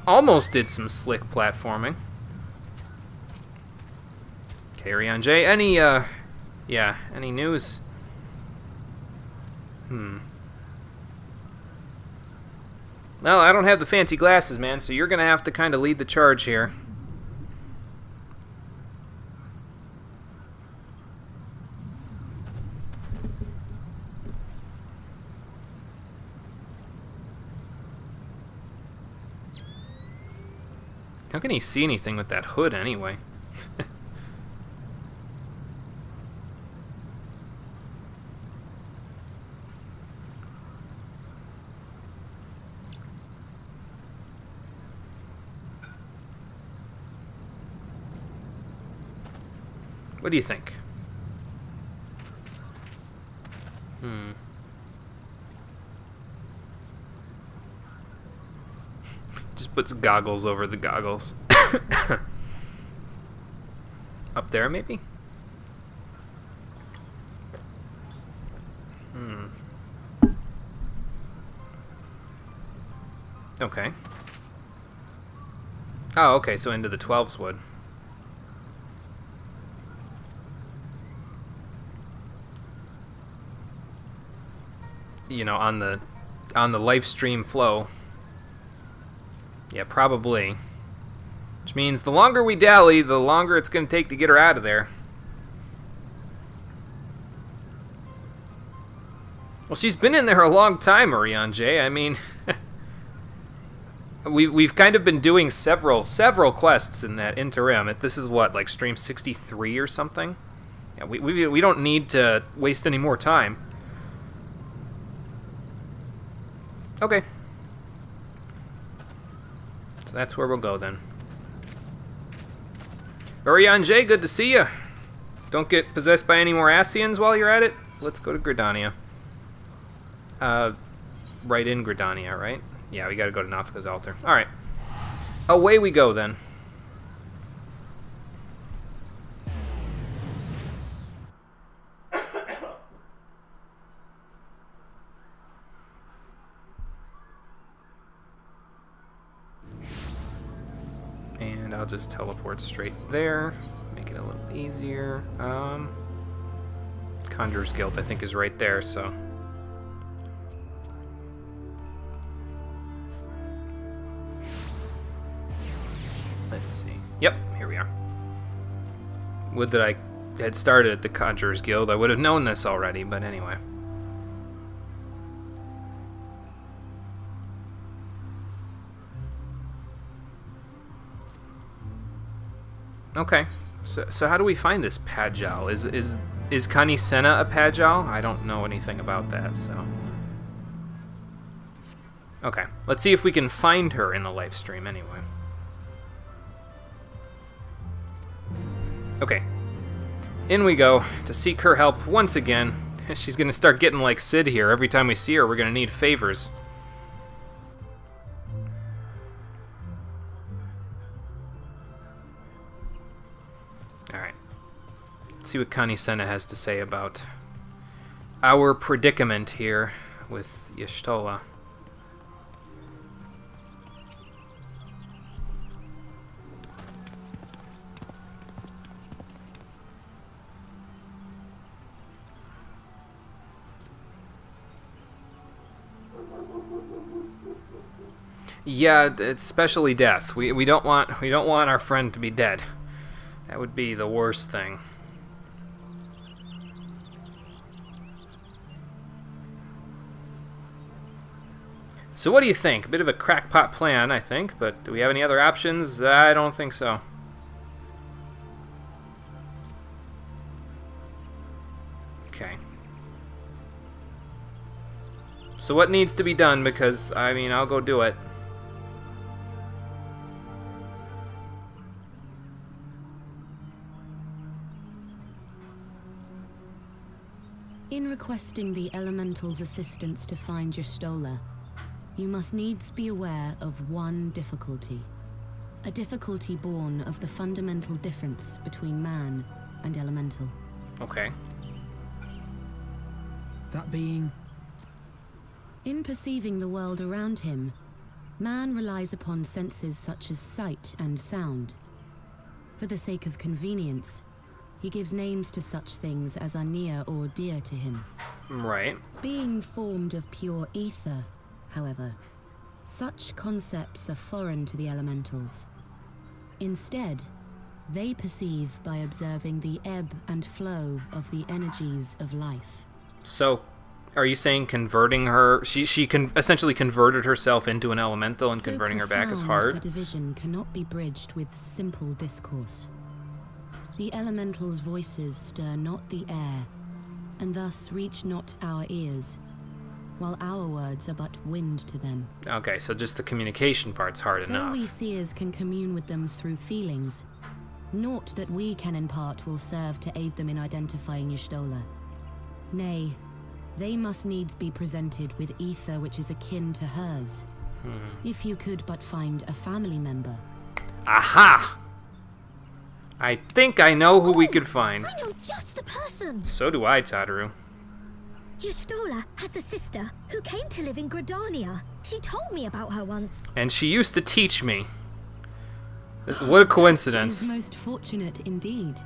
almost did some slick platforming. Carry on, Jay. Any news? Well, I don't have the fancy glasses, man, so you're going to have to kind of lead the charge here. How can he see anything with that hood, anyway? What do you think? Just puts goggles over the goggles. Up there, maybe? Okay. Oh, okay, so into the 12's you know, on the live stream flow. Yeah, probably. Which means the longer we dally, the longer it's going to take to get her out of there. Well, she's been in there a long time, Marianne J. I mean, we've kind of been doing several quests in that interim. This is what, like stream 63 or something? Yeah, we don't need to waste any more time. Okay. So that's where we'll go then. Marianne J, good to see you. Don't get possessed by any more Ascians while you're at it. Let's go to Gridania. Right in Gridania, right? Yeah, we gotta go to Nafka's altar. Alright. Away we go then. And I'll just teleport straight there. Make it a little easier. Conjurer's Guild, I think, is right there, so... Let's see. Yep, here we are. Would that I had started at the Conjurer's Guild. I would have known this already, but anyway. Okay, so how do we find this Pajal? Is Connie Senna a Pajal? I don't know anything about that, so... Okay, let's see if we can find her in the live stream anyway. Okay, in we go to seek her help once again. She's gonna start getting like Sid here. Every time we see her, we're gonna need favors. Alright. Let's see what Connie Senna has to say about our predicament here with Y'shtola. Yeah, especially death. We don't want our friend to be dead. That would be the worst thing. So what do you think? A bit of a crackpot plan, I think, but do we have any other options? I don't think so. Okay. So what needs to be done? Because, I mean, I'll go do it. In requesting the Elemental's assistance to find Y'shtola, you must needs be aware of one difficulty. A difficulty born of the fundamental difference between man and Elemental. Okay. That being... In perceiving the world around him, man relies upon senses such as sight and sound. For the sake of convenience, he gives names to such things as are near or dear to him. Right. Being formed of pure ether, however, such concepts are foreign to the elementals. Instead, they perceive by observing the ebb and flow of the energies of life. So, are you saying converting her... She essentially converted herself into an elemental, and converting her back is hard? A division cannot be bridged with simple discourse. The elementals' voices stir not the air, and thus reach not our ears, while our words are but wind to them. Okay, so just the communication part's hard enough. Though we seers can commune with them through feelings, naught that we can impart will serve to aid them in identifying Y'shtola. Nay, they must needs be presented with ether which is akin to hers. If you could but find a family member. Aha! I think I know who we could find. I know just the person! So do I, Tataru. Y'shtola has a sister who came to live in Gridania. She told me about her once. And she used to teach me. What a coincidence. She is most fortunate indeed.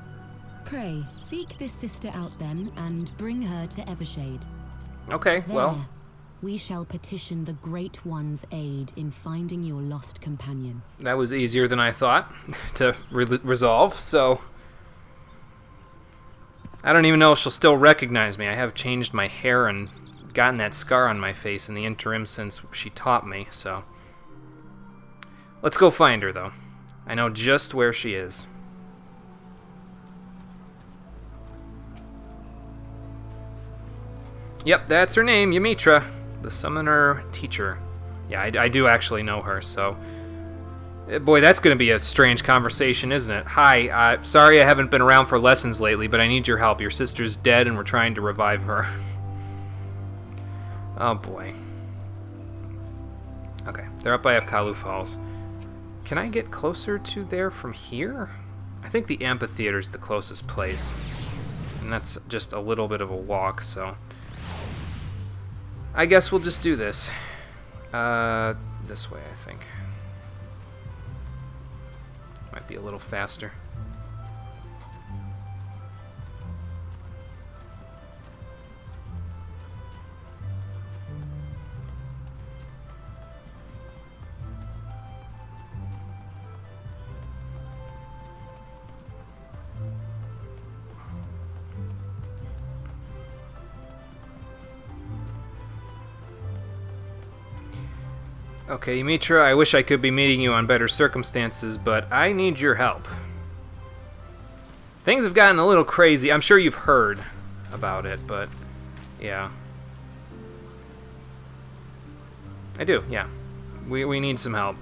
Pray, seek this sister out then, and bring her to Evershade. Okay, There, well... we shall petition the Great One's aid in finding your lost companion. That was easier than I thought to resolve, so... I don't even know if she'll still recognize me. I have changed my hair and gotten that scar on my face in the interim since she taught me, so... Let's go find her, though. I know just where she is. Yep, that's her name, Ymitra, the summoner teacher. Yeah, I do actually know her, so... Boy, that's going to be a strange conversation, isn't it? Hi, sorry I haven't been around for lessons lately, but I need your help. Your sister's dead and we're trying to revive her. Oh boy. Okay, they're up by Apkalu Falls. Can I get closer to there from here? I think the amphitheater's the closest place. And that's just a little bit of a walk, so... I guess we'll just do this. This way, I think. Might be a little faster. Okay, Ymitra, I wish I could be meeting you on better circumstances, but I need your help. Things have gotten a little crazy. I'm sure you've heard about it, but yeah. I do, yeah. We need some help.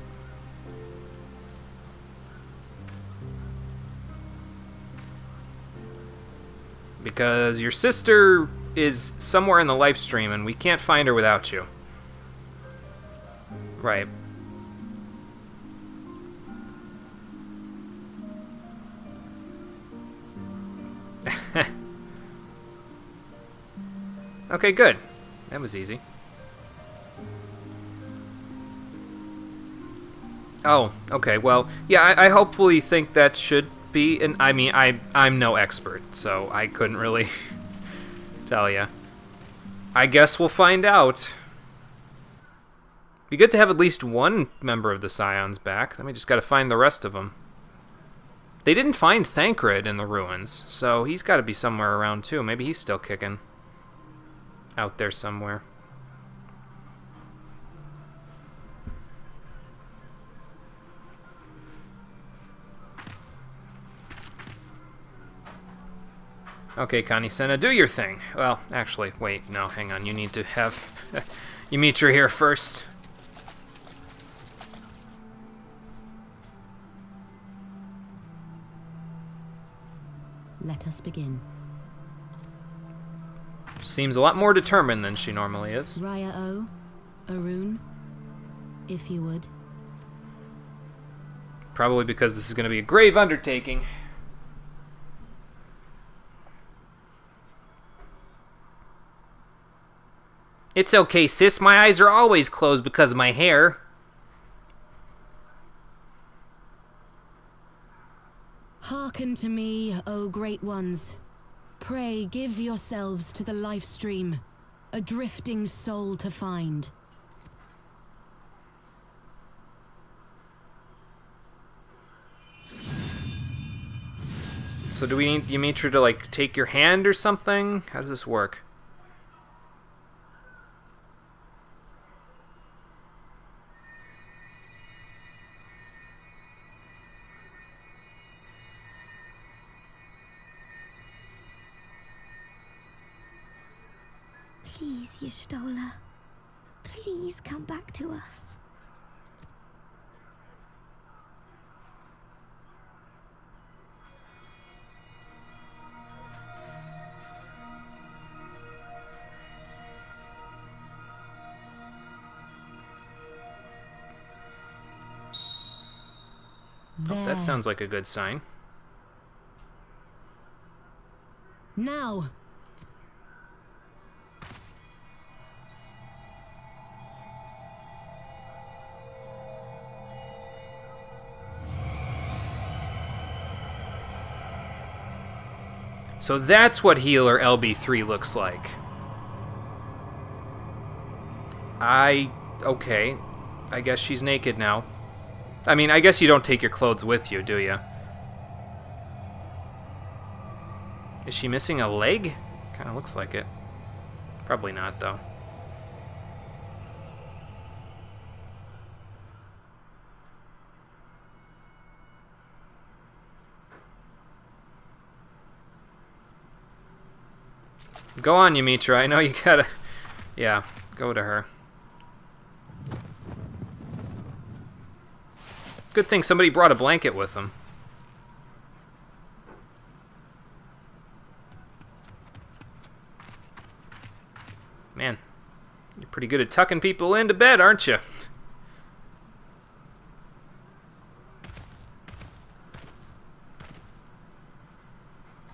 Because your sister is somewhere in the live stream, and we can't find her without you. Right. Okay, good. That was easy. Oh, okay, well, yeah, I hopefully think that should be, and I mean, I'm no expert, so I couldn't really tell you. I guess we'll find out. Be good to have at least one member of the Scions back. Then we just gotta find the rest of them. They didn't find Thancred in the ruins, so he's gotta be somewhere around too. Maybe he's still kicking. Out there somewhere. Okay, Kanisena, do your thing. Well, actually, wait, no, hang on. You need to have Ymitra here first. Let us begin. Seems a lot more determined than she normally is. Raya O, Arun, if you would. Probably because this is going to be a grave undertaking. It's okay, sis. My eyes are always closed because of my hair. Hearken to me, O great ones. Pray give yourselves to the life stream, a drifting soul to find. So do we need Ymitra to, like, take your hand or something? How does this work? Please, Y'shtola. Please come back to us. Oh, that sounds like a good sign. Now! So that's what healer LB3 looks like. Okay. I guess she's naked now. I mean, I guess you don't take your clothes with you, do you? Is she missing a leg? Kind of looks like it. Probably not, though. Go on, Ymitra. I know you gotta... Yeah, go to her. Good thing somebody brought a blanket with them. Man, you're pretty good at tucking people into bed, aren't you?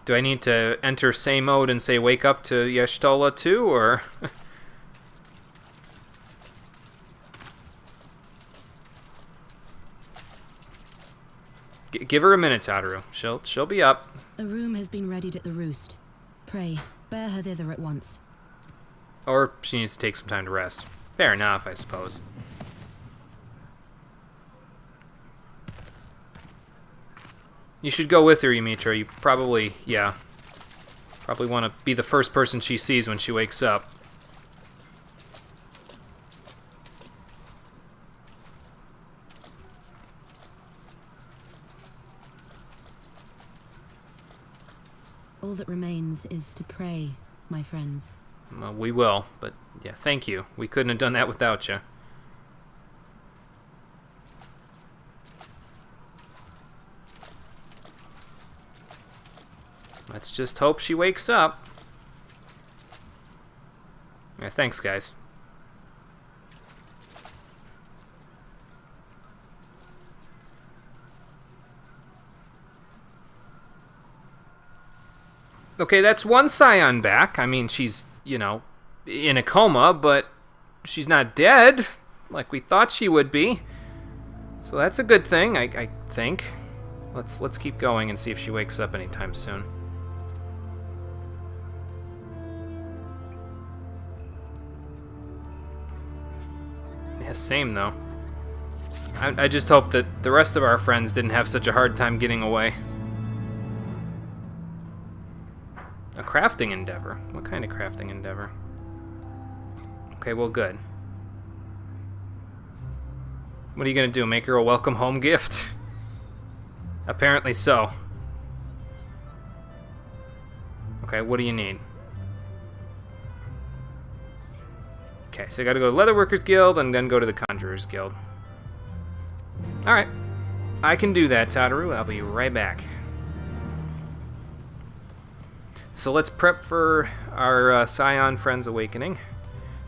Do I need to enter same mode and say wake up to Y'shtola too, or... Give her a minute, Tataru. She'll be up. A room has been readied at the roost. Pray, bear her thither at once. Or she needs to take some time to rest. Fair enough, I suppose. You should go with her, Ymitra. You probably, yeah. Probably want to be the first person she sees when she wakes up. All that remains is to pray, my friends. Well, we will, but yeah, thank you. We couldn't have done that without you. Let's just hope she wakes up. Yeah, thanks, guys. Okay, that's one Scion back. I mean, she's, you know, in a coma, but she's not dead like we thought she would be. So that's a good thing, I think. Let's keep going and see if she wakes up anytime soon. Yeah, same though. I just hope that the rest of our friends didn't have such a hard time getting away. A crafting endeavor? What kind of crafting endeavor? Okay, well, good. What are you gonna do, make her a welcome home gift? Apparently so. Okay, what do you need? Okay, so I gotta go to Leatherworkers Guild and then go to the Conjurers Guild. Alright. I can do that, Tataru. I'll be right back. So let's prep for our Scion Friends Awakening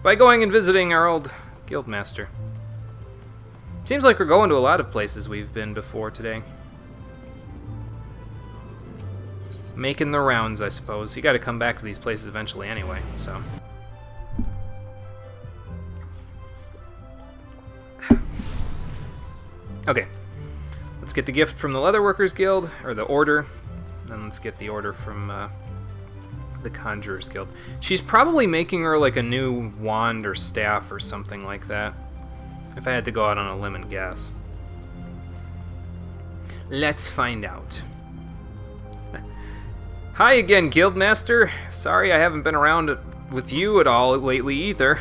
by going and visiting our old Guildmaster. Seems like we're going to a lot of places we've been before today. Making the rounds, I suppose. You gotta come back to these places eventually anyway, so... Okay. Let's get the gift from the Leatherworkers Guild, or the Order. Then let's get the order from the Conjurers Guild. She's probably making her like a new wand or staff or something like that. If I had to go out on a limb and guess. Let's find out. Hi again, Guildmaster. Sorry I haven't been around with you at all lately either.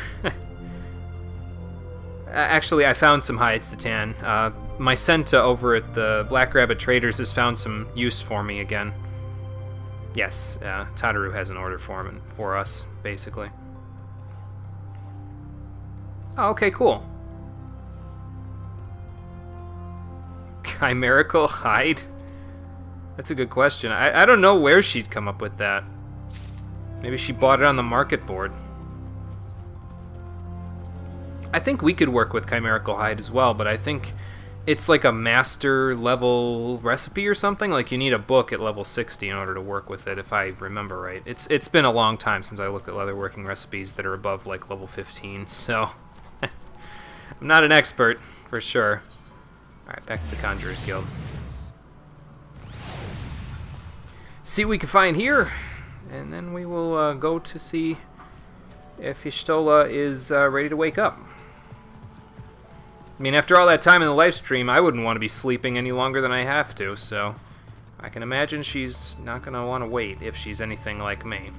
Actually, I found some hides to tan. My Senta over at the Black Rabbit Traders has found some use for me again. Yes, Tataru has an order for us, basically. Oh, okay, cool. Chimerical hide? That's a good question. I don't know where she'd come up with that. Maybe she bought it on the market board. I think we could work with chimerical hide as well, but I think it's like a master level recipe or something. Like you need a book at level 60 in order to work with it, if I remember right. It's been a long time since I looked at leatherworking recipes that are above like level 15, so I'm not an expert for sure. Alright, back to the Conjurers Guild. See what we can find here, and then we will go to see if Y'shtola is ready to wake up. I mean, after all that time in the live stream, I wouldn't want to be sleeping any longer than I have to, so I can imagine she's not going to want to wait if she's anything like me.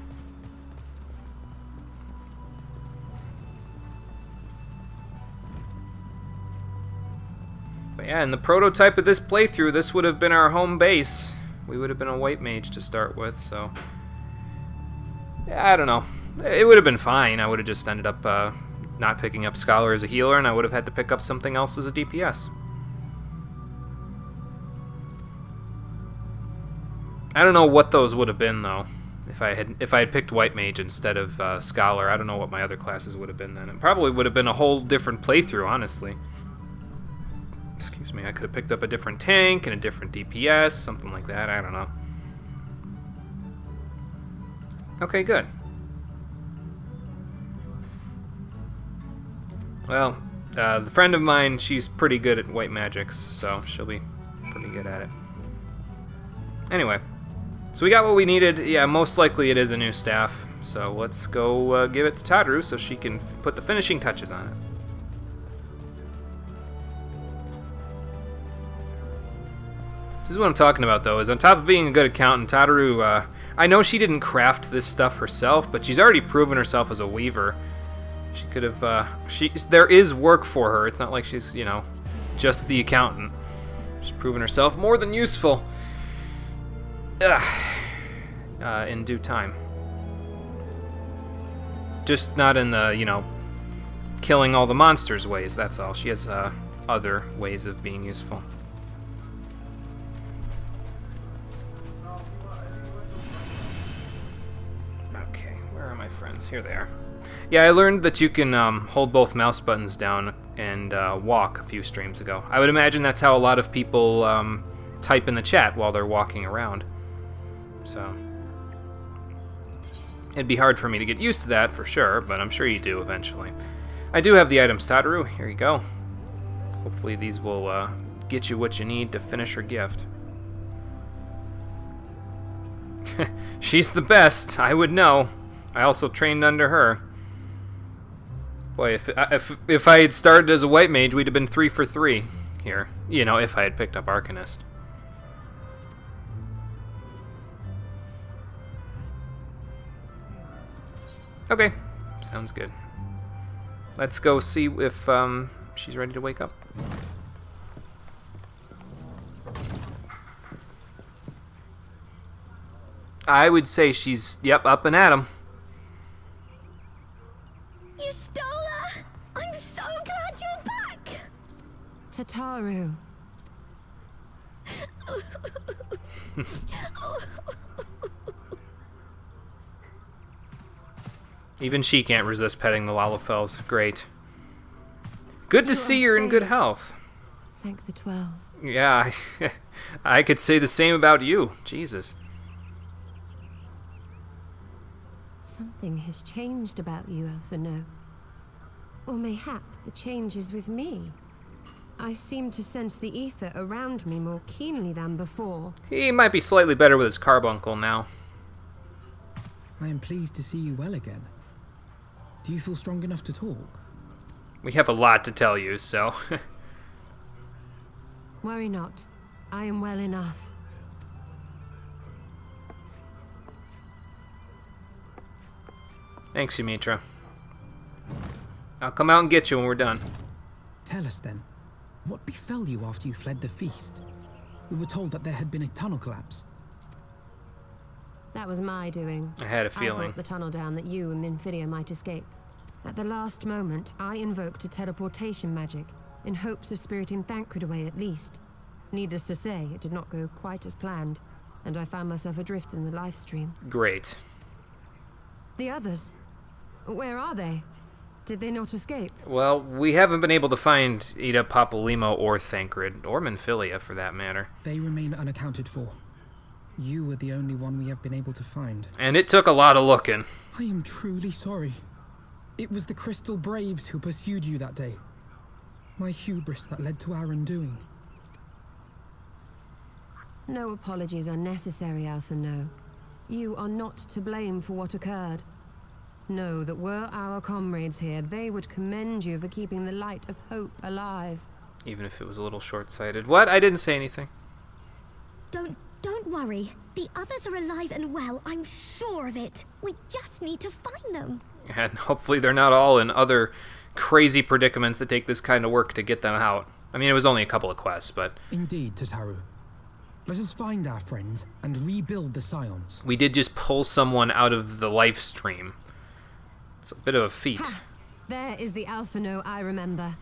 But yeah, in the prototype of this playthrough, this would have been our home base. We would have been a white mage to start with, so yeah, I don't know. It would have been fine. I would have just ended up not picking up Scholar as a healer, and I would have had to pick up something else as a DPS. I don't know what those would have been though. If I had picked White Mage instead of Scholar, I don't know what my other classes would have been then. It probably would have been a whole different playthrough, honestly. Excuse me, I could have picked up a different tank and a different DPS, something like that, I don't know. Okay, good. Well, the friend of mine, she's pretty good at white magics, so she'll be pretty good at it. Anyway, so we got what we needed. Yeah, most likely it is a new staff, so let's go give it to Tataru so she can put the finishing touches on it. This is what I'm talking about, though, is on top of being a good accountant, Tataru, I know she didn't craft this stuff herself, but she's already proven herself as a weaver. She could have, there is work for her. It's not like she's, you know, just the accountant. She's proven herself more than useful. In due time. Just not in the, you know, killing all the monsters ways, that's all. She has other ways of being useful. Okay, where are my friends? Here they are. Yeah, I learned that you can hold both mouse buttons down and walk a few streams ago. I would imagine that's how a lot of people type in the chat while they're walking around. So it'd be hard for me to get used to that for sure, but I'm sure you do eventually. I do have the items, Tataru. Here you go. Hopefully these will get you what you need to finish her gift. She's the best, I would know. I also trained under her. Boy, if I had started as a white mage, we'd have been 3 for 3 here. You know, if I had picked up Arcanist. Okay, sounds good. Let's go see if she's ready to wake up. I would say she's, yep, up and at 'em. Y'shtola! I'm so glad you're back! Tataru. Even she can't resist petting the Lalafels. Great. Good to see you're in good health. Thank the 12. Yeah, I could say the same about you. Jesus. Something has changed about you, Alphino. Or mayhap the change is with me. I seem to sense the ether around me more keenly than before. He might be slightly better with his carbuncle now. I am pleased to see you well again. Do you feel strong enough to talk? We have a lot to tell you, so... Worry not. I am well enough. Thanks, Yumitra. I'll come out and get you when we're done. Tell us then, what befell you after you fled the feast? We were told that there had been a tunnel collapse. That was my doing. I had a feeling. I brought the tunnel down that you and Minfidia might escape. At the last moment, I invoked a teleportation magic, in hopes of spiriting Thancred away at least. Needless to say, it did not go quite as planned, and I found myself adrift in the life stream. Great. The others? Where are they? Did they not escape? Well, we haven't been able to find Ida Papalymo or Thancred, or Minfilia for that matter. They remain unaccounted for. You were the only one we have been able to find. And it took a lot of looking. I am truly sorry. It was the Crystal Braves who pursued you that day. My hubris that led to our undoing. No apologies are necessary, Alpha No. You are not to blame for what occurred. Know that were our comrades here, they would commend you for keeping the light of hope alive. Even if it was a little short-sighted. What? I didn't say anything. Don't worry. The others are alive and well, I'm sure of it. We just need to find them. And hopefully they're not all in other crazy predicaments that take this kind of work to get them out. I mean, it was only a couple of quests, but... Indeed, Tataru. Let us find our friends and rebuild the Scions. We did just pull someone out of the life stream. It's a bit of a feat. Ha! There is the Alpha No I remember.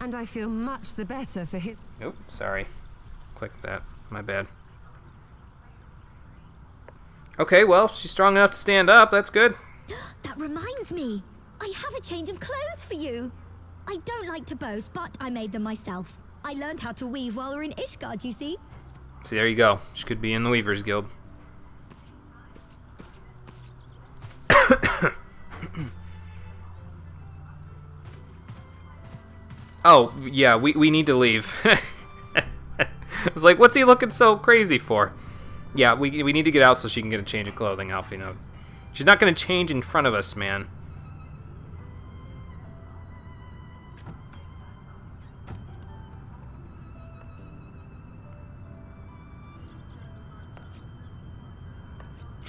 And I feel much the better for him. Oh, sorry. Click that. My bad. Okay, well, she's strong enough to stand up. That's good. That reminds me. I have a change of clothes for you. I don't like to boast, but I made them myself. I learned how to weave while we were in Ishgard, you see. See, there you go. She could be in the Weavers Guild. Oh, yeah, we need to leave. I was like, what's he looking so crazy for? Yeah, we need to get out so she can get a change of clothing, Alfino. She's not going to change in front of us, man.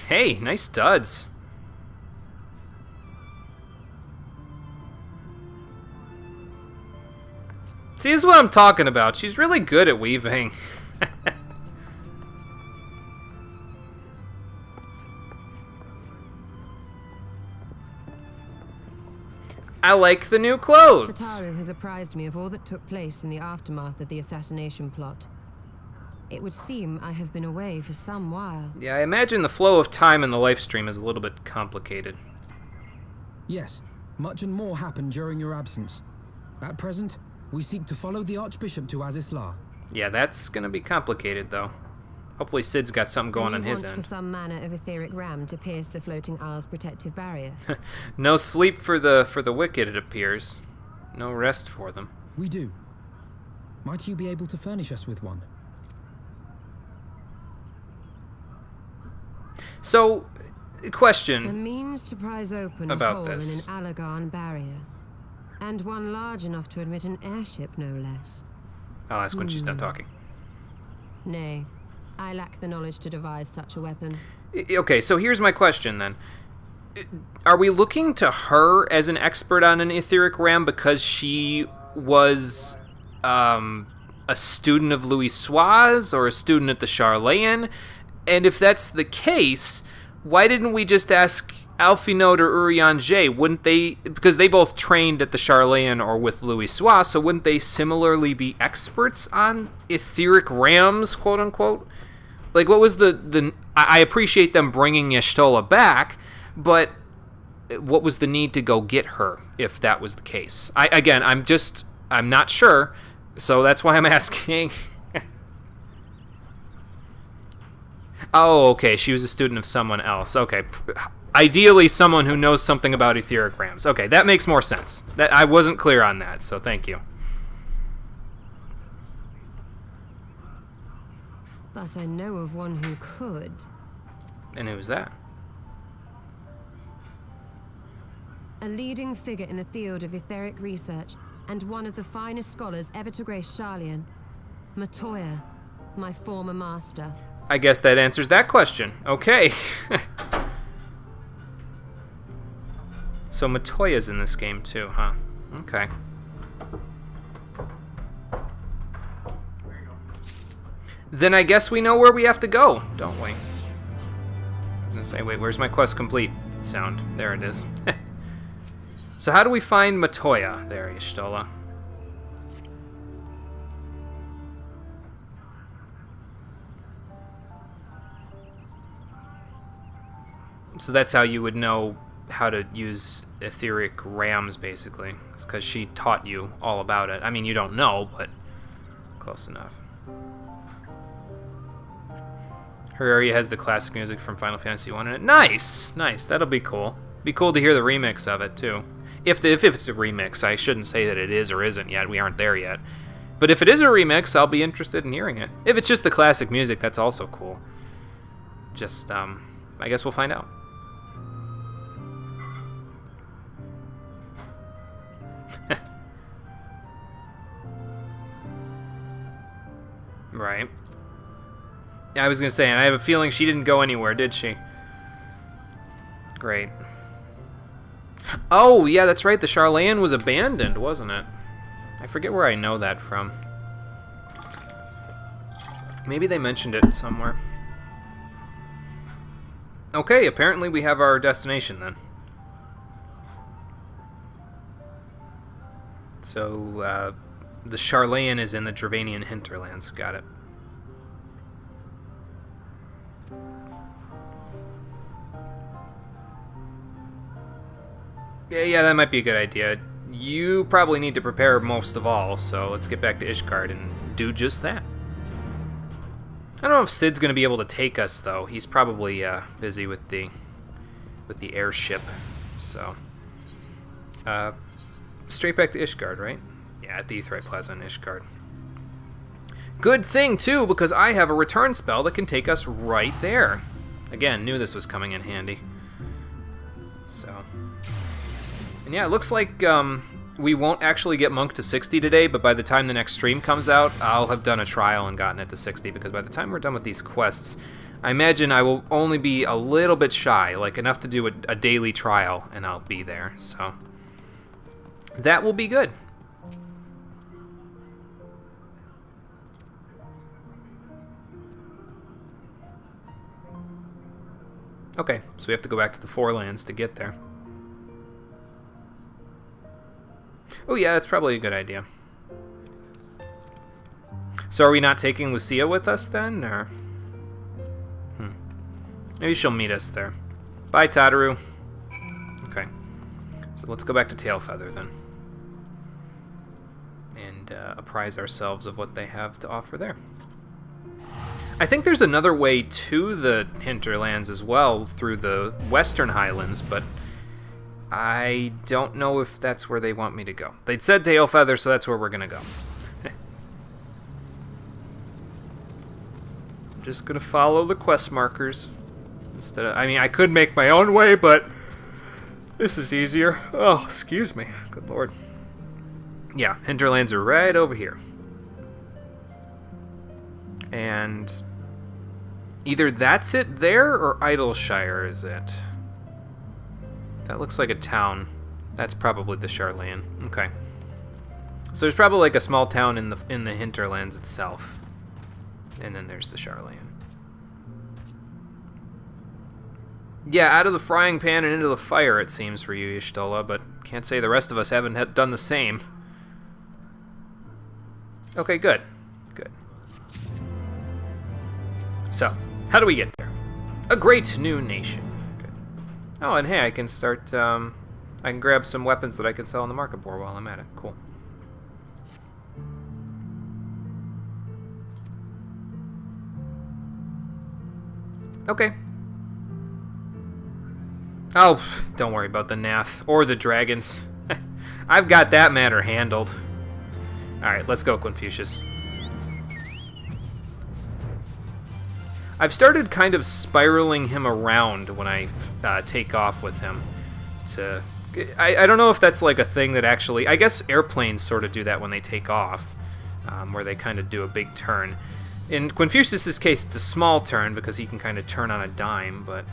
Hey, nice studs. See, this is what I'm talking about. She's really good at weaving. I like the new clothes. Tataru has apprised me of all that took place in the aftermath of the assassination plot. It would seem I have been away for some while. Yeah, I imagine the flow of time in the life stream is a little bit complicated. Yes, much and more happened during your absence. At present, we seek to follow the Archbishop to Azisla. Yeah, that's gonna be complicated, though. Hopefully Sid's got something going on his end. For some manner of etheric ram to pierce the floating isle's protective barrier. No sleep for the wicked, it appears. No rest for them. We do. Might you be able to furnish us with one? So, question a means to prise open about a hole this. in an Alagarn barrier. And one large enough to admit an airship, no less. I'll ask when she's done talking. Nay, I lack the knowledge to devise such a weapon. Okay, so here's my question then. Are we looking to her as an expert on an etheric ram because she was a student of Louis Suaz or a student at the Charlayan? And if that's the case, why didn't we just ask Alfinode or Urianger? Wouldn't they, because they both trained at the Charlayan or with Louis Suaz, so wouldn't they similarly be experts on etheric rams, quote unquote? Like, what was I appreciate them bringing Y'shtola back, but what was the need to go get her if that was the case? I'm not sure, so that's why I'm asking. Oh, okay, she was a student of someone else. Okay, ideally someone who knows something about etheric rams. Okay, that makes more sense. That I wasn't clear on that, so thank you. But I know of one who could. And who's that? A leading figure in the field of etheric research, and one of the finest scholars ever to grace Sharlayan. Matoya, my former master. I guess that answers that question. Okay. So Matoya's in this game too, huh? Okay. Then I guess we know where we have to go, don't we? I was gonna say, wait, where's my quest complete sound? There it is. So how do we find Matoya there, Y'shtola? So that's how you would know how to use etheric rams, basically. It's because she taught you all about it. I mean, you don't know, but close enough. Her area has the classic music from Final Fantasy 1 in it. Nice! Nice, that'll be cool. Be cool to hear the remix of it, too. If it's a remix, I shouldn't say that it is or isn't yet. We aren't there yet. But if it is a remix, I'll be interested in hearing it. If it's just the classic music, that's also cool. Just, I guess we'll find out. Right. I was gonna say, and I have a feeling she didn't go anywhere, did she? Great. Oh, yeah, that's right. The Sharlayan was abandoned, wasn't it? I forget where I know that from. Maybe they mentioned it somewhere. Okay, apparently we have our destination then. So, the Sharlayan is in the Dravanian hinterlands. Got it. Yeah, that might be a good idea. You probably need to prepare most of all, so let's get back to Ishgard and do just that. I don't know if Sid's gonna be able to take us though. He's probably busy with the airship. So, straight back to Ishgard, right? Yeah, at the Aetheryte Plaza in Ishgard. Good thing too, because I have a return spell that can take us right there. Again, knew this was coming in handy. So. And yeah, it looks like we won't actually get Monk to 60 today, but by the time the next stream comes out, I'll have done a trial and gotten it to 60, because by the time we're done with these quests, I imagine I will only be a little bit shy, like enough to do a daily trial, and I'll be there, so that will be good. Okay, so we have to go back to the Forelands to get there. Oh yeah, that's probably a good idea. So are we not taking Lucia with us then, or? Maybe she'll meet us there. Bye, Tataru. Okay. So let's go back to Tailfeather then. And apprise ourselves of what they have to offer there. I think there's another way to the hinterlands as well, through the Western Highlands, but I don't know if that's where they want me to go. They'd said Tailfeather, so that's where we're gonna go. I'm just gonna follow the quest markers. Instead of, I mean, I could make my own way, but this is easier. Oh, excuse me. Good lord. Yeah, hinterlands are right over here. And either that's it there, or Idleshire is it. That looks like a town. That's probably the Sharlayan. Okay. So there's probably like a small town in the hinterlands itself. And then there's the Sharlayan. Yeah, out of the frying pan and into the fire, it seems, for you, Y'shtola, but can't say the rest of us haven't done the same. Okay, good. Good. So, how do we get there? A great new nation. Good. Oh, and hey, I can start, I can grab some weapons that I can sell on the market board while I'm at it. Cool. Okay. Oh, don't worry about the Nath or the dragons. I've got that matter handled. Alright, let's go, Confucius. I've started kind of spiraling him around when I take off with him. I don't know if that's like a thing that actually... I guess airplanes sort of do that when they take off, where they kind of do a big turn. In Confucius's case, it's a small turn because he can kind of turn on a dime, but...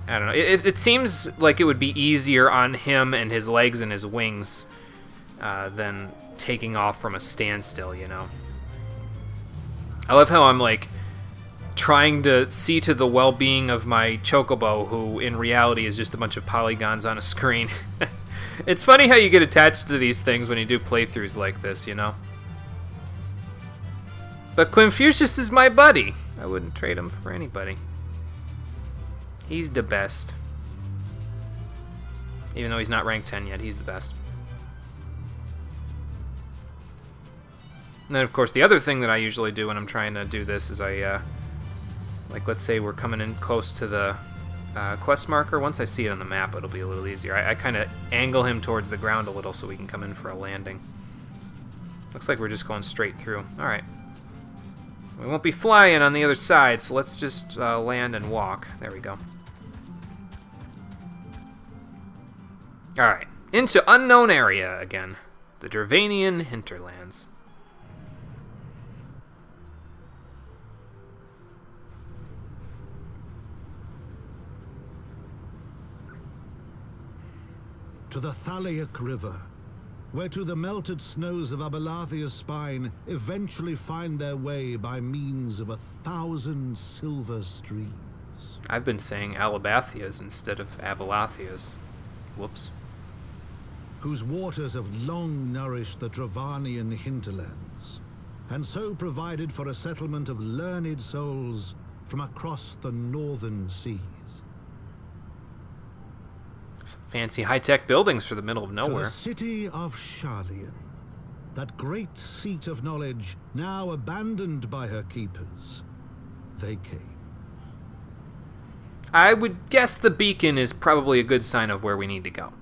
I don't know. It seems like it would be easier on him and his legs and his wings than taking off from a standstill, you know? I love how I'm, like, trying to see to the well-being of my chocobo, who in reality is just a bunch of polygons on a screen. It's funny how you get attached to these things when you do playthroughs like this, you know? But Confucius is my buddy. I wouldn't trade him for anybody. He's the best. Even though he's not ranked 10 yet, he's the best. And then, of course, the other thing that I usually do when I'm trying to do this is like, let's say we're coming in close to the quest marker. Once I see it on the map, it'll be a little easier. I kind of angle him towards the ground a little so we can come in for a landing. Looks like we're just going straight through. All right. We won't be flying on the other side, so let's just land and walk. There we go. Alright, into unknown area again. The Dravanian hinterlands. To the Thaliac River, where to the melted snows of Abelathia's spine eventually find their way by means of 1,000 silver streams. I've been saying Alabathias instead of Abelathias. Whoops. Whose waters have long nourished the Dravanian hinterlands, and so provided for a settlement of learned souls from across the northern seas. Some fancy high-tech buildings for the middle of nowhere. To the city of Sharlayan, that great seat of knowledge, now abandoned by her keepers, they came. I would guess the beacon is probably a good sign of where we need to go.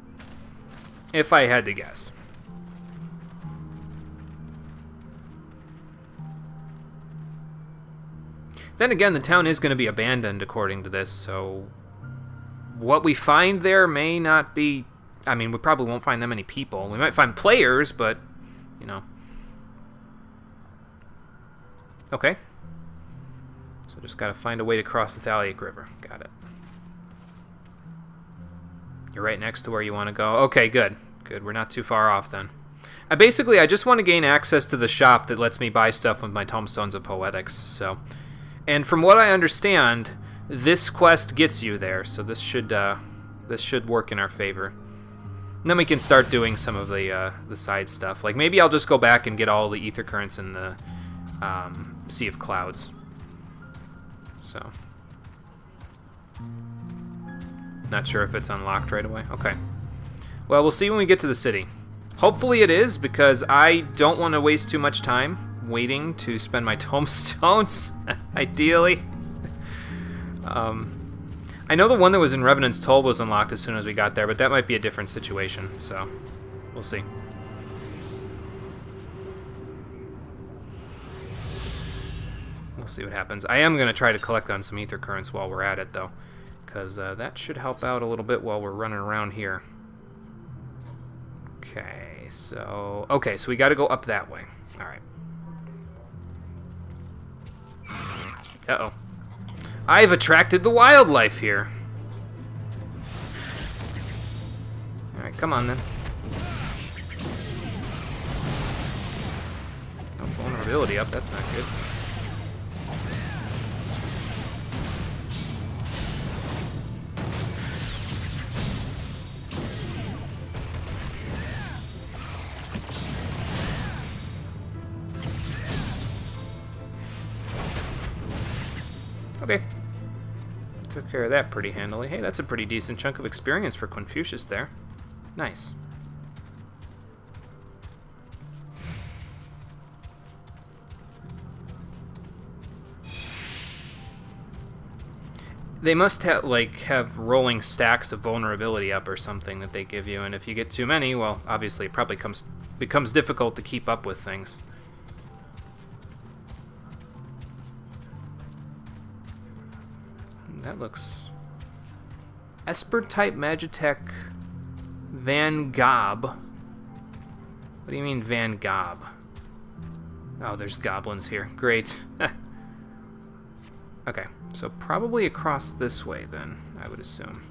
If I had to guess. Then again, the town is going to be abandoned according to this, so what we find there may not be... I mean, we probably won't find that many people. We might find players, but, you know. Okay. So just got to find a way to cross the Thaliac River. Got it. You're right next to where you want to go. Okay, good. Good, we're not too far off then. I just want to gain access to the shop that lets me buy stuff with my Tomestones of Poetics, so... And from what I understand, this quest gets you there, so this should work in our favor. And then we can start doing some of the side stuff. Like, maybe I'll just go back and get all the ether currents in the Sea of Clouds. So... Not sure if it's unlocked right away. Okay. Well, we'll see when we get to the city. Hopefully it is, because I don't want to waste too much time waiting to spend my tomestones, ideally. I know the one that was in Revenant's Toll was unlocked as soon as we got there, but that might be a different situation, so we'll see. We'll see what happens. I am going to try to collect on some ether currents while we're at it, though. Because that should help out a little bit while we're running around here. Okay, so we got to go up that way. All right. Uh-oh. I've attracted the wildlife here. All right, come on then. Oh, vulnerability up. That's not good. Okay. Took care of that pretty handily. Hey, that's a pretty decent chunk of experience for Confucius there. Nice. They must have rolling stacks of vulnerability up or something that they give you, and if you get too many, well, obviously it probably becomes difficult to keep up with things. that looks... Esper-type Magitech Van Gob. What do you mean Van Gob? Oh, there's goblins here. Great. Okay, so probably across this way then, I would assume.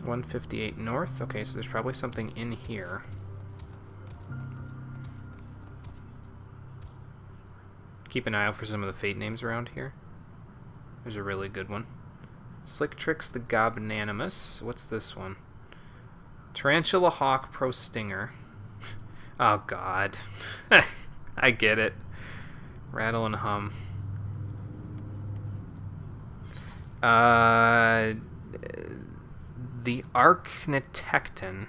158 north. Okay, so there's probably something in here. Keep an eye out for some of the fate names around here. There's a really good one. Slick Tricks the Gobnanimous. What's this one? Tarantula Hawk Pro Stinger. Oh god. I get it. Rattle and Hum. The Archnetecton.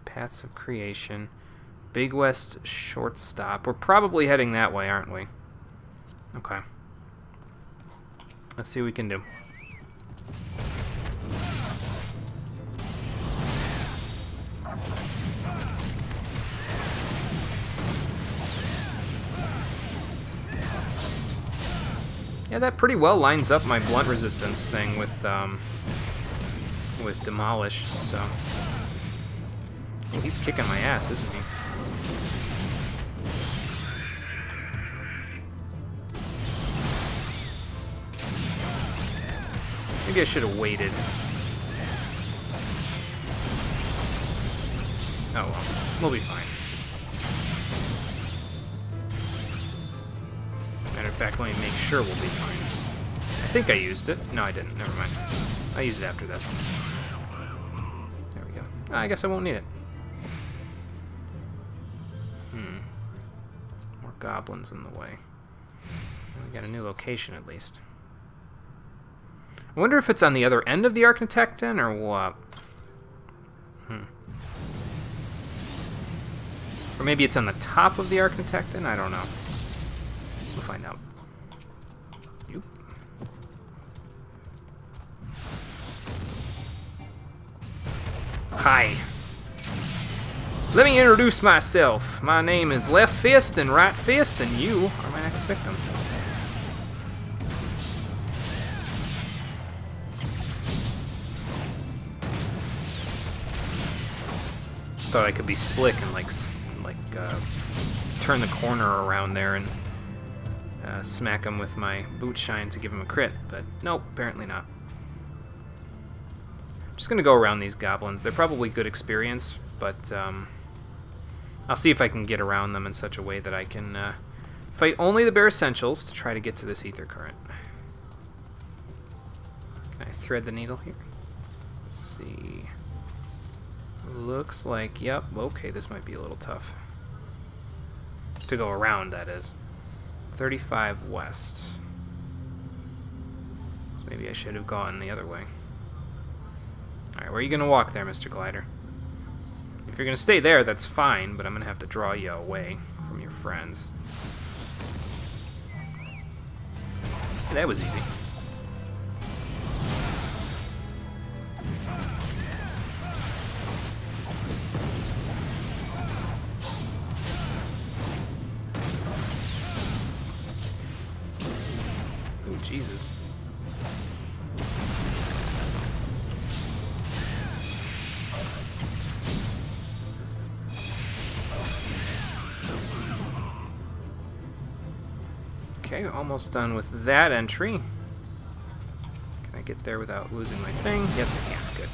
Paths of Creation. Big West Shortstop. We're probably heading that way, aren't we? Okay. Let's see what we can do. Yeah, that pretty well lines up my blunt resistance thing with Demolish, so... Oh, he's kicking my ass, isn't he? Maybe I should have waited. Oh well, we'll be fine. Matter of fact, let me make sure we'll be fine. I think I used it. No, I didn't. Never mind. I use it after this. There we go. I guess I won't need it. More goblins in the way. We got a new location at least. I wonder if it's on the other end of the Archnetecton or what. Or maybe it's on the top of the Archnetecton? I don't know. We'll find out. Yoop. Hi. Let me introduce myself. My name is Left Fist and Right Fist, and you are my next victim. Thought I could be slick and like turn the corner around there and smack him with my boot shine to give him a crit, but nope, apparently not. I'm just gonna go around these goblins. They're probably good experience, but I'll see if I can get around them in such a way that I can fight only the bare essentials to try to get to this ether current. Can I thread the needle here? Let's see. Looks like, yep, okay, this might be a little tough. To go around, that is. 35 west. So maybe I should have gone the other way. Alright, where are you going to walk there, Mr. Glider? If you're going to stay there, that's fine, but I'm going to have to draw you away from your friends. That was easy. Jesus. Okay, almost done with that entry. Can I get there without losing my thing? Yes, I can. Good.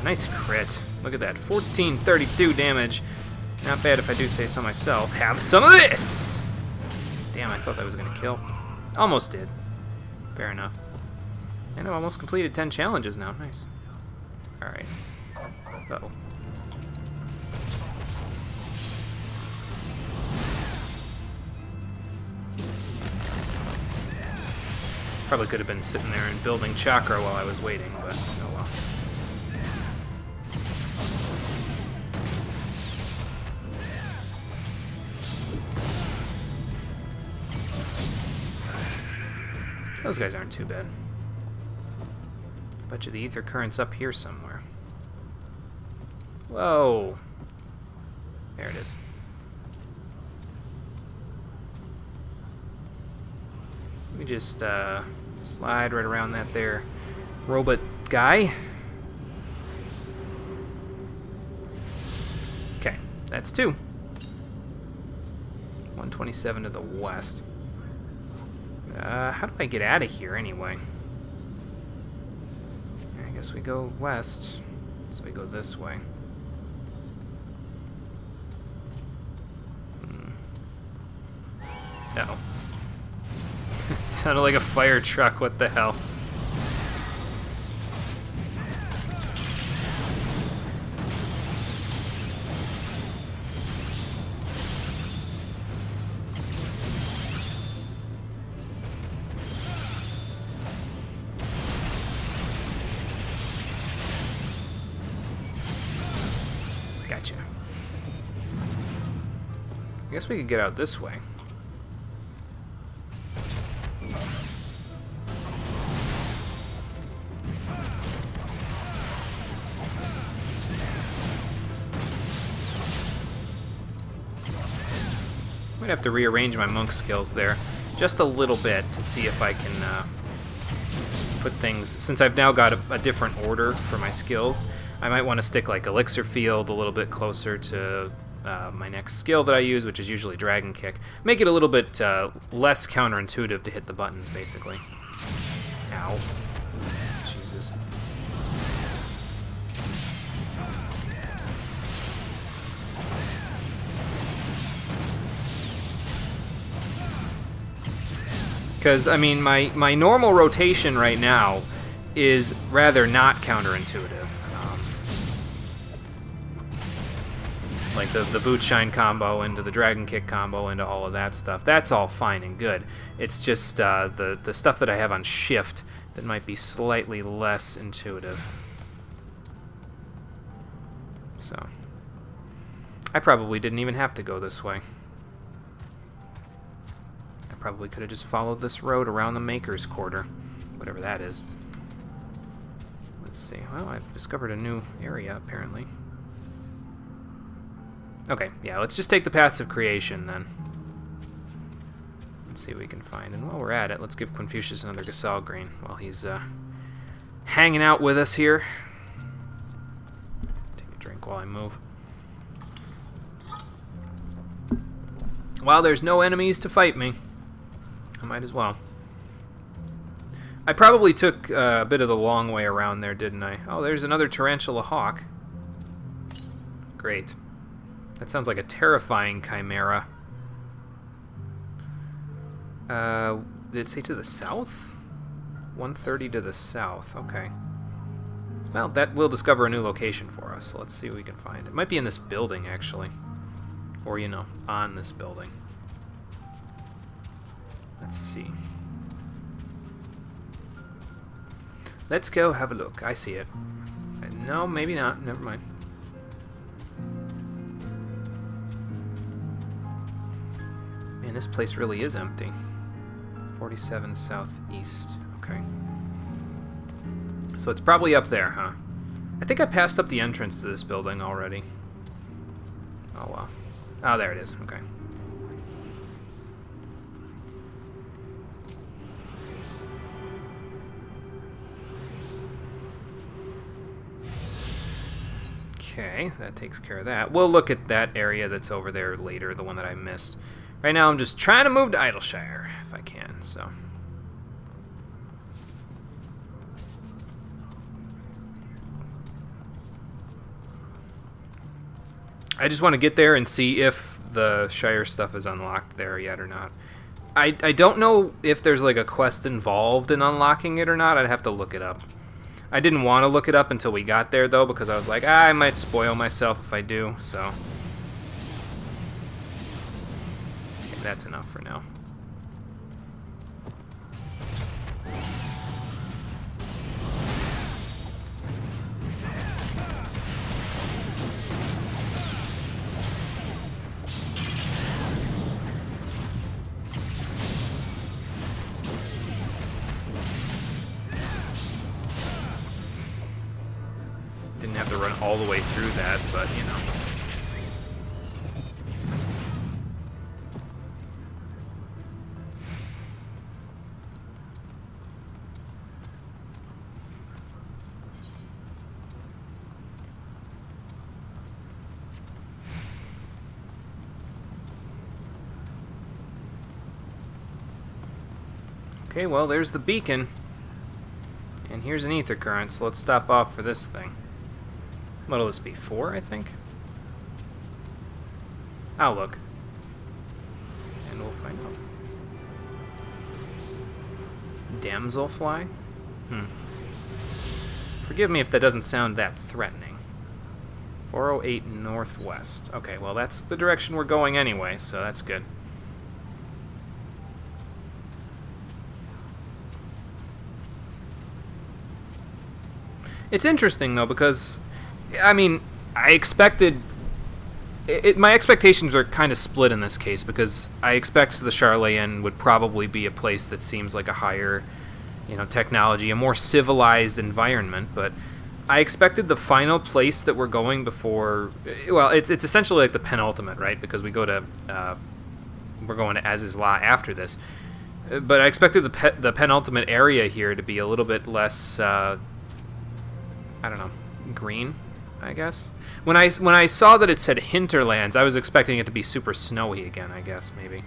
Nice crit. Look at that. 1432 damage. Not bad if I do say so myself. Have some of this! Damn, I thought that was going to kill. Almost did. Fair enough. And I've almost completed 10 challenges now. Nice. Alright. Uh-oh. Probably could have been sitting there and building chakra while I was waiting, but oh well. Those guys aren't too bad. Bet you the ether current's up here somewhere. Whoa. There it is. Let me just slide right around that there robot guy. Okay, that's 2. 127 to the west. How do I get out of here anyway? I guess we go west, so we go this way. Uh-oh. It sounded like a fire truck, what the hell? Gotcha. I guess we could get out this way. Might have to rearrange my monk skills there just a little bit to see if I can put things, since I've now got a different order for my skills. I might want to stick like Elixir Field a little bit closer to my next skill that I use, which is usually Dragon Kick. Make it a little bit less counterintuitive to hit the buttons, basically. Ow. Jesus. Because, I mean, my normal rotation right now is rather not counterintuitive. Like the Boot Shine combo into the Dragon Kick combo into all of that stuff. That's all fine and good. It's just the stuff that I have on shift that might be slightly less intuitive. So, I probably didn't even have to go this way. Probably could have just followed this road around the Maker's Quarter, whatever that is. Let's see. Well, I've discovered a new area, apparently. Okay, yeah, let's just take the Paths of Creation, then. Let's see what we can find. And while we're at it, let's give Confucius another Gasol Green while he's hanging out with us here. Take a drink while I move. While there's no enemies to fight me, I might as well. I probably took a bit of the long way around there, didn't I? Oh, there's another Tarantula Hawk. Great. That sounds like a terrifying chimera. Did it say to the south? 130 to the south. Okay. Well, that will discover a new location for us, so let's see what we can find. It might be in this building, actually. Or, you know, on this building. Let's see. Let's go have a look. I see it. No, maybe not. Never mind. Man, this place really is empty. 47 southeast. Okay. So it's probably up there, huh? I think I passed up the entrance to this building already. Oh, well. Oh, there it is. Okay. Okay, that takes care of that. We'll look at that area that's over there later, the one that I missed. Right now I'm just trying to move to Idleshire, if I can, so. I just want to get there and see if the Shire stuff is unlocked there yet or not. I don't know if there's like a quest involved in unlocking it or not. I'd have to look it up. I didn't want to look it up until we got there, though, because I was like, I might spoil myself if I do, so. Okay, that's enough for now. Didn't have to to run all the way through that, but, you know. Okay, well, there's the beacon. And here's an ether current, so let's stop off for this thing. What'll this be? 4, I think? I'll look. And we'll find out. Damselfly? Forgive me if that doesn't sound that threatening. 408 northwest. Okay, well, that's the direction we're going anyway, so that's good. It's interesting, though, because, I mean, I expected... my expectations are kind of split in this case, because I expect the Charlayan would probably be a place that seems like a higher, you know, technology, a more civilized environment, but I expected the final place that we're going before... Well, it's essentially like the penultimate, right? Because we go to... we're going to Azizla after this. But I expected the penultimate area here to be a little bit less... I don't know, green, I guess. When I saw that it said Hinterlands, I was expecting it to be super snowy again, I guess, maybe.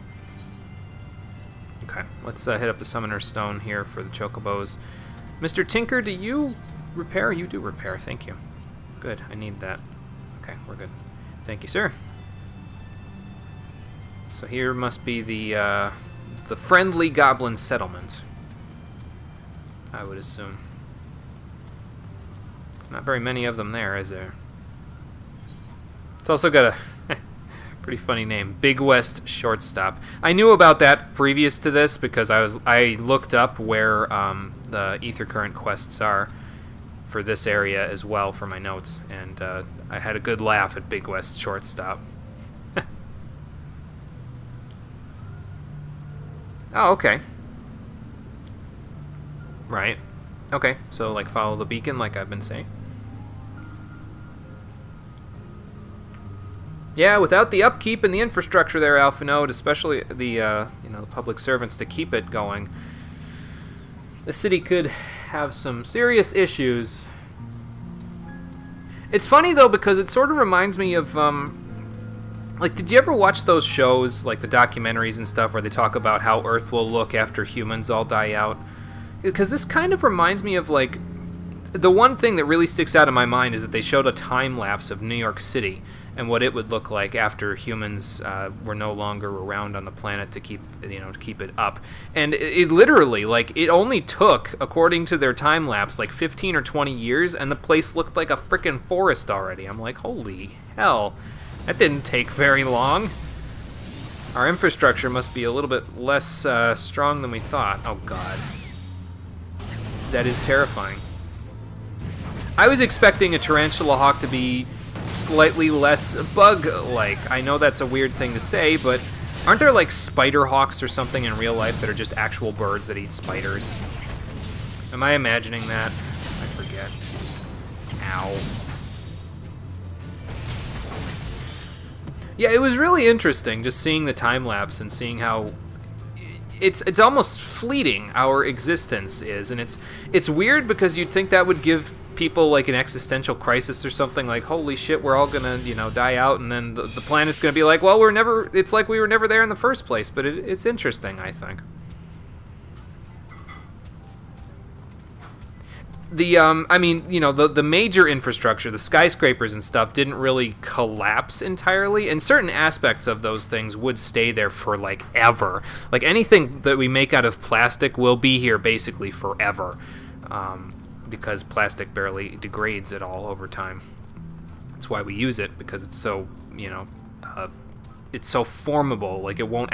Okay, let's hit up the Summoner's Stone here for the Chocobos. Mr. Tinker, do you repair? You do repair, thank you. Good, I need that. Okay, we're good. Thank you, sir. So here must be the friendly goblin settlement, I would assume. Not very many of them there, is there? It's also got a pretty funny name, Big West Shortstop. I knew about that previous to this because I looked up where the ether current quests are for this area as well for my notes, and I had a good laugh at Big West Shortstop. Oh, okay. Right. Okay, so like follow the beacon like I've been saying. Yeah, without the upkeep and the infrastructure there, Alpha Node, especially the you know, the public servants to keep it going, the city could have some serious issues. It's funny though because it sort of reminds me of like, did you ever watch those shows, like the documentaries and stuff, where they talk about how Earth will look after humans all die out? Because this kind of reminds me of, like, the one thing that really sticks out in my mind is that they showed a time lapse of New York City and what it would look like after humans were no longer around on the planet to keep, you know, to keep it up. And it literally, like, it only took, according to their time lapse, like 15 or 20 years, and the place looked like a frickin' forest already. I'm like, holy hell, that didn't take very long. Our infrastructure must be a little bit less strong than we thought. Oh god. That is terrifying. I was expecting a tarantula hawk to be slightly less bug-like. I know that's a weird thing to say, but aren't there like spider hawks or something in real life that are just actual birds that eat spiders? Am I imagining that? I forget. Ow. Yeah, it was really interesting just seeing the time lapse and seeing how it's almost fleeting our existence is, and it's weird because you'd think that would give people like an existential crisis or something, like holy shit, we're all gonna, you know, die out, and then the planet's gonna be like, well, it's like we were never there in the first place. But it's interesting, I think. I mean, you know, the major infrastructure, the skyscrapers and stuff, didn't really collapse entirely, and certain aspects of those things would stay there for, like, ever. Like, anything that we make out of plastic will be here basically forever, because plastic barely degrades at all over time. That's why we use it, because it's so, you know, it's so formable. Like, it won't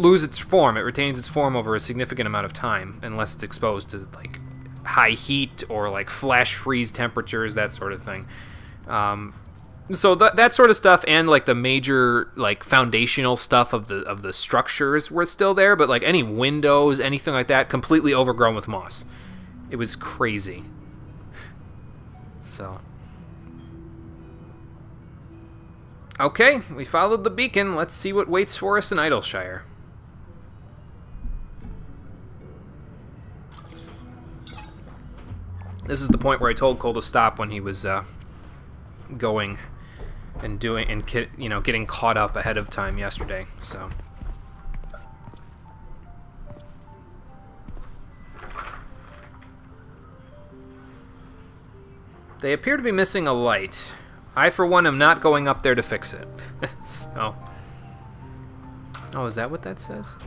lose its form. It retains its form over a significant amount of time, unless it's exposed to, like, high heat or like flash freeze temperatures, that sort of thing. So that sort of stuff, and like the major like foundational stuff of the structures were still there, but like any windows, anything like that, completely overgrown with moss. It was crazy. So. Okay, we followed the beacon. Let's see what waits for us in Idleshire. This is the point where I told Cole to stop when he was going and doing and getting caught up ahead of time yesterday. So. They appear to be missing a light. I, for one, am not going up there to fix it. So. Oh, is that what that says?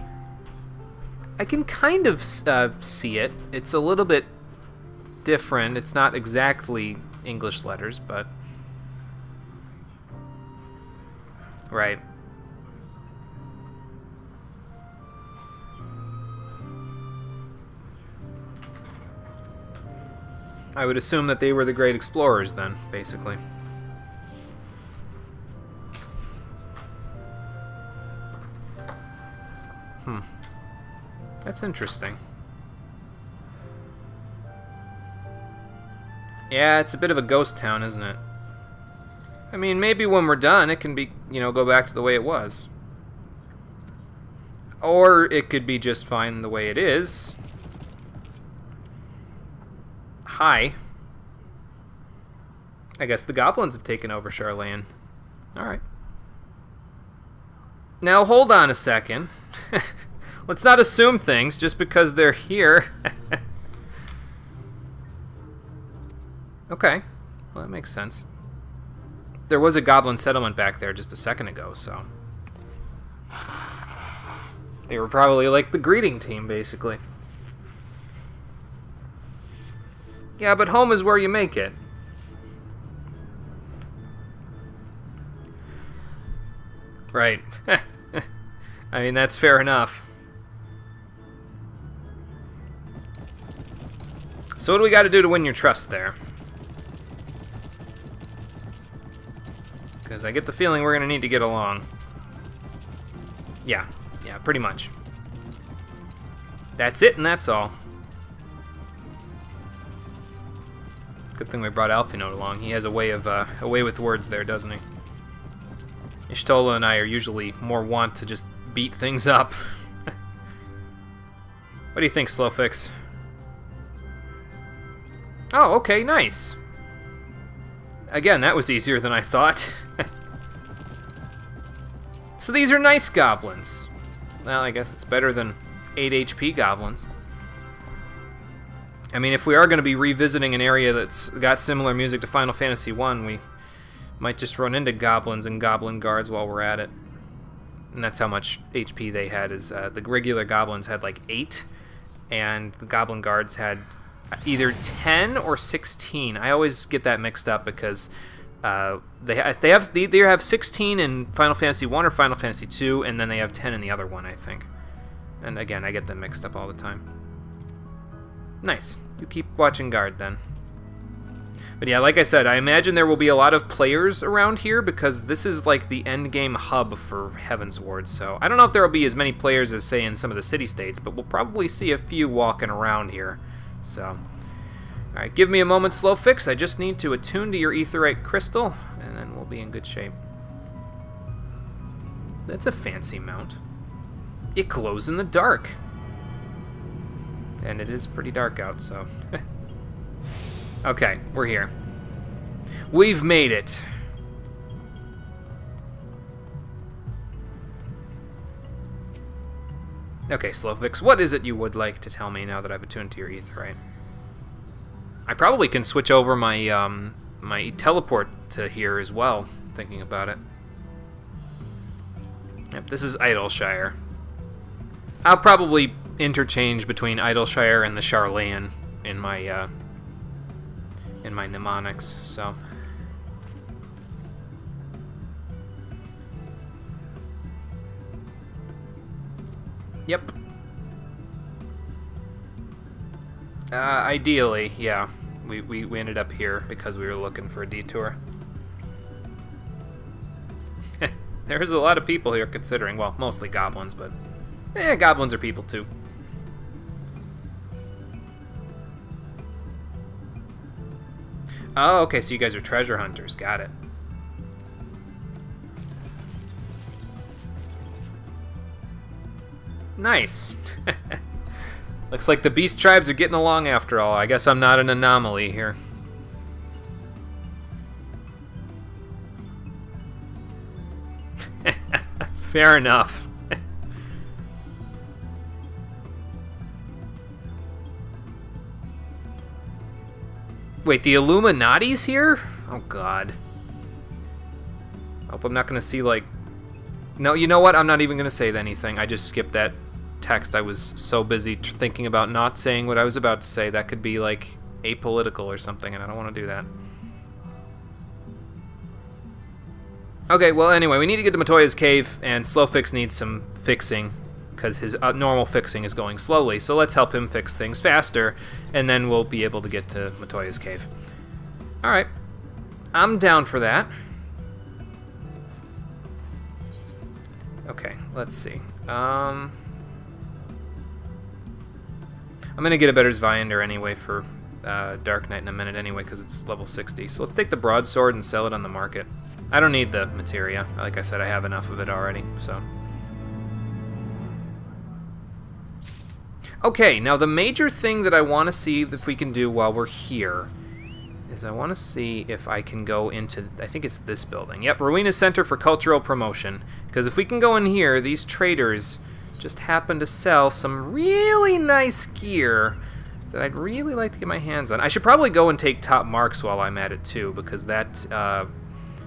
I can kind of see it. It's a little bit different. It's not exactly English letters, but... Right. I would assume that they were the great explorers then, basically. That's interesting. Yeah, it's a bit of a ghost town, isn't it? I mean, maybe when we're done, it can be, go back to the way it was. Or it could be just fine the way it is. Hi. I guess the goblins have taken over Charlayan. Alright. Now, hold on a second. Let's not assume things just because they're here. Okay. Well, that makes sense. There was a goblin settlement back there just a second ago, so... They were probably like the greeting team, basically. Yeah, but home is where you make it. Right. I mean, that's fair enough. So what do we got to do to win your trust there? Because I get the feeling we're going to need to get along. Yeah, pretty much. That's it and that's all. Good thing we brought Alphinaud along. He has a way with words there, doesn't he? Y'shtola and I are usually more wont to just beat things up. What do you think, Slowfix? Oh, okay, nice. Again, that was easier than I thought. So these are nice goblins. Well, I guess it's better than 8 HP goblins. I mean, if we are going to be revisiting an area that's got similar music to Final Fantasy I, we might just run into goblins and goblin guards while we're at it. And that's how much HP they had. Is the regular goblins had like 8, and the goblin guards had either 10 or 16. I always get that mixed up because they either have 16 in Final Fantasy 1 or Final Fantasy 2, and then they have 10 in the other one, I think. And again, I get them mixed up all the time. Nice. You keep watching guard then. But yeah, like I said, I imagine there will be a lot of players around here because this is like the end game hub for Heavensward. So I don't know if there will be as many players as, say, in some of the city-states, but we'll probably see a few walking around here. So, alright, give me a moment, Slowfix. I just need to attune to your aetheryte crystal, and then we'll be in good shape. That's a fancy mount. It glows in the dark. And it is pretty dark out, so... Okay, we're here. We've made it. Okay, Slowfix, what is it you would like to tell me now that I've attuned to your aetheryte? I probably can switch over my my teleport to here as well, thinking about it. Yep, this is Idleshire. I'll probably interchange between Idleshire and the Charlayan in my mnemonics, so... Yep. Ideally, yeah. We ended up here because we were looking for a detour. There's a lot of people here considering, well, mostly goblins, but... goblins are people too. Oh, okay, so you guys are treasure hunters. Got it. Nice. Looks like the beast tribes are getting along after all. I guess I'm not an anomaly here. Fair enough. Wait, the Illuminati's here? Oh, God. Hope I'm not going to see, like... No, you know what? I'm not even going to say anything. I just skipped that text. I was so busy thinking about not saying what I was about to say. That could be, like, apolitical or something, and I don't want to do that. Okay, well, anyway, we need to get to Matoya's cave, and Slowfix needs some fixing, because his normal fixing is going slowly. So let's help him fix things faster, and then we'll be able to get to Matoya's cave. Alright. I'm down for that. Okay, let's see. I'm going to get a better Zviander anyway for Dark Knight in a minute anyway, because it's level 60. So let's take the broadsword and sell it on the market. I don't need the materia. Like I said, I have enough of it already, so... Okay, now the major thing that I want to see if we can do while we're here is I want to see if I can go into, I think it's this building. Yep, Rowena Center for Cultural Promotion. Because if we can go in here, these traders just happen to sell some really nice gear that I'd really like to get my hands on. I should probably go and take top marks while I'm at it too, because that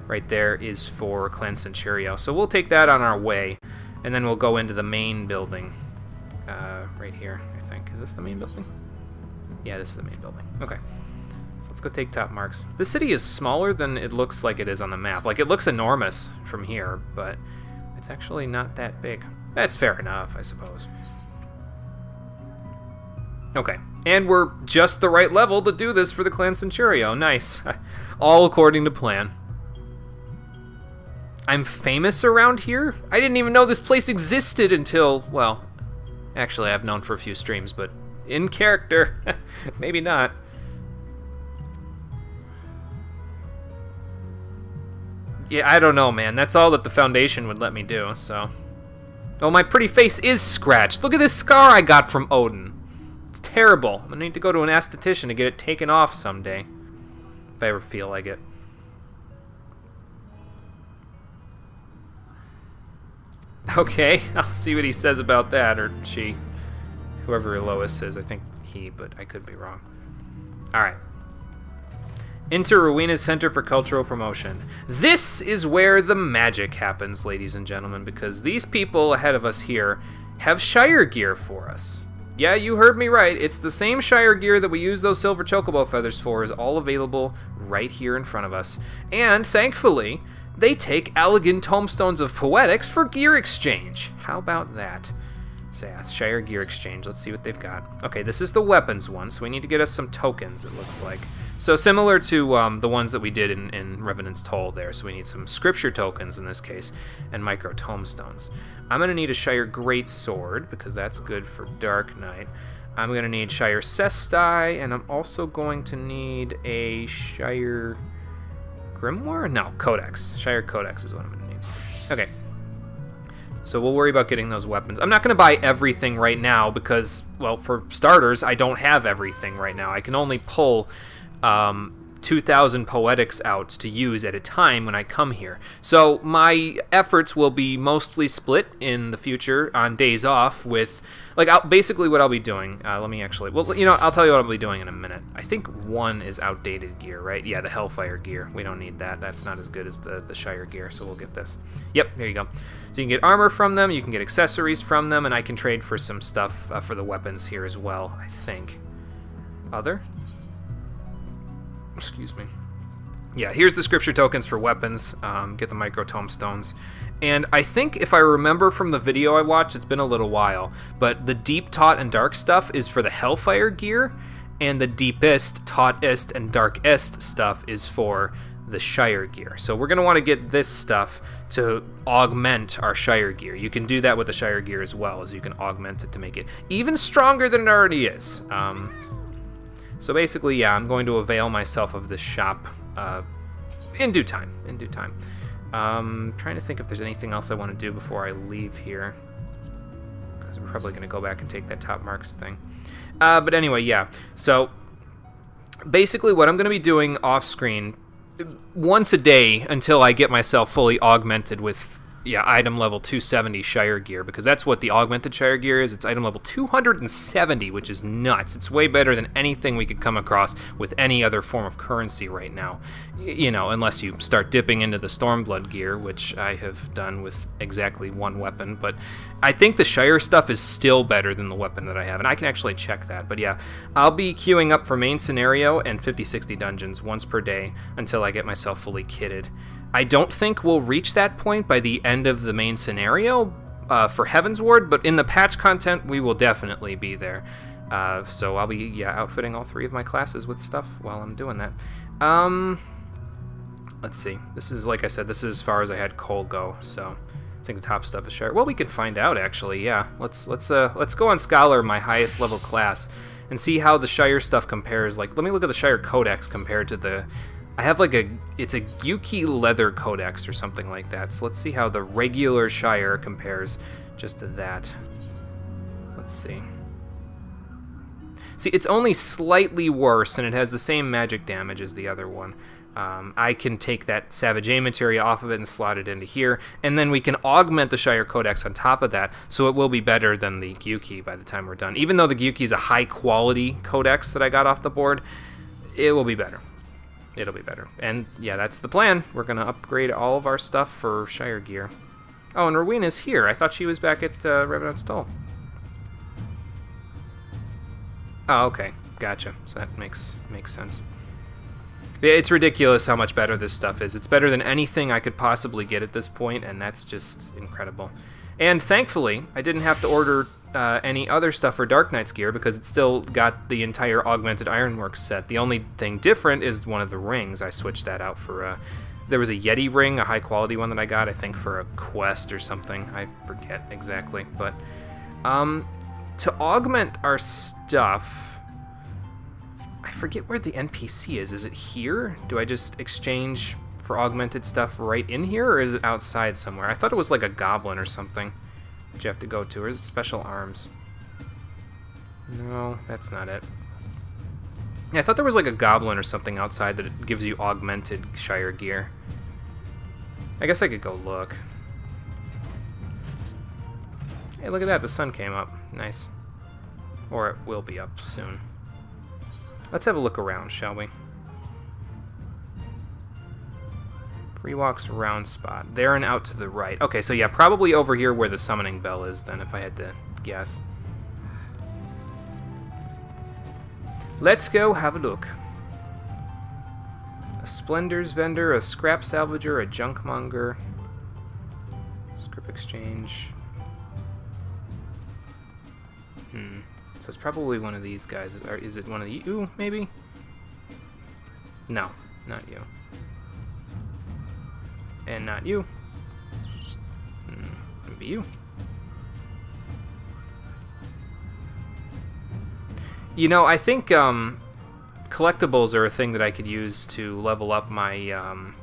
right there is for Clan Centurio. So we'll take that on our way, and then we'll go into the main building. Right here, I think. Is this the main building? Yeah, this is the main building. Okay. So let's go take top marks. This city is smaller than it looks like it is on the map. Like, it looks enormous from here, but it's actually not that big. That's fair enough, I suppose. Okay. And we're just the right level to do this for the Clan Centurio. Nice. All according to plan. I'm famous around here? I didn't even know this place existed until, well... Actually, I've known for a few streams, but in character, maybe not. Yeah, I don't know, man. That's all that the Foundation would let me do, so... Oh, my pretty face is scratched. Look at this scar I got from Odin. It's terrible. I'm gonna need to go to an esthetician to get it taken off someday. If I ever feel like it. Okay, I'll see what he says about that, or she. Whoever Lois is, I think he, but I could be wrong. Alright. Enter Rowena's Center for Cultural Promotion. This is where the magic happens, ladies and gentlemen, because these people ahead of us here have Shire gear for us. Yeah, you heard me right. It's the same Shire gear that we use those silver chocobo feathers for is all available right here in front of us. And, thankfully... they take elegant tomestones of poetics for gear exchange. How about that? Sass, Shire Gear Exchange. Let's see what they've got. Okay, this is the weapons one, so we need to get us some tokens, it looks like. So similar to the ones that we did in Revenant's Toll there. So we need some scripture tokens in this case, and micro tomestones. I'm going to need a Shire Greatsword, because that's good for Dark Knight. I'm going to need Shire Cesti, and I'm also going to need a Shire... Grimoire? No, Codex. Shire Codex is what I'm going to need. Okay. So we'll worry about getting those weapons. I'm not going to buy everything right now because, well, for starters, I don't have everything right now. I can only pull 2,000 poetics out to use at a time when I come here. So my efforts will be mostly split in the future on days off with... Like, basically what I'll be doing, let me actually... Well, you know, I'll tell you what I'll be doing in a minit. I think one is outdated gear, right? Yeah, the Hellfire gear. We don't need that. That's not as good as the Shire gear, so we'll get this. Yep, here you go. So you can get armor from them, you can get accessories from them, and I can trade for some stuff for the weapons here as well, I think. Other? Excuse me. Yeah, here's the scripture tokens for weapons. Get the micro tomestones. And I think if I remember from the video I watched, it's been a little while, but the deep, taut, and dark stuff is for the Hellfire gear, and the deepest, tautest, and darkest stuff is for the Shire gear. So we're going to want to get this stuff to augment our Shire gear. You can do that with the Shire gear as well, as you can augment it to make it even stronger than it already is. So basically, yeah, I'm going to avail myself of this shop in due time. Trying to think if there's anything else I want to do before I leave here, because we're probably going to go back and take that top marks thing. But anyway, yeah. So basically what I'm going to be doing off screen once a day until I get myself fully augmented with item level 270 Shire gear, because that's what the augmented Shire gear is. It's item level 270, which is nuts. It's way better than anything we could come across with any other form of currency right now. You know, unless you start dipping into the Stormblood gear, which I have done with exactly one weapon. But I think the Shire stuff is still better than the weapon that I have, and I can actually check that. But yeah, I'll be queuing up for main scenario and 50-60 dungeons once per day until I get myself fully kitted. I don't think we'll reach that point by the end of the main scenario for Heavensward, but in the patch content, we will definitely be there. So I'll be, outfitting all 3 of my classes with stuff while I'm doing that. Let's see. This is, like I said, this is as far as I had Cole go, so I think the top stuff is Shire. Well, we can find out, actually, yeah. Let's go on Scholar, my highest level class, and see how the Shire stuff compares. Like, let me look at the Shire Codex compared to the... I have like it's a Gyuki leather codex or something like that. So let's see how the regular Shire compares just to that. Let's see. See, it's only slightly worse, and it has the same magic damage as the other one. I can take that Savage A materia off of it and slot it into here, and then we can augment the Shire Codex on top of that, so it will be better than the Gyuki by the time we're done. Even though the Gyuki is a high-quality codex that I got off the board, it will be better. It'll be better. And yeah, that's the plan. We're going to upgrade all of our stuff for Shire gear. Oh, and Rowena's here. I thought she was back at Revenant Stall. Oh, okay. Gotcha. So that makes sense. Yeah, it's ridiculous how much better this stuff is. It's better than anything I could possibly get at this point, and that's just incredible. And thankfully, I didn't have to order any other stuff for Dark Knight's gear, because it still got the entire Augmented Ironworks set. The only thing different is one of the rings. I switched that out for... there was a Yeti ring, a high-quality one that I got, I think for a quest or something. I forget exactly. But to augment our stuff... I forget where the NPC is. Is it here? Do I just exchange for augmented stuff right in here, or is it outside somewhere? I thought it was like a goblin or something that you have to go to, or is it special arms? No, that's not it. Yeah, I thought there was like a goblin or something outside that it gives you augmented Shire gear. I guess I could go look. Hey, look at that, the sun came up. Nice. Or it will be up soon. Let's have a look around, shall we? Free walks round spot. There and out to the right. Okay, so yeah, probably over here where the summoning bell is then, if I had to guess. Let's go have a look. A splendors vendor, a scrap salvager, a junk monger. Script exchange. So it's probably one of these guys. Is it one of you, maybe? No, not you. And not you. Maybe you. You know, I think collectibles are a thing that I could use to level up my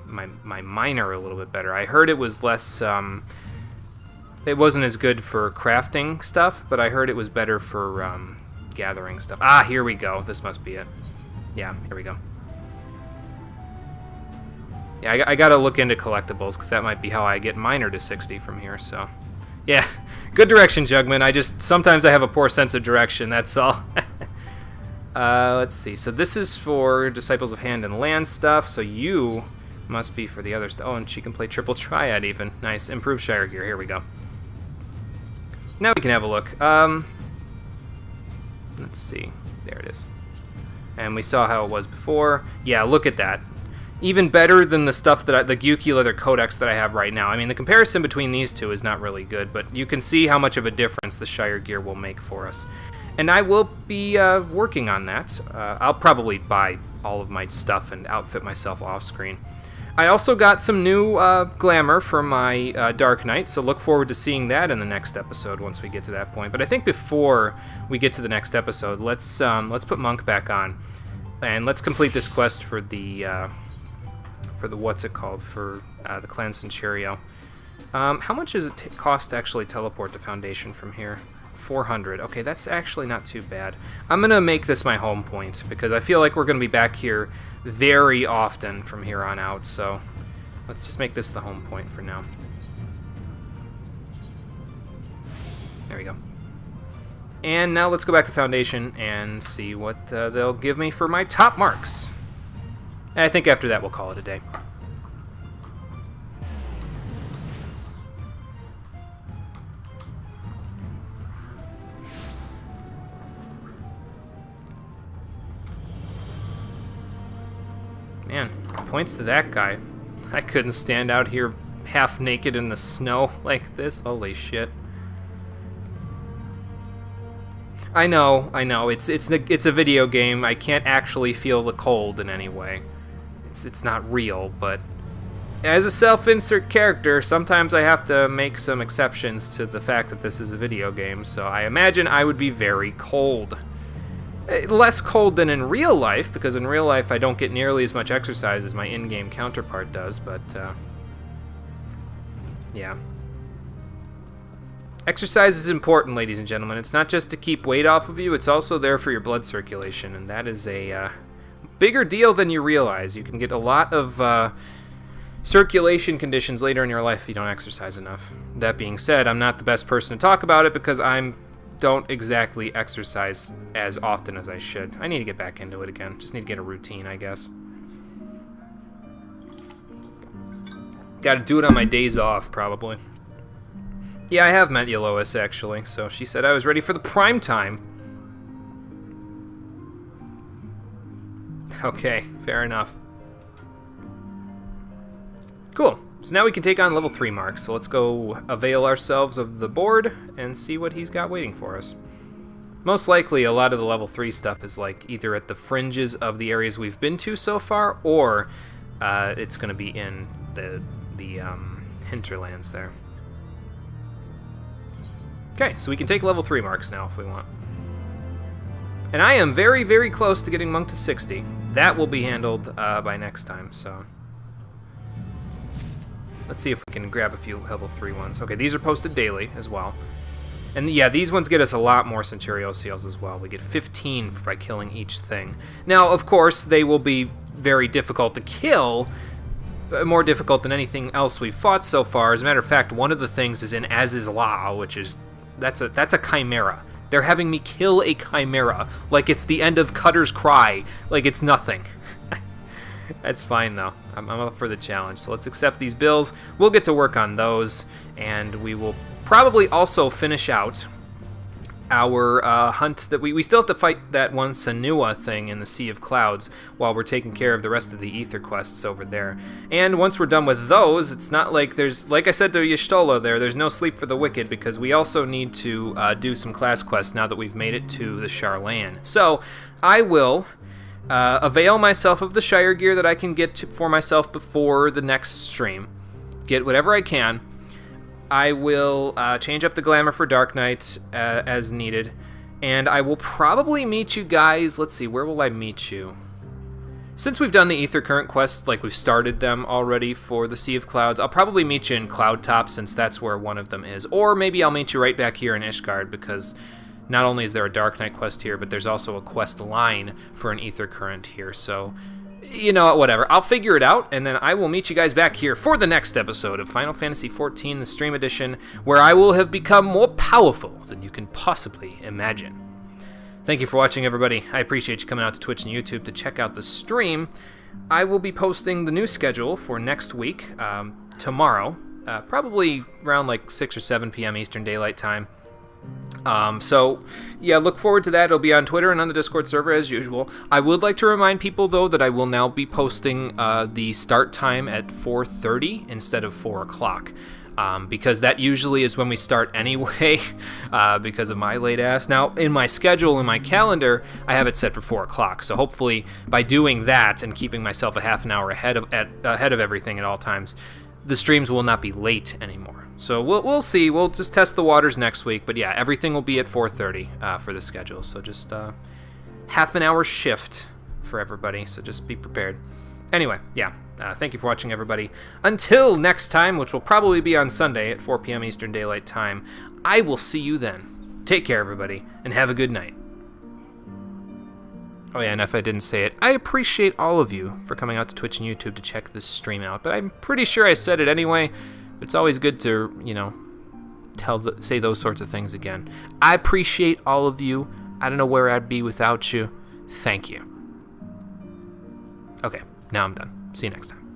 my miner a little bit better. I heard it was less. It wasn't as good for crafting stuff, but I heard it was better for gathering stuff. Ah, here we go. This must be it. Yeah, here we go. Yeah, I gotta look into collectibles, because that might be how I get miner to 60 from here, so... Yeah, good direction, Jugman. Sometimes I have a poor sense of direction, that's all. Let's see. So this is for Disciples of Hand and Land stuff, so you must be for the other stuff. Oh, and she can play Triple Triad even. Nice. Improved Shire gear. Here we go. Now we can have a look. Let's see. There it is. And we saw how it was before. Yeah, look at that. Even better than the stuff that the Gyuki Leather Codex that I have right now. I mean, the comparison between these two is not really good, but you can see how much of a difference the Shire gear will make for us. And I will be working on that. I'll probably buy all of my stuff and outfit myself off screen. I also got some new glamour for my Dark Knight, so look forward to seeing that in the next episode once we get to that point. But I think before we get to the next episode, let's put Monk back on. And let's complete this quest for the what's it called? For the Clan Centurio. How much does it cost to actually teleport to Foundation from here? 400. Okay, that's actually not too bad. I'm going to make this my home point, because I feel like we're going to be back here very often from here on out, so let's just make this the home point for now. There we go. And now let's go back to Foundation and see what they'll give me for my top marks. And I think after that we'll call it a day. Man, points to that guy. I couldn't stand out here half naked in the snow like this. Holy shit. I know. It's a video game. I can't actually feel the cold in any way. It's not real, but as a self-insert character, sometimes I have to make some exceptions to the fact that this is a video game, so I imagine I would be very cold. Less cold than in real life, because in real life I don't get nearly as much exercise as my in-game counterpart does, but yeah. Exercise is important, ladies and gentlemen. It's not just to keep weight off of you, it's also there for your blood circulation, and that is a bigger deal than you realize. You can get a lot of circulation conditions later in your life if you don't exercise enough. That being said, I'm not the best person to talk about it because don't exactly exercise as often as I should. I need to get back into it again. Just need to get a routine, I guess. Gotta do it on my days off, probably. Yeah, I have met Yolois, actually, so she said I was ready for the prime time. Okay, fair enough. Cool. So now we can take on level 3 marks, so let's go avail ourselves of the board and see what he's got waiting for us. Most likely a lot of the level 3 stuff is like either at the fringes of the areas we've been to so far, or it's going to be in the hinterlands there. Okay, so we can take level 3 marks now if we want. And I am very, very close to getting Monk to 60. That will be handled by next time, so... Let's see if we can grab a few level 3 ones. Okay, these are posted daily as well. And yeah, these ones get us a lot more Centurio seals as well. We get 15 by killing each thing. Now, of course, they will be very difficult to kill, more difficult than anything else we've fought so far. As a matter of fact, one of the things is in Azizla, which is... That's a chimera. They're having me kill a chimera like it's the end of Cutter's Cry, like it's nothing. That's fine, though. I'm up for the challenge, so let's accept these bills. We'll get to work on those, and we will probably also finish out our hunt that we still have to fight that one Sanua thing in the Sea of Clouds while we're taking care of the rest of the Ether quests over there. And once we're done with those, it's not like there's, like I said to Y'shtola there's no sleep for the wicked, because we also need to do some class quests now that we've made it to the Charlan. So I will avail myself of the Shire gear that I can get for myself before the next stream. Get whatever I can. I will change up the glamour for Dark Knight as needed. And I will probably meet you guys... Let's see, where will I meet you? Since we've done the Ether Current quests, like we've started them already for the Sea of Clouds, I'll probably meet you in Cloudtop, since that's where one of them is. Or maybe I'll meet you right back here in Ishgard, because... Not only is there a Dark Knight quest here, but there's also a quest line for an Ether Current here, so... You know what, whatever. I'll figure it out, and then I will meet you guys back here for the next episode of Final Fantasy XIV, the Stream Edition, where I will have become more powerful than you can possibly imagine. Thank you for watching, everybody. I appreciate you coming out to Twitch and YouTube to check out the stream. I will be posting the new schedule for next week, tomorrow, probably around like 6 or 7 p.m. Eastern Daylight Time. So, yeah, look forward to that. It'll be on Twitter and on the Discord server as usual. I would like to remind people, though, that I will now be posting the start time at 4:30 instead of 4 o'clock. Because that usually is when we start anyway, because of my late ass. Now, in my schedule, in my calendar, I have it set for 4 o'clock. So hopefully, by doing that and keeping myself a half an hour ahead of everything at all times, the streams will not be late anymore. So we'll see. We'll just test the waters next week. But yeah, everything will be at 4:30 for the schedule. So just half an hour shift for everybody, so just be prepared. Anyway, yeah, thank you for watching, everybody. Until next time, which will probably be on Sunday at 4 p.m. Eastern Daylight Time, I will see you then. Take care, everybody, and have a good night. Oh yeah, and if I didn't say it, I appreciate all of you for coming out to Twitch and YouTube to check this stream out, but I'm pretty sure I said it anyway. But it's always good to, you know, say those sorts of things again. I appreciate all of you. I don't know where I'd be without you. Thank you. Okay, now I'm done. See you next time.